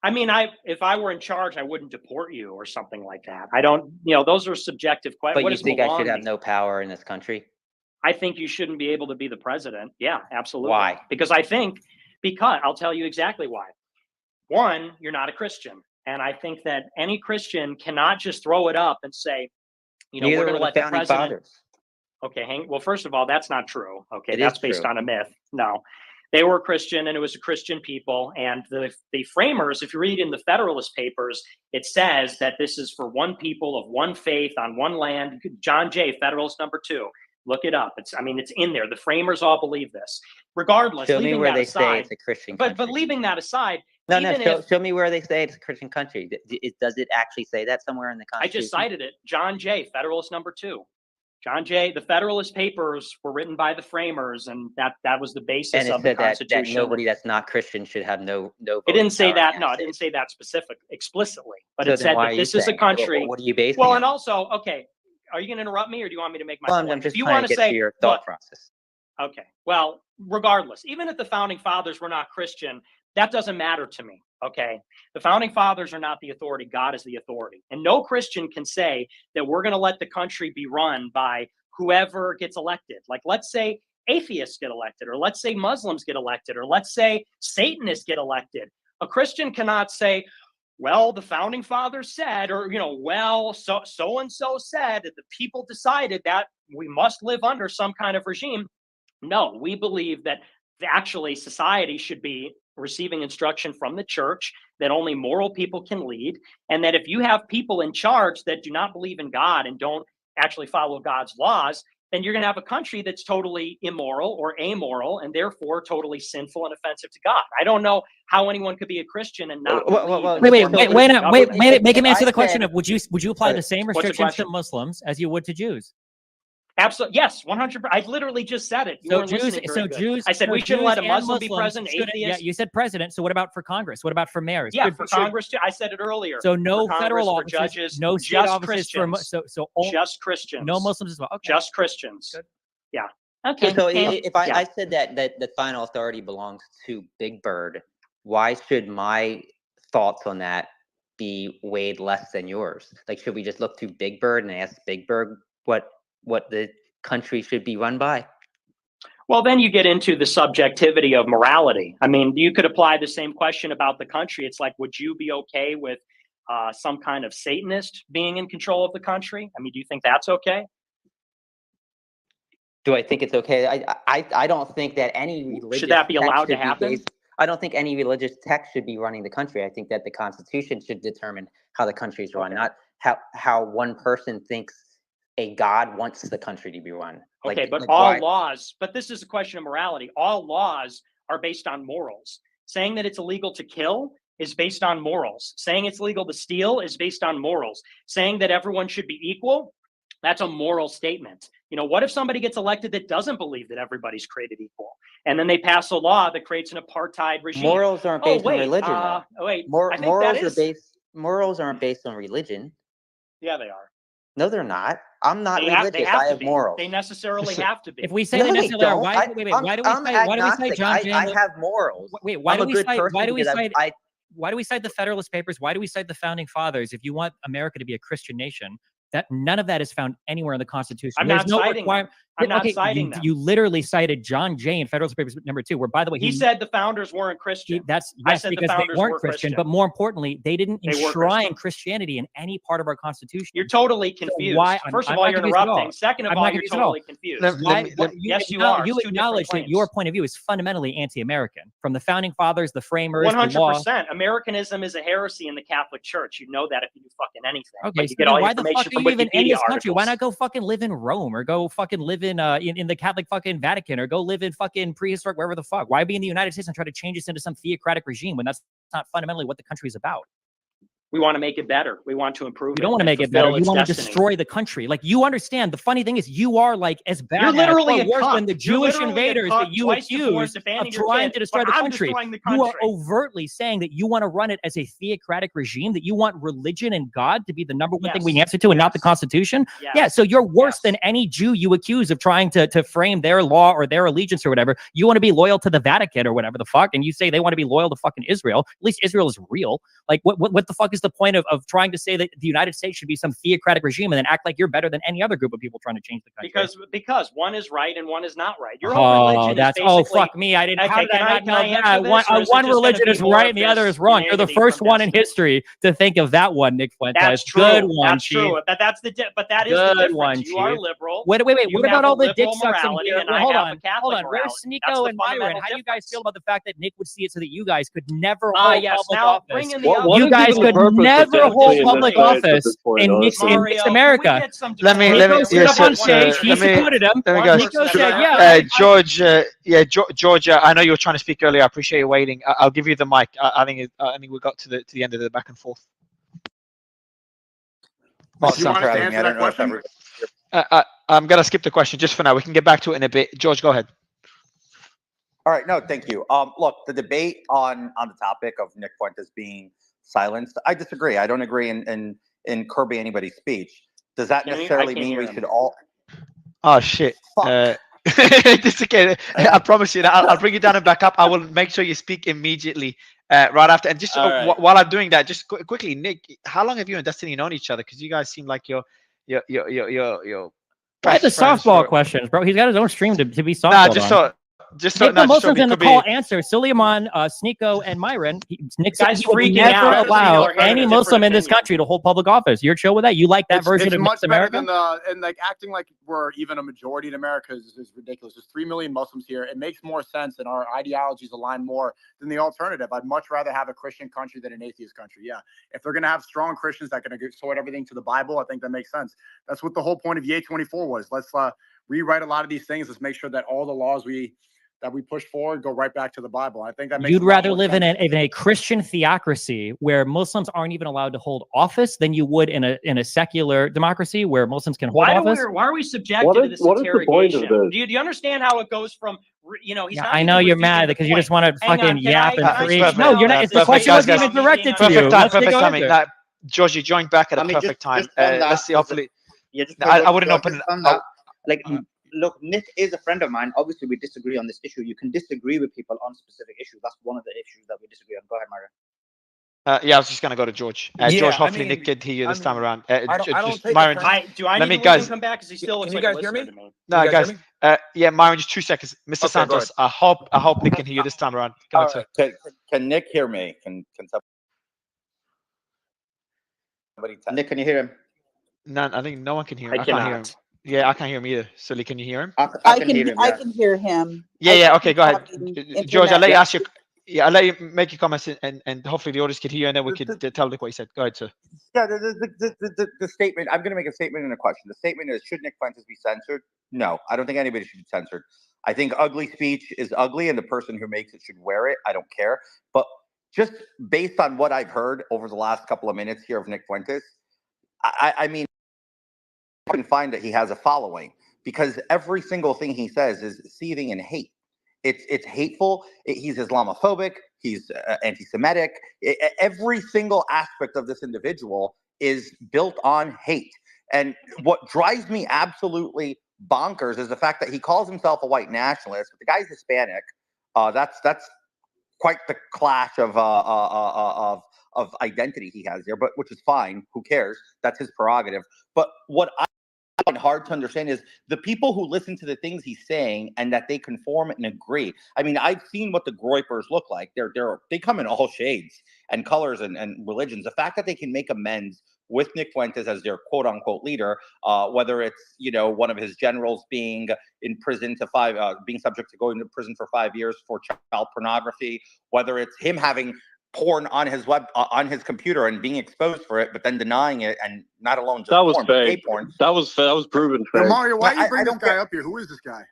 I mean, if I were in charge, I wouldn't deport you or something like that. I don't, those are subjective questions. But you think I should have no power in this country? I think you shouldn't be able to be the president. Yeah, absolutely. Why? Because I'll tell you exactly why. One, you're not a Christian. And I think that any Christian cannot just throw it up and say, we're going to let the president. Fathers. Okay, well, first of all, that's not true. Okay, that's based on a myth. No. They were Christian, and it was a Christian people. And the framers, if you read in the Federalist Papers, it says that this is for one people of one faith on one land. John Jay, Federalist number 2. Look it up. It's in there. The framers all believe this. Regardless, show me where they say it's a Christian country. But leaving that aside, show me where they say it's a Christian country. Does it actually say that somewhere in the Constitution? I just cited it. John Jay, Federalist number 2. John Jay, the Federalist Papers were written by the framers, and that was the basis of the Constitution. That nobody that's not Christian should have no. It didn't say that. No, it didn't say that explicitly. But it said that this is a country. What are you basing? Well, and also, okay, are you going to interrupt me, or do you want me to make my point? I'm just trying to get to your thought process. Okay. Well, regardless, even if the founding fathers were not Christian, that doesn't matter to me. Okay. The founding fathers are not the authority. God is the authority. And no Christian can say that we're going to let the country be run by whoever gets elected. Like, let's say atheists get elected, or let's say Muslims get elected, or let's say Satanists get elected. A Christian cannot say, well, the founding fathers said, or, well, so-and-so said that the people decided that we must live under some kind of regime. No, we believe that actually society should be receiving instruction from the church, that only moral people can lead, and that if you have people in charge that do not believe in God and don't actually follow God's laws, then you're going to have a country that's totally immoral or amoral and therefore totally sinful and offensive to God. I don't know how anyone could be a Christian and not. Wait, make him answer the question of would you apply the same restrictions to Muslims as you would to Jews? Absolutely. Yes, 100%. I literally just said it. You weren't listening very good. I said we shouldn't let a Muslim be president, atheist. Yeah, you said president. So what about for Congress? What about for mayors? Yeah, for Congress too. I said it earlier. So no for federal Congress, officers, for judges, no state just officers Christians. Just Christians. No Muslims as well. Okay. Just Christians. Good. Yeah. Okay. So if I said that the final authority belongs to Big Bird, why should my thoughts on that be weighed less than yours? Like, should we just look to Big Bird and ask Big Bird what the country should be run by? Well, then you get into the subjectivity of morality. I mean, you could apply the same question about the country. It's like, would you be okay with some kind of Satanist being in control of the country? I mean, do you think that's okay? Do I think it's okay? I don't think that any religious should that be allowed to happen? I don't think any religious text should be running the country. I think that the Constitution should determine how the country is run, not how one person thinks a God wants the country to be run. Okay, but all laws, but this is a question of morality. All laws are based on morals. Saying that it's illegal to kill is based on morals. Saying it's legal to steal is based on morals. Saying that everyone should be equal, that's a moral statement. You know, what if somebody gets elected that doesn't believe that everybody's created equal? And then they pass a law that creates an apartheid regime. Morals aren't based on religion, though. Morals aren't based on religion. Yeah, they are. No, they're not. I'm not religious. I have morals. They necessarily have to be. If we say they necessarily are, why do we cite John Jay? I have morals. Wait, why do we cite the Federalist Papers? Why do we cite the Founding Fathers? If you want America to be a Christian nation, that none of that is found anywhere in the Constitution. I'm not citing them. I'm not citing them. You literally cited John Jay in Federalist Papers #2, where, by the way, he said the founders weren't Christian. I said because they weren't Christian, but more importantly, they didn't enshrine Christianity in any part of our Constitution. You're totally confused. First of all, you're interrupting. Second of all, you're totally confused. Yes, you are. You acknowledge that your point of view is fundamentally anti-American. From the Founding Fathers, the framers, 100%. Americanism is a heresy in the Catholic Church. You know that if you do fucking anything. Okay, you get all your information from Wikipedia articles. Why not go fucking live in Rome, or go fucking live in the Catholic fucking Vatican, or go live in fucking prehistoric wherever the fuck? Why be in the United States and try to change this into some theocratic regime when that's not fundamentally what the country is about? We want to make it better. We want to improve. You don't want to make it better. You want to destroy the country. Like, you understand. The funny thing is, you are like as bad. You're literally worse than the Jewish invaders that you accuse of trying to destroy the country. You are overtly saying that you want to run it as a theocratic regime, that you want religion and God to be the number one thing we answer to, and not the Constitution. Yeah. So you're worse than any Jew you accuse of trying to frame their law or their allegiance or whatever. You want to be loyal to the Vatican or whatever the fuck, and you say they want to be loyal to fucking Israel. At least Israel is real. Like, what the fuck is the point of trying to say that the United States should be some theocratic regime and then act like you're better than any other group of people trying to change the country? Because one is right and one is not right. Your whole religion is basically, fuck me. I didn't. Okay, how did I not know that? One religion is right and the other is wrong. You're the first one in history to think of that one, Nick Fuentes. That's true. Good one. That's true. But that is the difference. You are liberal. Wait. What about all the dick sucks in here? Hold on. Where's Sneako and Myron? How do you guys feel about the fact that Nick would see it so that you guys could never hold public office? You guys could never hold public office in Nick's America. Let me George, I know you were trying to speak earlier. I appreciate you waiting. I'll give you the mic. I think we got to the end of the back and forth. I'm gonna skip the question just for now. We can get back to it in a bit. George, go ahead. All right, no, thank you. Look, the debate on the topic of Nick Fuentes being silenced, I disagree. I don't agree in curbing anybody's speech. Does that necessarily mean we should all? Oh shit! Just again, I promise you that I'll bring you down and back up. I will make sure you speak immediatly right after. And just while I'm doing that, just quickly, Nick, how long have you and Destiny known each other? Because you guys seem like you're. That's a softball questions, bro. He's got his own stream to be softball. Just the Muslims in the call answer. Sulaiman, Sneako, and Myron. Nick said he would never allow any Muslim in this country to hold public office. You're chill with that? You like that version of much America? And like acting like we're even a majority in America is ridiculous. There's 3 million Muslims here. It makes more sense, and our ideologies align more than the alternative. I'd much rather have a Christian country than an atheist country. Yeah, if they're gonna have strong Christians that are gonna sort everything to the Bible, I think that makes sense. That's what the whole point of Ye 24 was. Let's rewrite a lot of these things. Let's make sure that all the laws we that we push forward, go right back to the Bible. I think that makes You'd a lot rather more live in sense. a Christian theocracy where Muslims aren't even allowed to hold office than you would in a secular democracy where Muslims can hold office. Why are we subjected to this interrogation? Do you understand how it goes from, you know, he's Yeah, not I know even you're refuting mad the because you just point. want to Hang fucking on, yap can and I preach. speak No, now? you're not. Is The this question based wasn't on even me directed being to you. Perfect time. Let's take Perfect a timing. look. Now, George, you joined back at a I mean, perfect time. just on that, Let's see. Hopefully, yeah, just I wouldn't open just it. on that. Like, look, Nick is a friend of mine. Obviously, we disagree on this issue. You can disagree with people on specific issues. That's one of the issues that we disagree on. Go ahead, Myron. Yeah, I was just gonna go to George. George, hopefully Nick could hear you this time around. I don't Just take Myron. Do I need to guys. come back? Because he still looks Can like you a guys hear listener me? to me. No, guys. Yeah, Myron, just 2 seconds. Mr. Okay, go Santos, I hope Nick can hear you this time around. Go ahead, sir. Can Nick hear me? Can somebody tell? Nick, can you hear him? No, I think no one can hear him. I I can't hear him. cannot. Yeah, I can't hear him either. Sully, can you hear him? I can hear him. I can hear him. Yeah. Okay, go ahead. Internet. George, I'll let you ask your. Yeah, I'll let you make your comments and hopefully the audience can hear you and then we could tell Nick what he said. Go ahead, sir. Yeah, the statement. I'm going to make a statement and a question. The statement is: should Nick Fuentes be censored? No, I don't think anybody should be censored. I think ugly speech is ugly, and the person who makes it should wear it. I don't care. But just based on what I've heard over the last couple of minutes here of Nick Fuentes, I mean, I can find that he has a following because every single thing he says is seething in hate. It's hateful. He's Islamophobic. He's anti-Semitic. Every single aspect of this individual is built on hate. And what drives me absolutely bonkers is the fact that he calls himself a white nationalist, but the guy's Hispanic. That's quite the clash of identity he has there, but which is fine. Who cares? That's his prerogative. But what I find hard to understand is the people who listen to the things he's saying and that they conform and agree. I mean, I've seen what the Groypers look like. They come in all shades and colors and religions. The fact that they can make amends with Nick Fuentes as their quote unquote leader, whether it's, you know, one of his generals being in prison to being subject to going to prison for 5 years for child pornography, whether it's him having porn on his on his computer and being exposed for it, but then denying it, and not alone just that was porn, but gay fake. porn. That was proven fake. Well, Mario, why you bring I this don't guy get- up here? Who is this guy?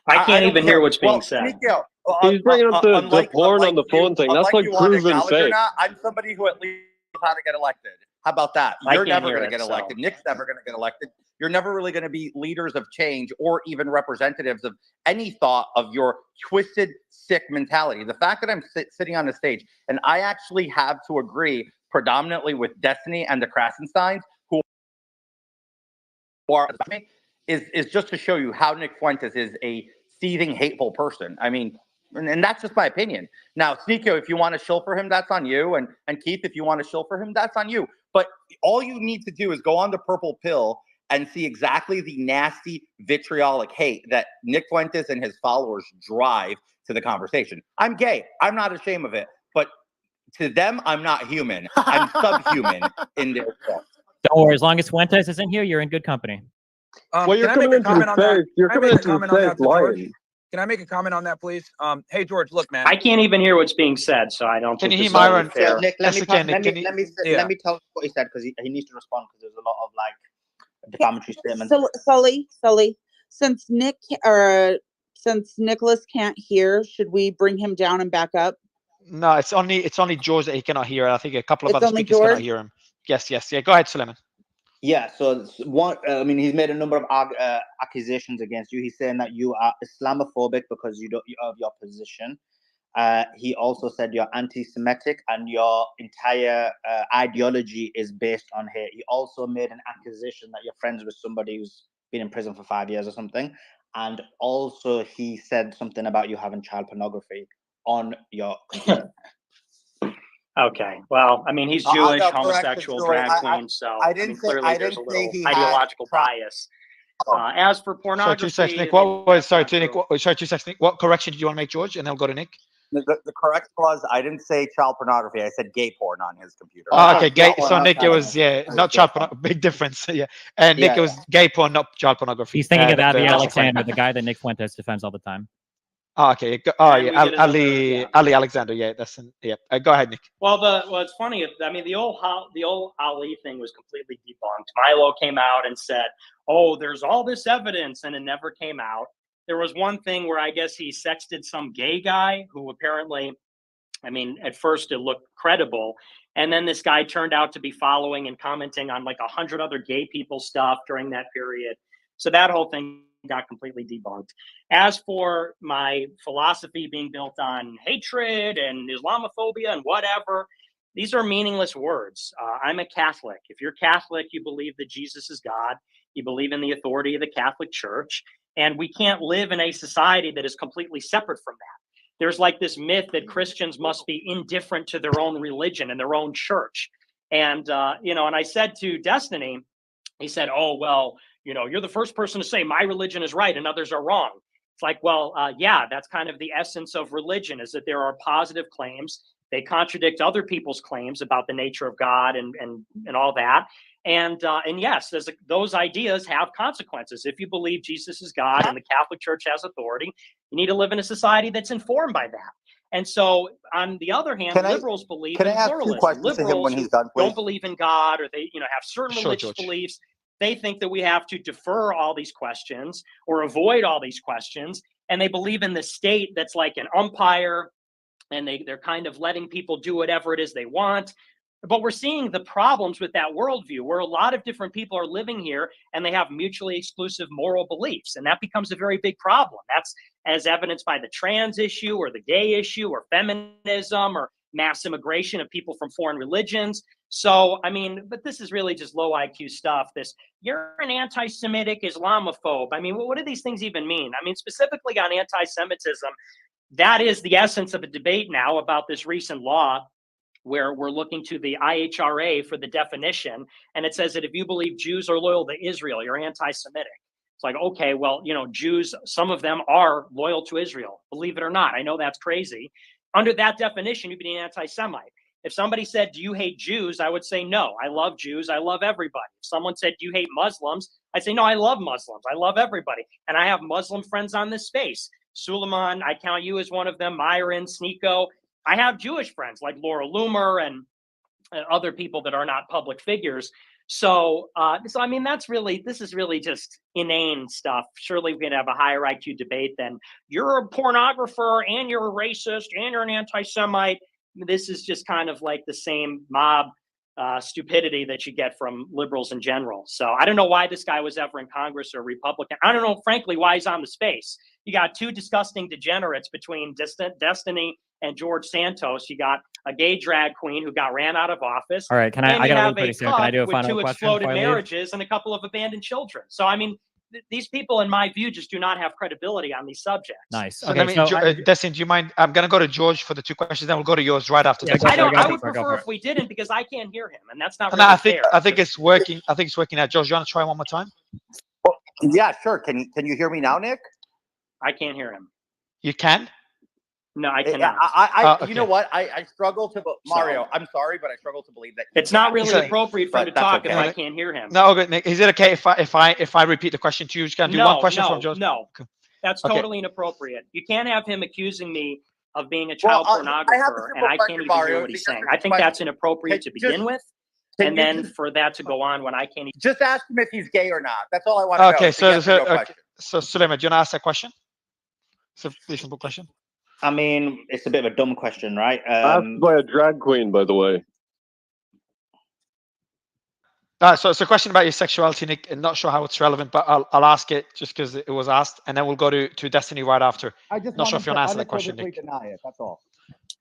I can't even hear what's being Well, said. Sneako, He's bringing up the porn on the phone thing. That's like you want to proven acknowledge or fake. not, I'm somebody who at least knows how to get elected. How about that? I You're can't never hear going to it, get so. elected. Nick's never going to get elected. You're never really going to be leaders of change or even representatives of any thought of your twisted, sick mentality. The fact that I'm sitting on the stage and I actually have to agree predominantly with Destiny and the Krasensteins, who are is just to show you how Nick Fuentes is a seething, hateful person. I mean, and that's just my opinion. Now, Sneako, if you want to shill for him, that's on you. And Keith, if you want to shill for him, that's on you. But all you need to do is go on the purple pill and see exactly the nasty, vitriolic hate that Nick Fuentes and his followers drive to the conversation. I'm gay. I'm not ashamed of it. But to them, I'm not human. I'm subhuman in their thoughts. Don't worry. As long as Fuentes is in here, you're in good company. Well, you're Can I make coming a into comment the on that? face. You're Can I coming make a into the comment on that face to George? lying. Can I make a comment on that, please? Hey, George, look, man. I can't even hear what's being said, so I don't Can think you this hear is Myron? fair. So, Nick, let That's me okay, Nick. let me tell what he said because he needs to respond because there's a lot of like defamatory statements. Sully, since Nicholas can't hear, should we bring him down and back up? No, it's only George that he cannot hear. I think a couple of It's other only speakers cannot George? hear him. Yes. Yeah, go ahead, Sulaiman. Yeah, so one, I mean, he's made a number of accusations against you. He's saying that you are Islamophobic because you of your position. He also said you're anti-Semitic and your entire ideology is based on hate. He also made an accusation that you're friends with somebody who's been in prison for 5 years or something. And also he said something about you having child pornography on your computer. Okay. Well, I mean, he's I'll Jewish, correct the homosexual, story. drag queen, so I I didn't mean, say- clearly I there's a didn't say little he had ideological bias. As for Sorry, pornography, 2 seconds, Nick. I mean, Sorry, 2 seconds, Nick. What correction did you want to make, George? And I'll go to Nick. The correct was I didn't say child pornography. I said gay porn on his computer. Oh, okay, gay. So Nick, it was not child pornography. Big difference. Yeah, and Nick, it was gay porn, not child pornography. He's thinking of the Abby national Alexander, flag. the guy that Nick Fuentes defends all the time. Oh, okay. And we get another- Ali Alexander. Yeah, that's go ahead, Nick. Well, it's funny. I mean, the old Ali thing was completely debunked. Milo came out and said, "Oh, there's all this evidence," and it never came out. there was one thing where I guess he sexted some gay guy who apparently, I mean, at first it looked credible. And then this guy turned out to be following and commenting on like 100 other gay people stuff during that period. So that whole thing got completely debunked. As for my philosophy being built on hatred and Islamophobia and whatever, these are meaningless words. I'm a Catholic. If you're Catholic, you believe that Jesus is God. You believe in the authority of the Catholic Church. And we can't live in a society that is completely separate from that. There's like this myth that Christians must be indifferent to their own religion and their own church. And, and I said to Destiny, he said, oh, well, you're the first person to say my religion is right and others are wrong. It's like, well, yeah, that's kind of the essence of religion, is that there are positive claims. They contradict other people's claims about the nature of God and all that. And yes, those ideas have consequences. If you believe Jesus is God and the Catholic Church has authority, you need to live in a society that's informed by that. And so, on the other hand, liberals believe in pluralism. Liberals don't believe in God, or they have certain religious beliefs. They think that we have to defer all these questions or avoid all these questions. And they believe in the state that's like an umpire, and they're kind of letting people do whatever it is they want. But we're seeing the problems with that worldview, where a lot of different people are living here and they have mutually exclusive moral beliefs. And that becomes a very big problem. That's as evidenced by the trans issue or the gay issue or feminism or mass immigration of people from foreign religions. So, I mean, but this is really just low IQ stuff. You're an anti-Semitic Islamophobe. I mean, what do these things even mean? I mean, specifically on anti-Semitism, that is the essence of a debate now about this recent law, where we're looking to the IHRA for the definition. And it says that if you believe Jews are loyal to Israel, you're anti-Semitic. It's like, okay, well, Jews, some of them are loyal to Israel, believe it or not. I know that's crazy. Under that definition, you'd be an anti-Semite. If somebody said, do you hate Jews? I would say, no, I love Jews. I love everybody. If someone said, do you hate Muslims? I'd say, no, I love Muslims. I love everybody. And I have Muslim friends on this space. Sulaiman, I count you as one of them. Myron, Sneako. I have Jewish friends like Laura Loomer and other people that are not public figures. So I mean, this is really just inane stuff. Surely we can have a higher IQ debate than you're a pornographer and you're a racist and you're an anti-Semite. This is just kind of like the same mob stupidity that you get from liberals in general. So I don't know why this guy was ever in Congress or a Republican. I don't know, frankly, why he's on the space. You got two disgusting degenerates between Destiny and George Santos. You got a gay drag queen who got ran out of office. All right, I gotta leave pretty soon. Can I do a final question? With two exploded marriages and a couple of abandoned children. So I mean, these people, in my view, just do not have credibility on these subjects. Nice. So Destiny, do you mind? I'm going to go to George for the two questions, then we'll go to yours right after. Yeah, I would prefer if we didn't, because I can't hear him, and that's not really fair. I think it's working. I think it's working now. George, you want to try one more time? Oh, yeah, sure. Can you hear me now, Nick? I can't hear him. You can? No, I cannot. Okay. You know what? I struggle to, Mario, I'm sorry, but I struggle to believe that. It's not really appropriate for him to talk if I can't hear him. No, okay, Nick. Is it okay if I repeat the question to you? Just gonna do one question from George? No, that's totally inappropriate. You can't have him accusing me of being a child pornographer, and I can't even hear what he's saying. I think that's inappropriate to begin with, and then for that to go on when I can't even. Just ask him if he's gay or not. That's all I want to know. Okay, so Sulaiman, do you want to ask that question? It's a pretty simple question. I mean, it's a bit of a dumb question, right? Asked by a drag queen, by the way. So it's a question about your sexuality, Nick. I'm not sure how it's relevant, but I'll ask it just because it was asked, and then we'll go to Destiny right after. Not sure if you want to answer that question, Nick. Deny it. That's all.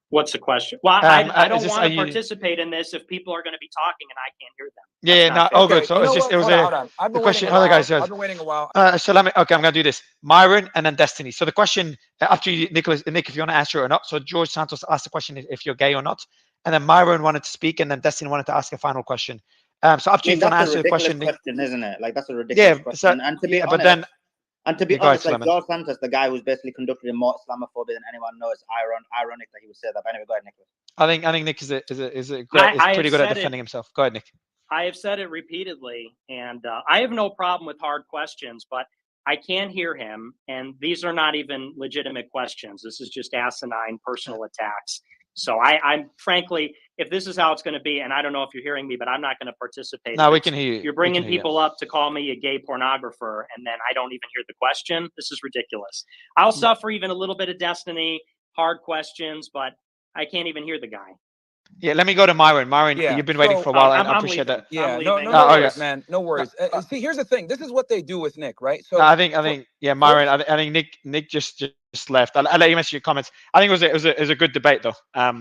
What's the question? Well, I don't want to participate in this if people are going to be talking and I can't hear them. Good. So it was a question. Other guys, I've been waiting a while. So I'm going to do this. Myron and then Destiny. So the question after you, Nick, if you want to answer it or not. So George Santos asked the question if you're gay or not, and then Myron wanted to speak, and then Destiny wanted to ask a final question. So after you want to answer the question, isn't it? Like that's a ridiculous question. And to be honest, like George Santos, the guy who's basically conducted more Islamophobia than anyone knows, ironic that he would say that. But anyway, go ahead, Nicholas. I think Nick is pretty good at defending himself. Go ahead, Nick. I have said it repeatedly, and I have no problem with hard questions, but I can't hear him, and these are not even legitimate questions. This is just asinine personal attacks. So I'm frankly, if this is how it's going to be, and I don't know if you're hearing me, but I'm not going to participate. No, we can hear you. You're bringing people up to call me a gay pornographer, and then I don't even hear the question. This is ridiculous. I'll suffer even a little bit of destiny, hard questions, but I can't even hear the guy. Yeah, let me go to Myron. Myron, you've been waiting for a while, and I appreciate that. Yeah, no worries, man. No worries. See, here's the thing. This is what they do with Nick, right? So I think, yeah, Myron. I think Nick just left. I'll let you mention your comments. I think it was a good debate, though. I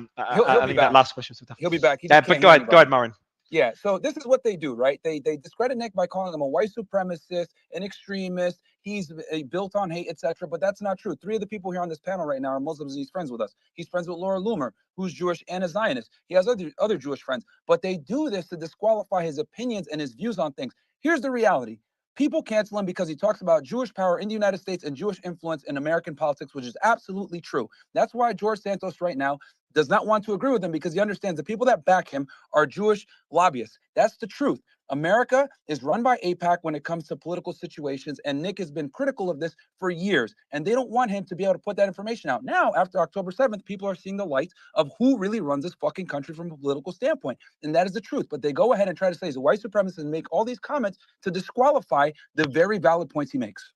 think that last question was tough. He'll be back. Yeah, but go ahead, Myron. Yeah, so this is what they do, right? They discredit Nick by calling him a white supremacist, an extremist. He's built on hate, etc. But that's not true. 3 of the people here on this panel right now are Muslims, and he's friends with us. He's friends with Laura Loomer, who's Jewish and a Zionist. He has other Jewish friends. But they do this to disqualify his opinions and his views on things. Here's the reality. People cancel him because he talks about Jewish power in the United States and Jewish influence in American politics, which is absolutely true. That's why George Santos right now does not want to agree with him, because he understands the people that back him are Jewish lobbyists. That's the truth. America is run by AIPAC when it comes to political situations, and Nick has been critical of this for years, and they don't want him to be able to put that information out. Now, after October 7th, people are seeing the light of who really runs this fucking country from a political standpoint, and that is the truth. But they go ahead and try to say he's a white supremacist and make all these comments to disqualify the very valid points he makes.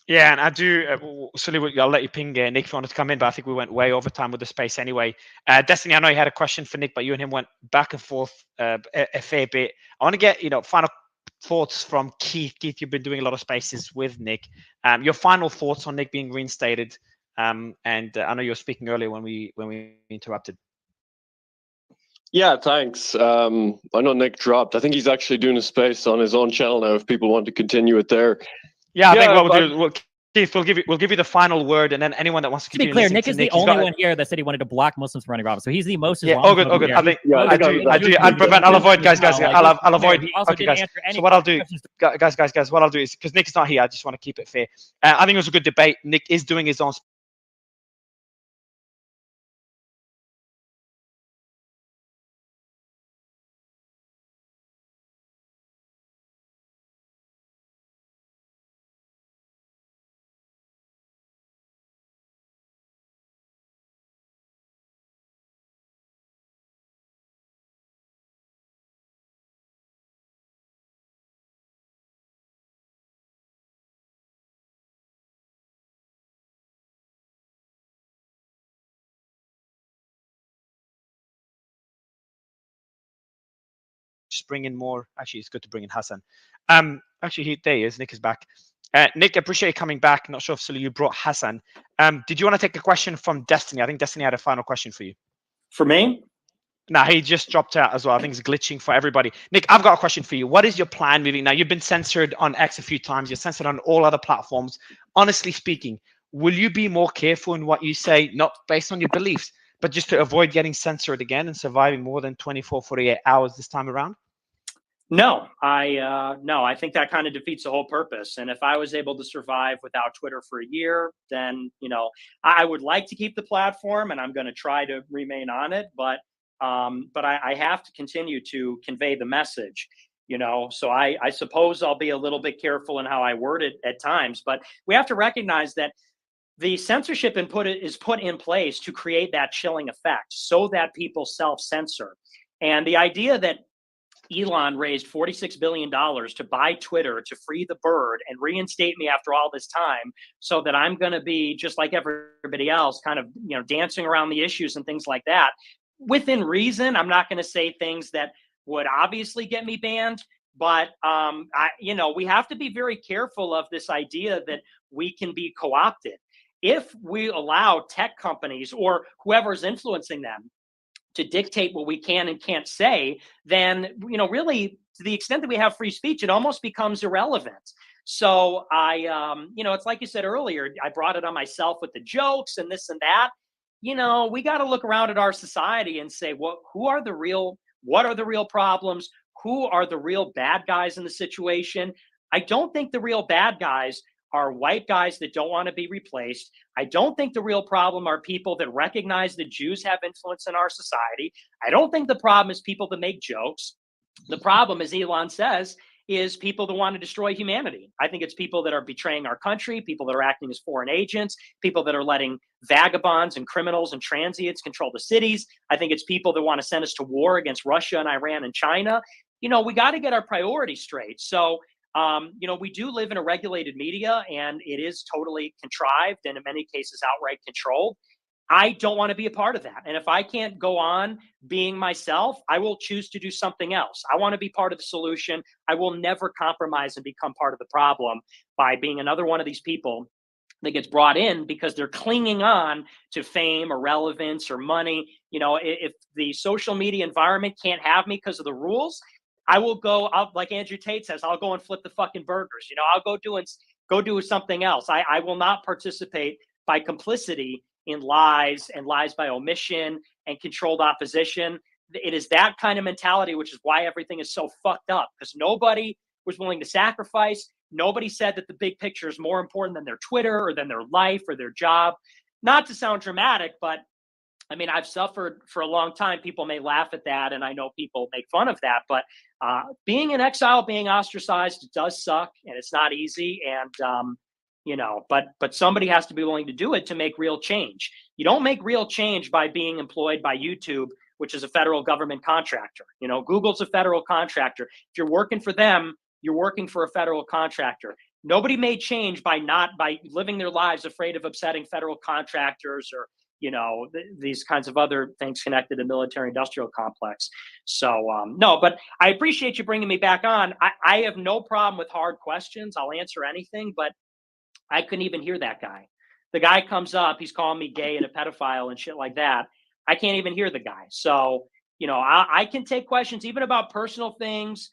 Yeah, and I do, Sully, I'll let you ping Nick if you wanted to come in, but I think we went way over time with the space anyway. Destiny, I know you had a question for Nick, but you and him went back and forth a fair bit. I want to get, final thoughts from Keith. Keith, you've been doing a lot of spaces with Nick. Your final thoughts on Nick being reinstated. And I know you were speaking earlier when we interrupted. Yeah, thanks. I know Nick dropped. I think he's actually doing a space on his own channel now if people want to continue it there. Yeah, I think what we'll do, Keith, we'll give you the final word, and then anyone that wants to be clear, Nick is the only one here that said he wanted to block Muslims from running office. So he's the most Islamic. All good. I think I'll avoid guys. I'll avoid. Okay, guys. So what I'll do, guys, what I'll do is, because Nick is not here, I just want to keep it fair. I think it was a good debate. Nick is doing his own. Just bring in more. Actually, it's good to bring in Hassan. Actually, there he is. Nick is back. Nick, appreciate you coming back. Not sure if Sully, you brought Hassan. Did you want to take a question from Destiny? I think Destiny had a final question for you. For me? No, he just dropped out as well. I think it's glitching for everybody. Nick, I've got a question for you. What is your plan moving now? You've been censored on X a few times. You're censored on all other platforms. Honestly speaking, will you be more careful in what you say, not based on your beliefs, but just to avoid getting censored again and surviving more than 24, 48 hours this time around? No, I think that kind of defeats the whole purpose. And if I was able to survive without Twitter for a year, then, I would like to keep the platform, and I'm going to try to remain on it. But I have to continue to convey the message, so I suppose I'll be a little bit careful in how I word it at times. But we have to recognize that the censorship is put in place to create that chilling effect so that people self-censor. And the idea that Elon raised $46 billion to buy Twitter to free the bird and reinstate me after all this time so that I'm going to be just like everybody else, kind of, dancing around the issues and things like that. Within reason, I'm not going to say things that would obviously get me banned, but we have to be very careful of this idea that we can be co-opted. If we allow tech companies or whoever's influencing them to dictate what we can and can't say, then, really, to the extent that we have free speech, it almost becomes irrelevant. So it's like you said earlier, I brought it on myself with the jokes and this and that. We got to look around at our society and say, what are the real problems? Who are the real bad guys in the situation? I don't think the real bad guys are white guys that don't want to be replaced. I don't think the real problem are people that recognize that Jews have influence in our society. I don't think the problem is people that make jokes. The problem, as Elon says, is people that want to destroy humanity. I think it's people that are betraying our country, people that are acting as foreign agents, people that are letting vagabonds and criminals and transients control the cities. I think it's people that want to send us to war against Russia and Iran and China. You know, we got to get our priorities straight. So, you know, we do live in a regulated media, and it is totally contrived and in many cases outright controlled. I don't want to be a part of that. And if I can't go on being myself, I will choose to do something else. I want to be part of the solution. I will never compromise and become part of the problem by being another one of these people that gets brought in because they're clinging on to fame or relevance or money. You know, if the social media environment can't have me because of the rules, I will go out, like Andrew Tate says, I'll go and flip the fucking burgers. You know, I'll go do something else. I will not participate by complicity in lies and lies by omission and controlled opposition. It is that kind of mentality, which is why everything is so fucked up, because nobody was willing to sacrifice. Nobody said that the big picture is more important than their Twitter or than their life or their job. Not to sound dramatic, but I mean, I've suffered for a long time. People may laugh at that, and I know people make fun of that, but being in exile, being ostracized, it does suck, and it's not easy. And you know, but somebody has to be willing to do it to make real change. You don't make real change by being employed by YouTube, which is a federal government contractor. You know, Google's a federal contractor. If you're working for them, you're working for a federal contractor. Nobody made change by living their lives afraid of upsetting federal contractors or, you know, these kinds of other things connected to military industrial complex. So no, but I appreciate you bringing me back on. I have no problem with hard questions. I'll answer anything, but I couldn't even hear that guy. The guy comes up, he's calling me gay and a pedophile and shit like that. I can't even hear the guy. So, you know, I can take questions even about personal things.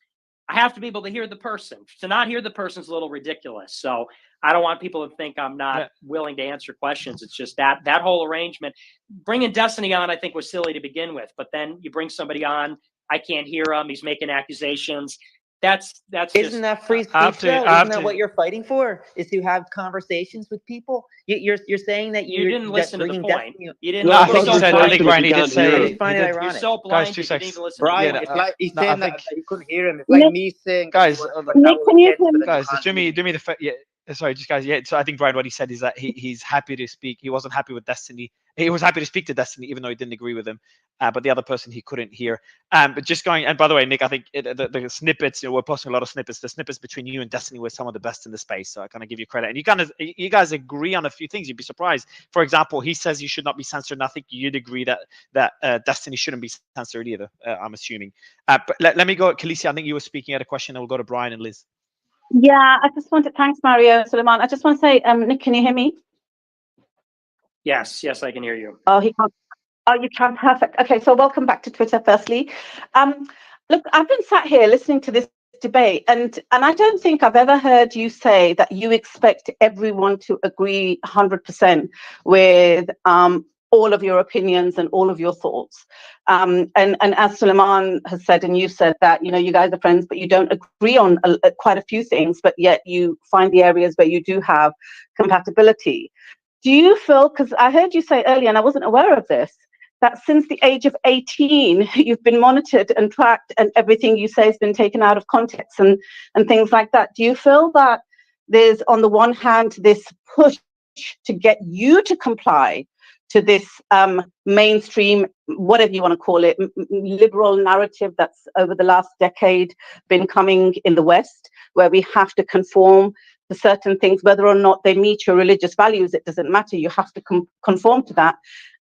I have to be able to hear the person. To not hear the person is a little ridiculous. So I don't want people to think I'm not willing to answer questions. It's just that whole arrangement. Bringing Destiny on, I think, was silly to begin with. But then you bring somebody on, I can't hear him. He's making accusations. That's isn't that free speech though? Isn't that what you're fighting for? Is to have conversations with people? You're saying that you didn't listen to the point. You didn't. No, I think he said. I think Brian, he did say. I just find it ironic. You're so blind. Guys, 2 you seconds. didn't even listen. Brian, to it's like he's saying that you couldn't hear him. It's Nick, like me saying. Guys, Nick, can you hear me? Guys, do me the yeah. Sorry, just guys. Yeah, so I think Brian, what he said is that he's happy to speak. He wasn't happy with Destiny. He was happy to speak to Destiny, even though he didn't agree with him. But the other person he couldn't hear. But just going. And by the way, Nick, I think the snippets. You know, we're posting a lot of snippets. The snippets between you and Destiny were some of the best in the space. So I kind of give you credit. And you guys agree on a few things. You'd be surprised. For example, he says you should not be censored. And I think you'd agree that Destiny shouldn't be censored either. I'm assuming. But let me go. Khaleesi, I think you were speaking at a question. And we'll go to Brian and Liz. Yeah, I just wanted, thanks, Mario, Sulaiman. I just want to say, Nick, can you hear me? Yes, I can hear you. Oh, he can't. Oh, you can. Perfect. Okay, so welcome back to Twitter, firstly. Look, I've been sat here listening to this debate, and I don't think I've ever heard you say that you expect everyone to agree 100% with all of your opinions and all of your thoughts. And as Sulaiman has said, and you said that, you know, you guys are friends, but you don't agree on quite a few things, but yet you find the areas where you do have compatibility. Do you feel, because I heard you say earlier, and I wasn't aware of this, that since the age of 18, you've been monitored and tracked and everything you say has been taken out of context and things like that. Do you feel that there's, on the one hand, this push to get you to comply to this mainstream, whatever you want to call it, liberal narrative that's over the last decade been coming in the West, where we have to conform to certain things, whether or not they meet your religious values, it doesn't matter, you have to conform to that.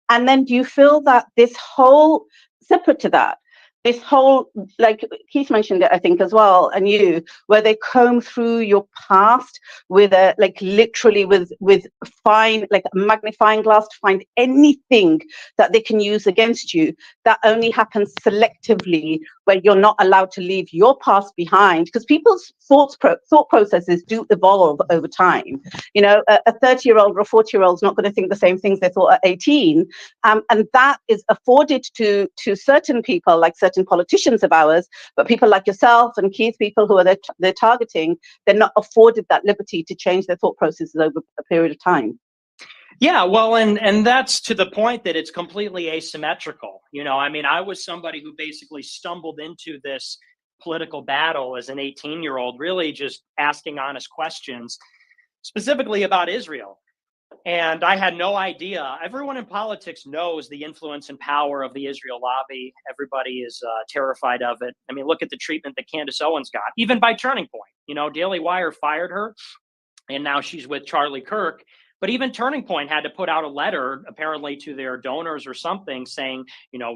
And then do you feel that this whole, separate to that, this whole, like Keith mentioned it, I think as well, and you, where they comb through your past with a, like literally with fine, like a magnifying glass to find anything that they can use against you, that only happens selectively, where you're not allowed to leave your past behind, because people's thought processes do evolve over time. You know, a 30-year-old or a 40-year-old is not going to think the same things they thought at 18, and that is afforded to certain people, like certain politicians of ours, but people like yourself and Keith, people who are they're targeting, they're not afforded that liberty to change their thought processes over a period of time. Yeah, well, and that's to the point that it's completely asymmetrical. You know, I mean, I was somebody who basically stumbled into this political battle as an 18-year-old, really just asking honest questions, specifically about Israel. And I had no idea. Everyone in politics knows the influence and power of the Israel lobby. Everybody is terrified of it. I mean, look at the treatment that Candace Owens got, even by Turning Point. You know, Daily Wire fired her, and now she's with Charlie Kirk. But even Turning Point had to put out a letter, apparently to their donors or something, saying, you know,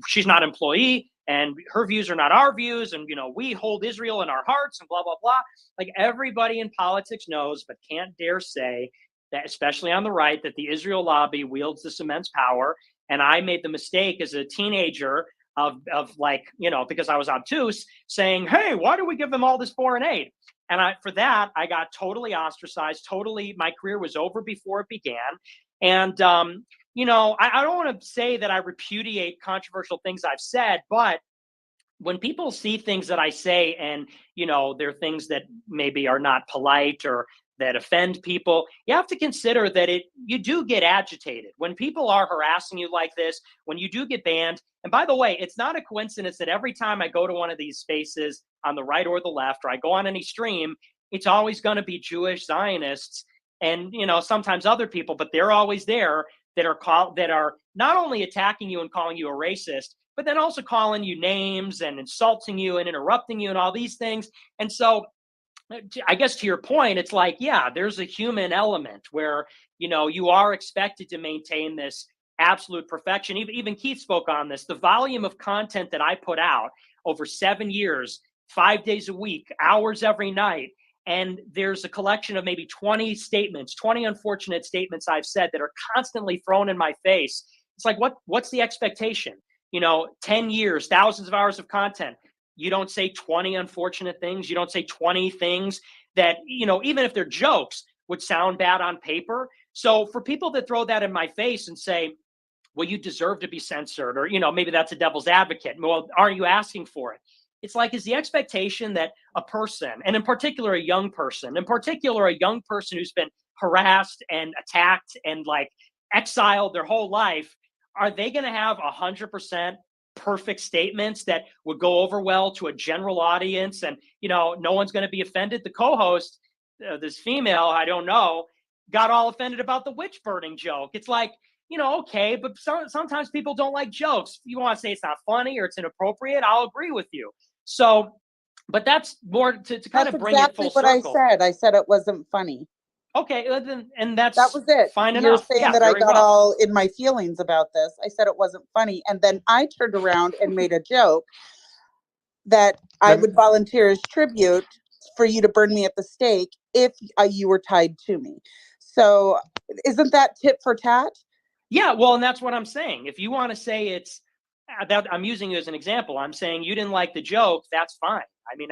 she's not an employee and her views are not our views. And, you know, we hold Israel in our hearts and blah, blah, blah. Like everybody in politics knows, but can't dare say that, especially on the right, that the Israel lobby wields this immense power. And I made the mistake as a teenager of like, you know, because I was obtuse, saying, hey, why do we give them all this foreign aid? And for that, I got totally ostracized. Totally, my career was over before it began. And, you know, I don't want to say that I repudiate controversial things I've said, but when people see things that I say and, you know, they're things that maybe are not polite or that offend people, you have to consider that you do get agitated when people are harassing you like this, when you do get banned. And by the way, it's not a coincidence that every time I go to one of these spaces on the right or the left, or I go on any stream, it's always going to be Jewish Zionists and, you know, sometimes other people, but they're always there that are not only attacking you and calling you a racist, but then also calling you names and insulting you and interrupting you and all these things. And so I guess to your point, it's like, yeah, there's a human element where, you know, you are expected to maintain this absolute perfection. Even Keith spoke on this. The volume of content that I put out over 7 years, 5 days a week, hours every night, and there's a collection of maybe 20 statements, 20 unfortunate statements I've said that are constantly thrown in my face. It's like, what's the expectation? You know, 10 years, thousands of hours of content. You don't say 20 unfortunate things. You don't say 20 things that, you know, even if they're jokes, would sound bad on paper. So for people that throw that in my face and say, well, you deserve to be censored, or, you know, maybe that's a devil's advocate. Well, aren't you asking for it? It's like, is the expectation that a person, and in particular a young person, who's been harassed and attacked and like exiled their whole life, are they going to have 100% perfect statements that would go over well to a general audience and, you know, no one's going to be offended? The co-host, this female, I don't know, got all offended about the witch burning joke. It's like, you know, okay, but sometimes people don't like jokes. You want to say it's not funny or it's inappropriate, I'll agree with you. So, but that's more to kind of bring it full circle. That's exactly what I said. I said it wasn't funny. Okay, and that was it. Fine You're enough. saying Yeah, that I very got well. all in my feelings about this. I said it wasn't funny, and then I turned around and made a joke that I would volunteer as tribute for you to burn me at the stake if you were tied to me. So, isn't that tit for tat? Yeah, well, and that's what I'm saying. If you want to say it's that, I'm using you as an example. I'm saying you didn't like the joke. That's fine. I mean,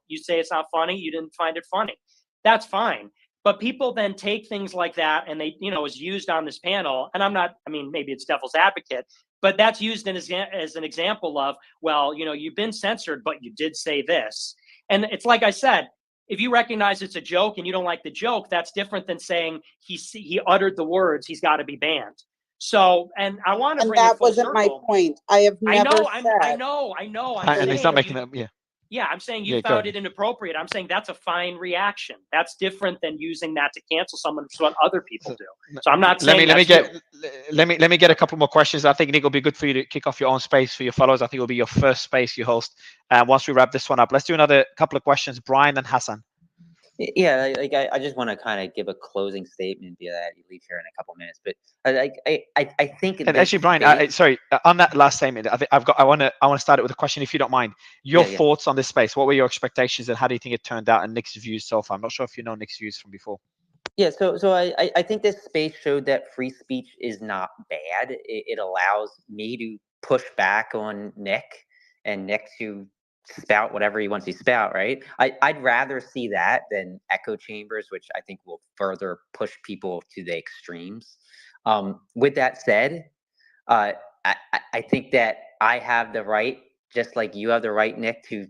you say it's not funny. You didn't find it funny. That's fine. But people then take things like that and they, you know, is used on this panel. And maybe it's devil's advocate, but that's used as an example of, well, you know, you've been censored, but you did say this. And it's like I said, if you recognize it's a joke and you don't like the joke, that's different than saying he uttered the words, he's got to be banned. So, and I want to bring it full circle. That wasn't my point. I have never said. I know. And he's not making them. Yeah. Yeah, I'm saying you found it inappropriate. I'm saying that's a fine reaction. That's different than using that to cancel someone, which is what other people do. So I'm not saying let me get a couple more questions. I think, Nick, it'll be good for you to kick off your own space for your followers. I think it'll be your first space you host. Once we wrap this one up, let's do another couple of questions. Brian and Hassan. Yeah, I just want to kind of give a closing statement via that. You leave here in a couple minutes, but I think. And actually, Brian, sorry, on that last statement, I want to start it with a question, if you don't mind. Your thoughts on this space? What were your expectations, and how do you think it turned out? And Nick's views so far. I'm not sure if you know Nick's views from before. Yeah, so I think this space showed that free speech is not bad. It allows me to push back on Nick and Nick to spout whatever he wants to spout, right? I'd rather see that than echo chambers, which I think will further push people to the extremes. With that said, I think that I have the right, just like you have the right, Nick, to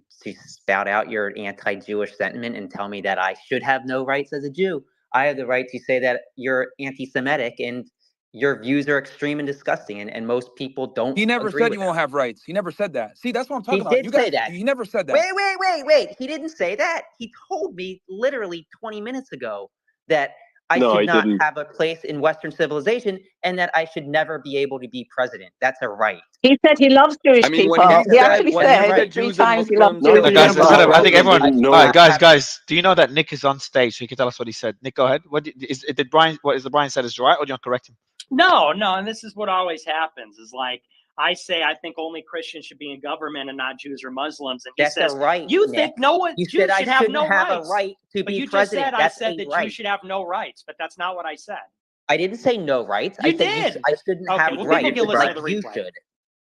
spout out your anti-Jewish sentiment and tell me that I should have no rights as a Jew. I have the right to say that you're anti-Semitic and your views are extreme and disgusting, and most people don't. He never agree said with you won't them. have rights. He never said that. See, that's what I'm talking He about. did You say guys, that. he never said that. Wait. He didn't say that. He told me literally 20 minutes ago that I No, should he not didn't. have a place in Western civilization and that I should never be able to be president. That's a right. He said he loves Jewish I mean, people. when He actually said Jews 3 and times he loves Muslims, Jewish Guys, people. instead of, I think everyone. didn't know. All right, guys. Do you know that Nick is on stage, so he can tell us what he said? Nick, go ahead. Did Brian? What is the Brian said is right, or do you want to correct him? No, and this is what always happens is like I say I think only Christians should be in government and not Jews or Muslims, and he That's says a right. you Nick. think no one You Jews said I should have shouldn't no have rights. a right to But be you president. just said That's I said a that right. Jews should have no rights, but that's not what I said. I didn't say no rights. You I said did. I shouldn't Okay, have well, rights. people can listen like to the you replay. should.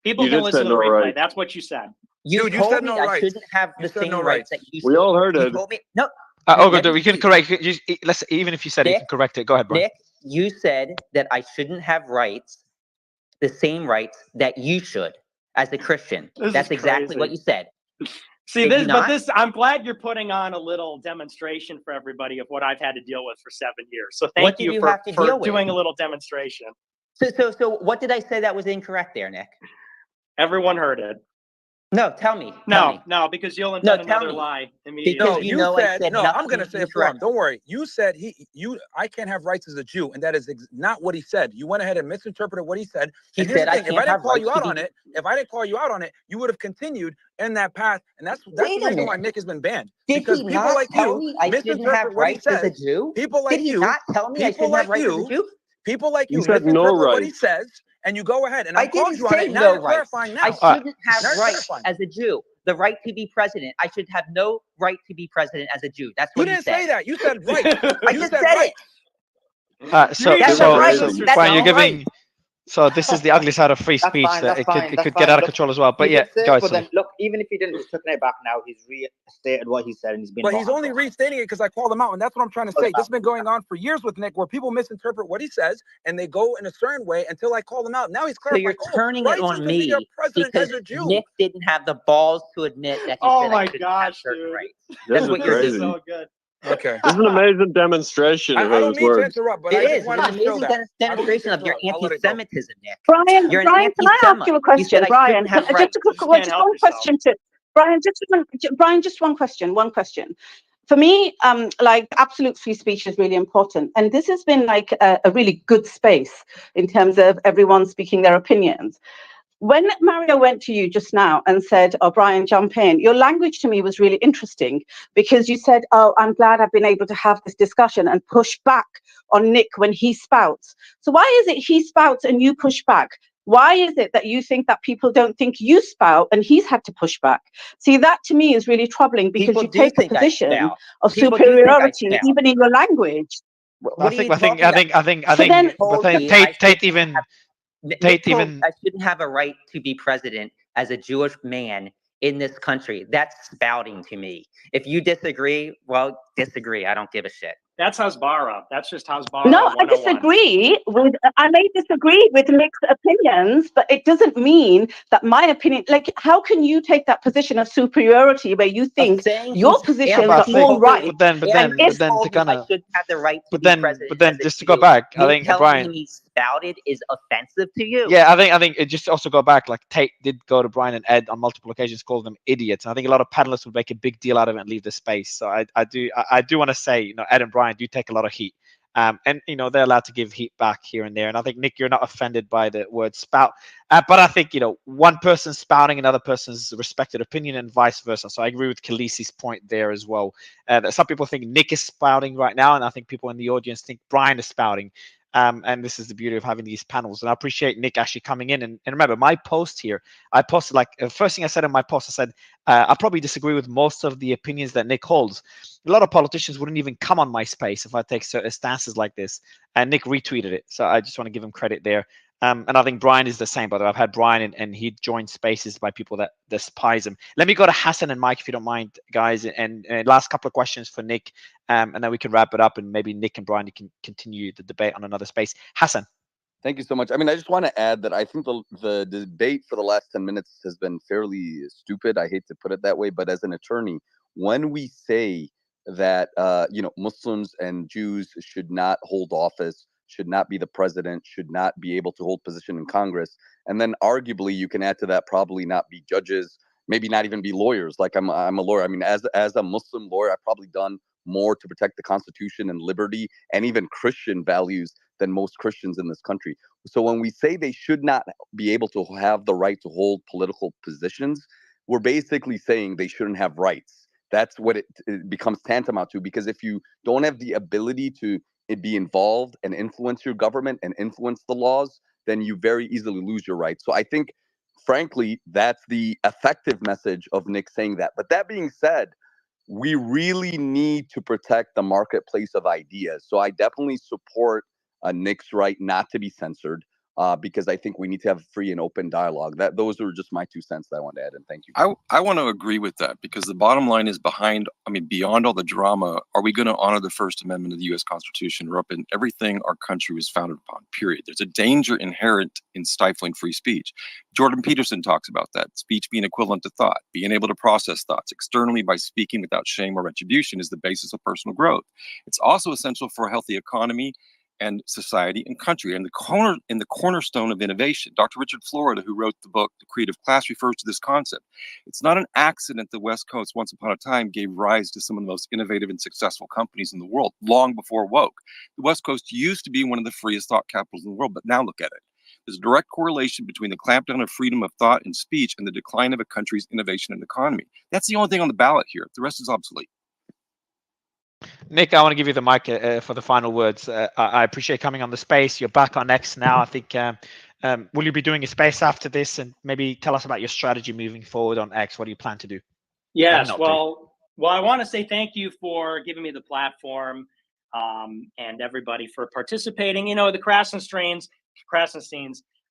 People You can did listen say to the no replay. rights. That's what you said. You you told said me no I rights. shouldn't have the You said same no rights rights. that you should. We all heard You it. told me no. We can correct. Let's even if you said it, you Nick, can correct it. Go ahead, Brian. Nick, you said that I shouldn't have rights, the same rights that you should as a Christian. This That's is exactly crazy. what you said. See Did this, you but not? this. I'm glad you're putting on a little demonstration for everybody of what I've had to deal with for 7 years. So thank What did you have to for deal with? doing a little demonstration. So what did I say that was incorrect there, Nick? Everyone heard it. No, tell me. No, because you'll invent tell another me. lie immediately. Because No, you you know I said said no. I'm nothing gonna say it for him. incorrect. Don't worry. You said I can't have rights as a Jew, and that is not what he said. You went ahead and misinterpreted what he said. He And here's said the I thing: if can't I didn't have call rights you to out be. on it, you would have continued in that path, and that's Wait the a reason why minute. Nick has been banned. Did Because he people not like tell you me I shouldn't have misinterpret what he rights as a says. Jew? People like Did he you, not tell me I people shouldn't like have rights as a you, Jew? people like You you said no misinterpret what he rights. says, and you go ahead. And I I called didn't you on say it. Now no you're rights. clarifying now. I shouldn't have Now you're rights clarifying. as a Jew. The right to be president. I should have no right to be president as a Jew. That's You what he didn't said. say that. You said right. I You just said said right. it. So That's a right. That's Brian, you're all right. giving. So this is the ugly side of free That's speech fine. that That's fine. it That's could fine. get out of Look, control as well. But he yeah, did say go it, ahead. but then look, even if he didn't, he's taking it back now. He's restated what he said, and he's been. But he's only restating it because I called him out, and that's what I'm trying to say. This has been going on for years with Nick, where people misinterpret what he says, and they go in a certain way until I call him out. Now he's So clarifying. you're turning it rights is on to be your me president because as a Jew. Nick didn't have the balls to admit that he Oh said I my shouldn't gosh, have certain dude. rights. This That's is what you're crazy. doing. So good. Okay. This is an amazing demonstration of I don't his mean to words. interrupt, but It I is. just It's wanted an to show amazing that. demonstration of your I'll let it go. anti-Semitism, Nick. Brian, You're an Brian, can I ask you a anti-Semite. You said question, I Brian? shouldn't have Just rights. just one question to Brian. Brian, just one question. For me, like absolute free speech is really important, and this has been like a really good space in terms of everyone speaking their opinions. When Mario went to you just now and said, "Oh, Brian, jump in," your language to me was really interesting because you said, "Oh, I'm glad I've been able to have this discussion and push back on Nick when he spouts." So why is it he spouts and you push back? Why is it that you think that people don't think you spout and he's had to push back? See, that to me is really troubling because People you do take a think I position spout. of People do think I superiority, spout. even in your language. What I are think you talking about? So then, but Tate even Nick told me I shouldn't have a right to be president as a Jewish man in this country. That's spouting to me. If you disagree, well, disagree. I don't give a shit. That's Hasbara. That's just Hasbara. No, I 101. disagree with. I may disagree with Nick's opinions, but it doesn't mean that my opinion. Like, how can you take that position of superiority where you think your positions are all right? But then to kind of. I shouldn't have the right to But be then, president. just to go back, I Me think telling Brian. him he spouted is offensive to you. Yeah, I think it just also go back. Like Tate did go to Brian and Ed on multiple occasions, called them idiots. And I think a lot of panelists would make a big deal out of it and leave the space. So I do want to say, Ed and Brian do take a lot of heat. And they're allowed to give heat back here and there. And I think Nick, you're not offended by the word spout, but I think one person spouting another person's respected opinion and vice versa. So I agree with Khaleesi's point there as well. Some people think Nick is spouting right now, and I think people in the audience think Brian is spouting. And this is the beauty of having these panels. And I appreciate Nick actually coming in. And remember, my post here, I posted like the first thing I said in my post, I said, I probably disagree with most of the opinions that Nick holds. A lot of politicians wouldn't even come on my space if I take certain stances like this. And Nick retweeted it. So I just want to give him credit there. And I think Brian is the same, by the way. I've had Brian and he joined spaces by people that despise him. Let me go to Hassan and Mike, if you don't mind, guys. And last couple of questions for Nick, and then we can wrap it up. And maybe Nick and Brian, you can continue the debate on another space. Hassan. Thank you so much. I mean, I just want to add that I think the debate for the last 10 minutes has been fairly stupid. I hate to put it that way, but as an attorney, when we say that Muslims and Jews should not hold office should not be the president, should not be able to hold position in Congress. And then arguably you can add to that probably not be judges, maybe not even be lawyers. Like I'm a lawyer. I mean, as a Muslim lawyer, I've probably done more to protect the Constitution and liberty and even Christian values than most Christians in this country. So when we say they should not be able to have the right to hold political positions, we're basically saying they shouldn't have rights. That's what it becomes tantamount to, because if you don't have the ability to be involved and influence your government and influence the laws, then you very easily lose your rights. So I think, frankly, that's the effective message of Nick saying that. But that being said, we really need to protect the marketplace of ideas. So I definitely support Nick's right not to be censored, because I think we need to have free and open dialogue. Those are just my 2 cents that I wanted to add, and thank you. I want to agree with that, because the bottom line is beyond all the drama, are we going to honor the First Amendment of the U.S. Constitution, or up in everything our country was founded upon, period? There's a danger inherent in stifling free speech. Jordan Peterson talks about that. Speech being equivalent to thought, being able to process thoughts externally by speaking without shame or retribution is the basis of personal growth. It's also essential for a healthy economy and society and country, and the cornerstone of innovation. Dr. Richard Florida, who wrote the book The Creative Class, refers to this concept. It's not an accident the West Coast once upon a time gave rise to some of the most innovative and successful companies in the world, long before woke. The West Coast used to be one of the freest thought capitals in the world, but now look at it. There's a direct correlation between the clampdown of freedom of thought and speech and the decline of a country's innovation and economy. That's the only thing on the ballot here. The rest is obsolete. Nick, I want to give you the mic for the final words. I appreciate coming on the space. You're back on X now. I think, will you be doing a space after this? And maybe tell us about your strategy moving forward on X. What do you plan to do? Yes, well, I want to say thank you for giving me the platform, and everybody for participating. You know, the Krassensteins,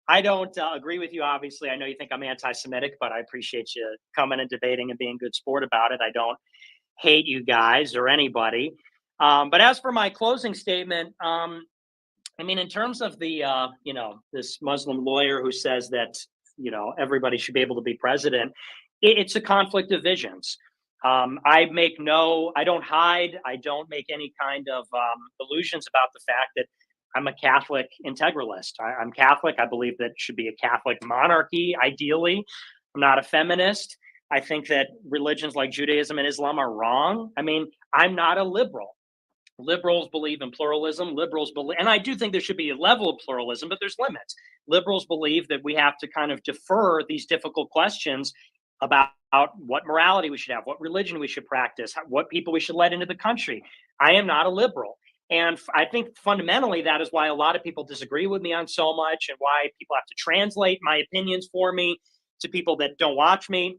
I don't agree with you, obviously. I know you think I'm anti-Semitic, but I appreciate you coming and debating and being a good sport about it. I don't hate you guys or anybody. But as for my closing statement, in terms of the, this Muslim lawyer who says that, everybody should be able to be president, it's a conflict of visions. I don't hide. I don't make any kind of illusions about the fact that I'm a Catholic integralist. I'm Catholic. I believe that it should be a Catholic monarchy, ideally. I'm not a feminist. I think that religions like Judaism and Islam are wrong. I'm not a liberal. Liberals believe in pluralism. And I do think there should be a level of pluralism, but there's limits. Liberals believe that we have to kind of defer these difficult questions about what morality we should have, what religion we should practice, what people we should let into the country. I am not a liberal. And I think fundamentally that is why a lot of people disagree with me on so much, and why people have to translate my opinions for me to people that don't watch me.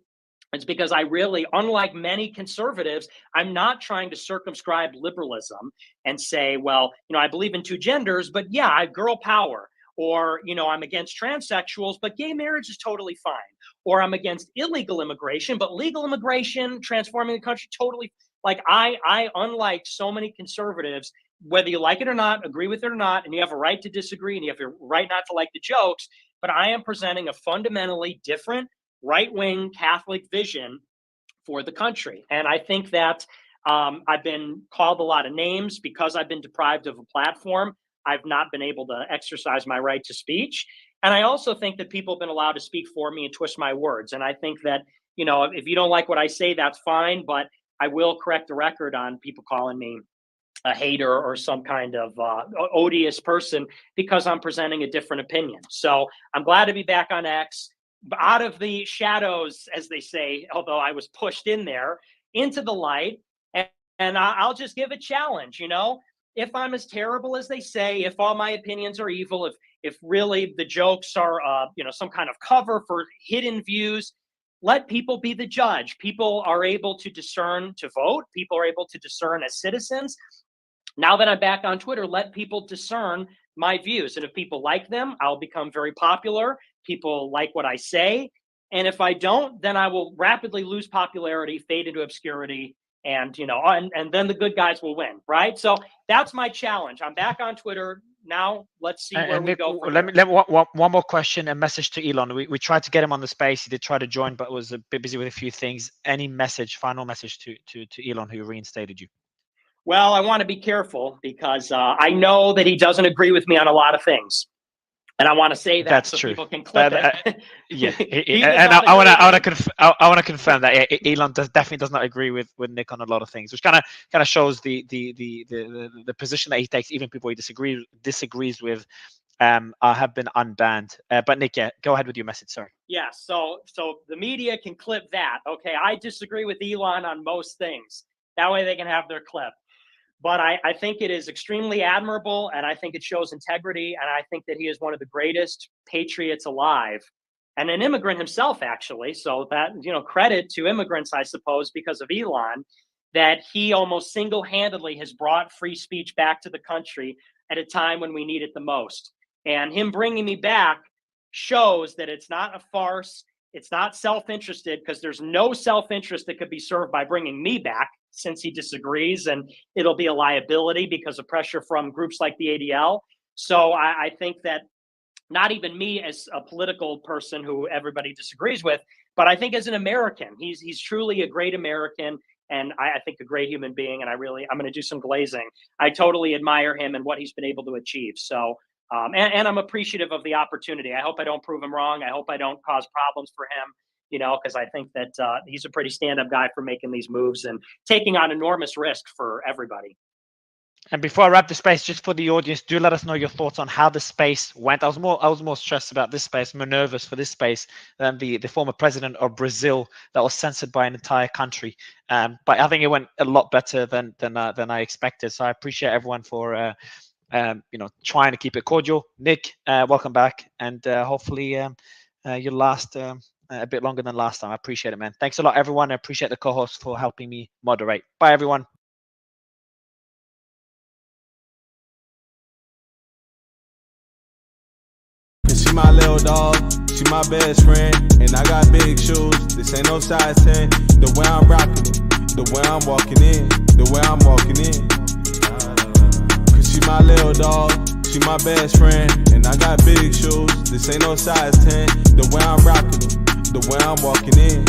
It's because I really, unlike many conservatives, I'm not trying to circumscribe liberalism and say, well, I believe in two genders, but yeah, I have girl power. Or, I'm against transsexuals, but gay marriage is totally fine. Or I'm against illegal immigration, but legal immigration, transforming the country, totally. Like I, unlike so many conservatives, whether you like it or not, agree with it or not, and you have a right to disagree, and you have a right not to like the jokes, but I am presenting a fundamentally different right-wing Catholic vision for the country. And I think that I've been called a lot of names because I've been deprived of a platform. I've not been able to exercise my right to speech. And I also think that people have been allowed to speak for me and twist my words. And I think that, if you don't like what I say, that's fine, but I will correct the record on people calling me a hater or some kind of odious person because I'm presenting a different opinion. So I'm glad to be back on X, out of the shadows, as they say, although I was pushed in there, into the light. And I'll just give a challenge, if I'm as terrible as they say, if all my opinions are evil, if really the jokes are, some kind of cover for hidden views, let people be the judge. People are able to discern to vote. People are able to discern as citizens. Now that I'm back on Twitter, let people discern my views. And if people like them, I'll become very popular. People like what I say. And if I don't, then I will rapidly lose popularity, fade into obscurity, and then the good guys will win, right? So that's my challenge. I'm back on Twitter now. Let's see where we go. Let me one more question, a message to Elon. We tried to get him on the space. He did try to join, but was a bit busy with a few things. Any message, final message to Elon, who reinstated you? Well, I want to be careful because I know that he doesn't agree with me on a lot of things. And I want to say that that's so true. People can clip it. Yeah, and I want to confirm that Elon definitely does not agree with Nick on a lot of things, which kind of shows the position that he takes. Even people he disagrees with have been unbanned. But Nick, yeah, go ahead with your message. Sorry. Yeah. So the media can clip that. Okay, I disagree with Elon on most things. That way they can have their clip. But I think it is extremely admirable, and I think it shows integrity, and I think that he is one of the greatest patriots alive, and an immigrant himself, actually. So that, credit to immigrants, I suppose, because of Elon, that he almost single-handedly has brought free speech back to the country at a time when we need it the most. And him bringing me back shows that it's not a farce. It's not self-interested, because there's no self-interest that could be served by bringing me back, since he disagrees, and it'll be a liability because of pressure from groups like the ADL. So I think that not even me as a political person who everybody disagrees with, but I think as an American, he's truly a great American, and I think a great human being. And I'm going to do some glazing. I totally admire him and what he's been able to achieve. So, and I'm appreciative of the opportunity. I hope I don't prove him wrong. I hope I don't cause problems for him. Because I think that he's a pretty stand-up guy for making these moves and taking on enormous risk for everybody. And before I wrap the space, just for the audience, do let us know your thoughts on how the space went. I was more stressed about this space, more nervous for this space than the former president of Brazil that was censored by an entire country. But I think it went a lot better than I expected. So I appreciate everyone for trying to keep it cordial. Nick, welcome back, and hopefully you'll last a bit longer than last time. I appreciate it, man. Thanks a lot, everyone. I appreciate the co-host for helping me moderate. Bye, everyone. She my little dog, she my best friend, and I got big shoes. This ain't no size 10. The way I'm rocking it, the way I'm walking in, the way I'm walking in. Cause she my little dog, she my best friend, and I got big shoes. This ain't no size 10. The way I'm rocking it, the way I'm walking in.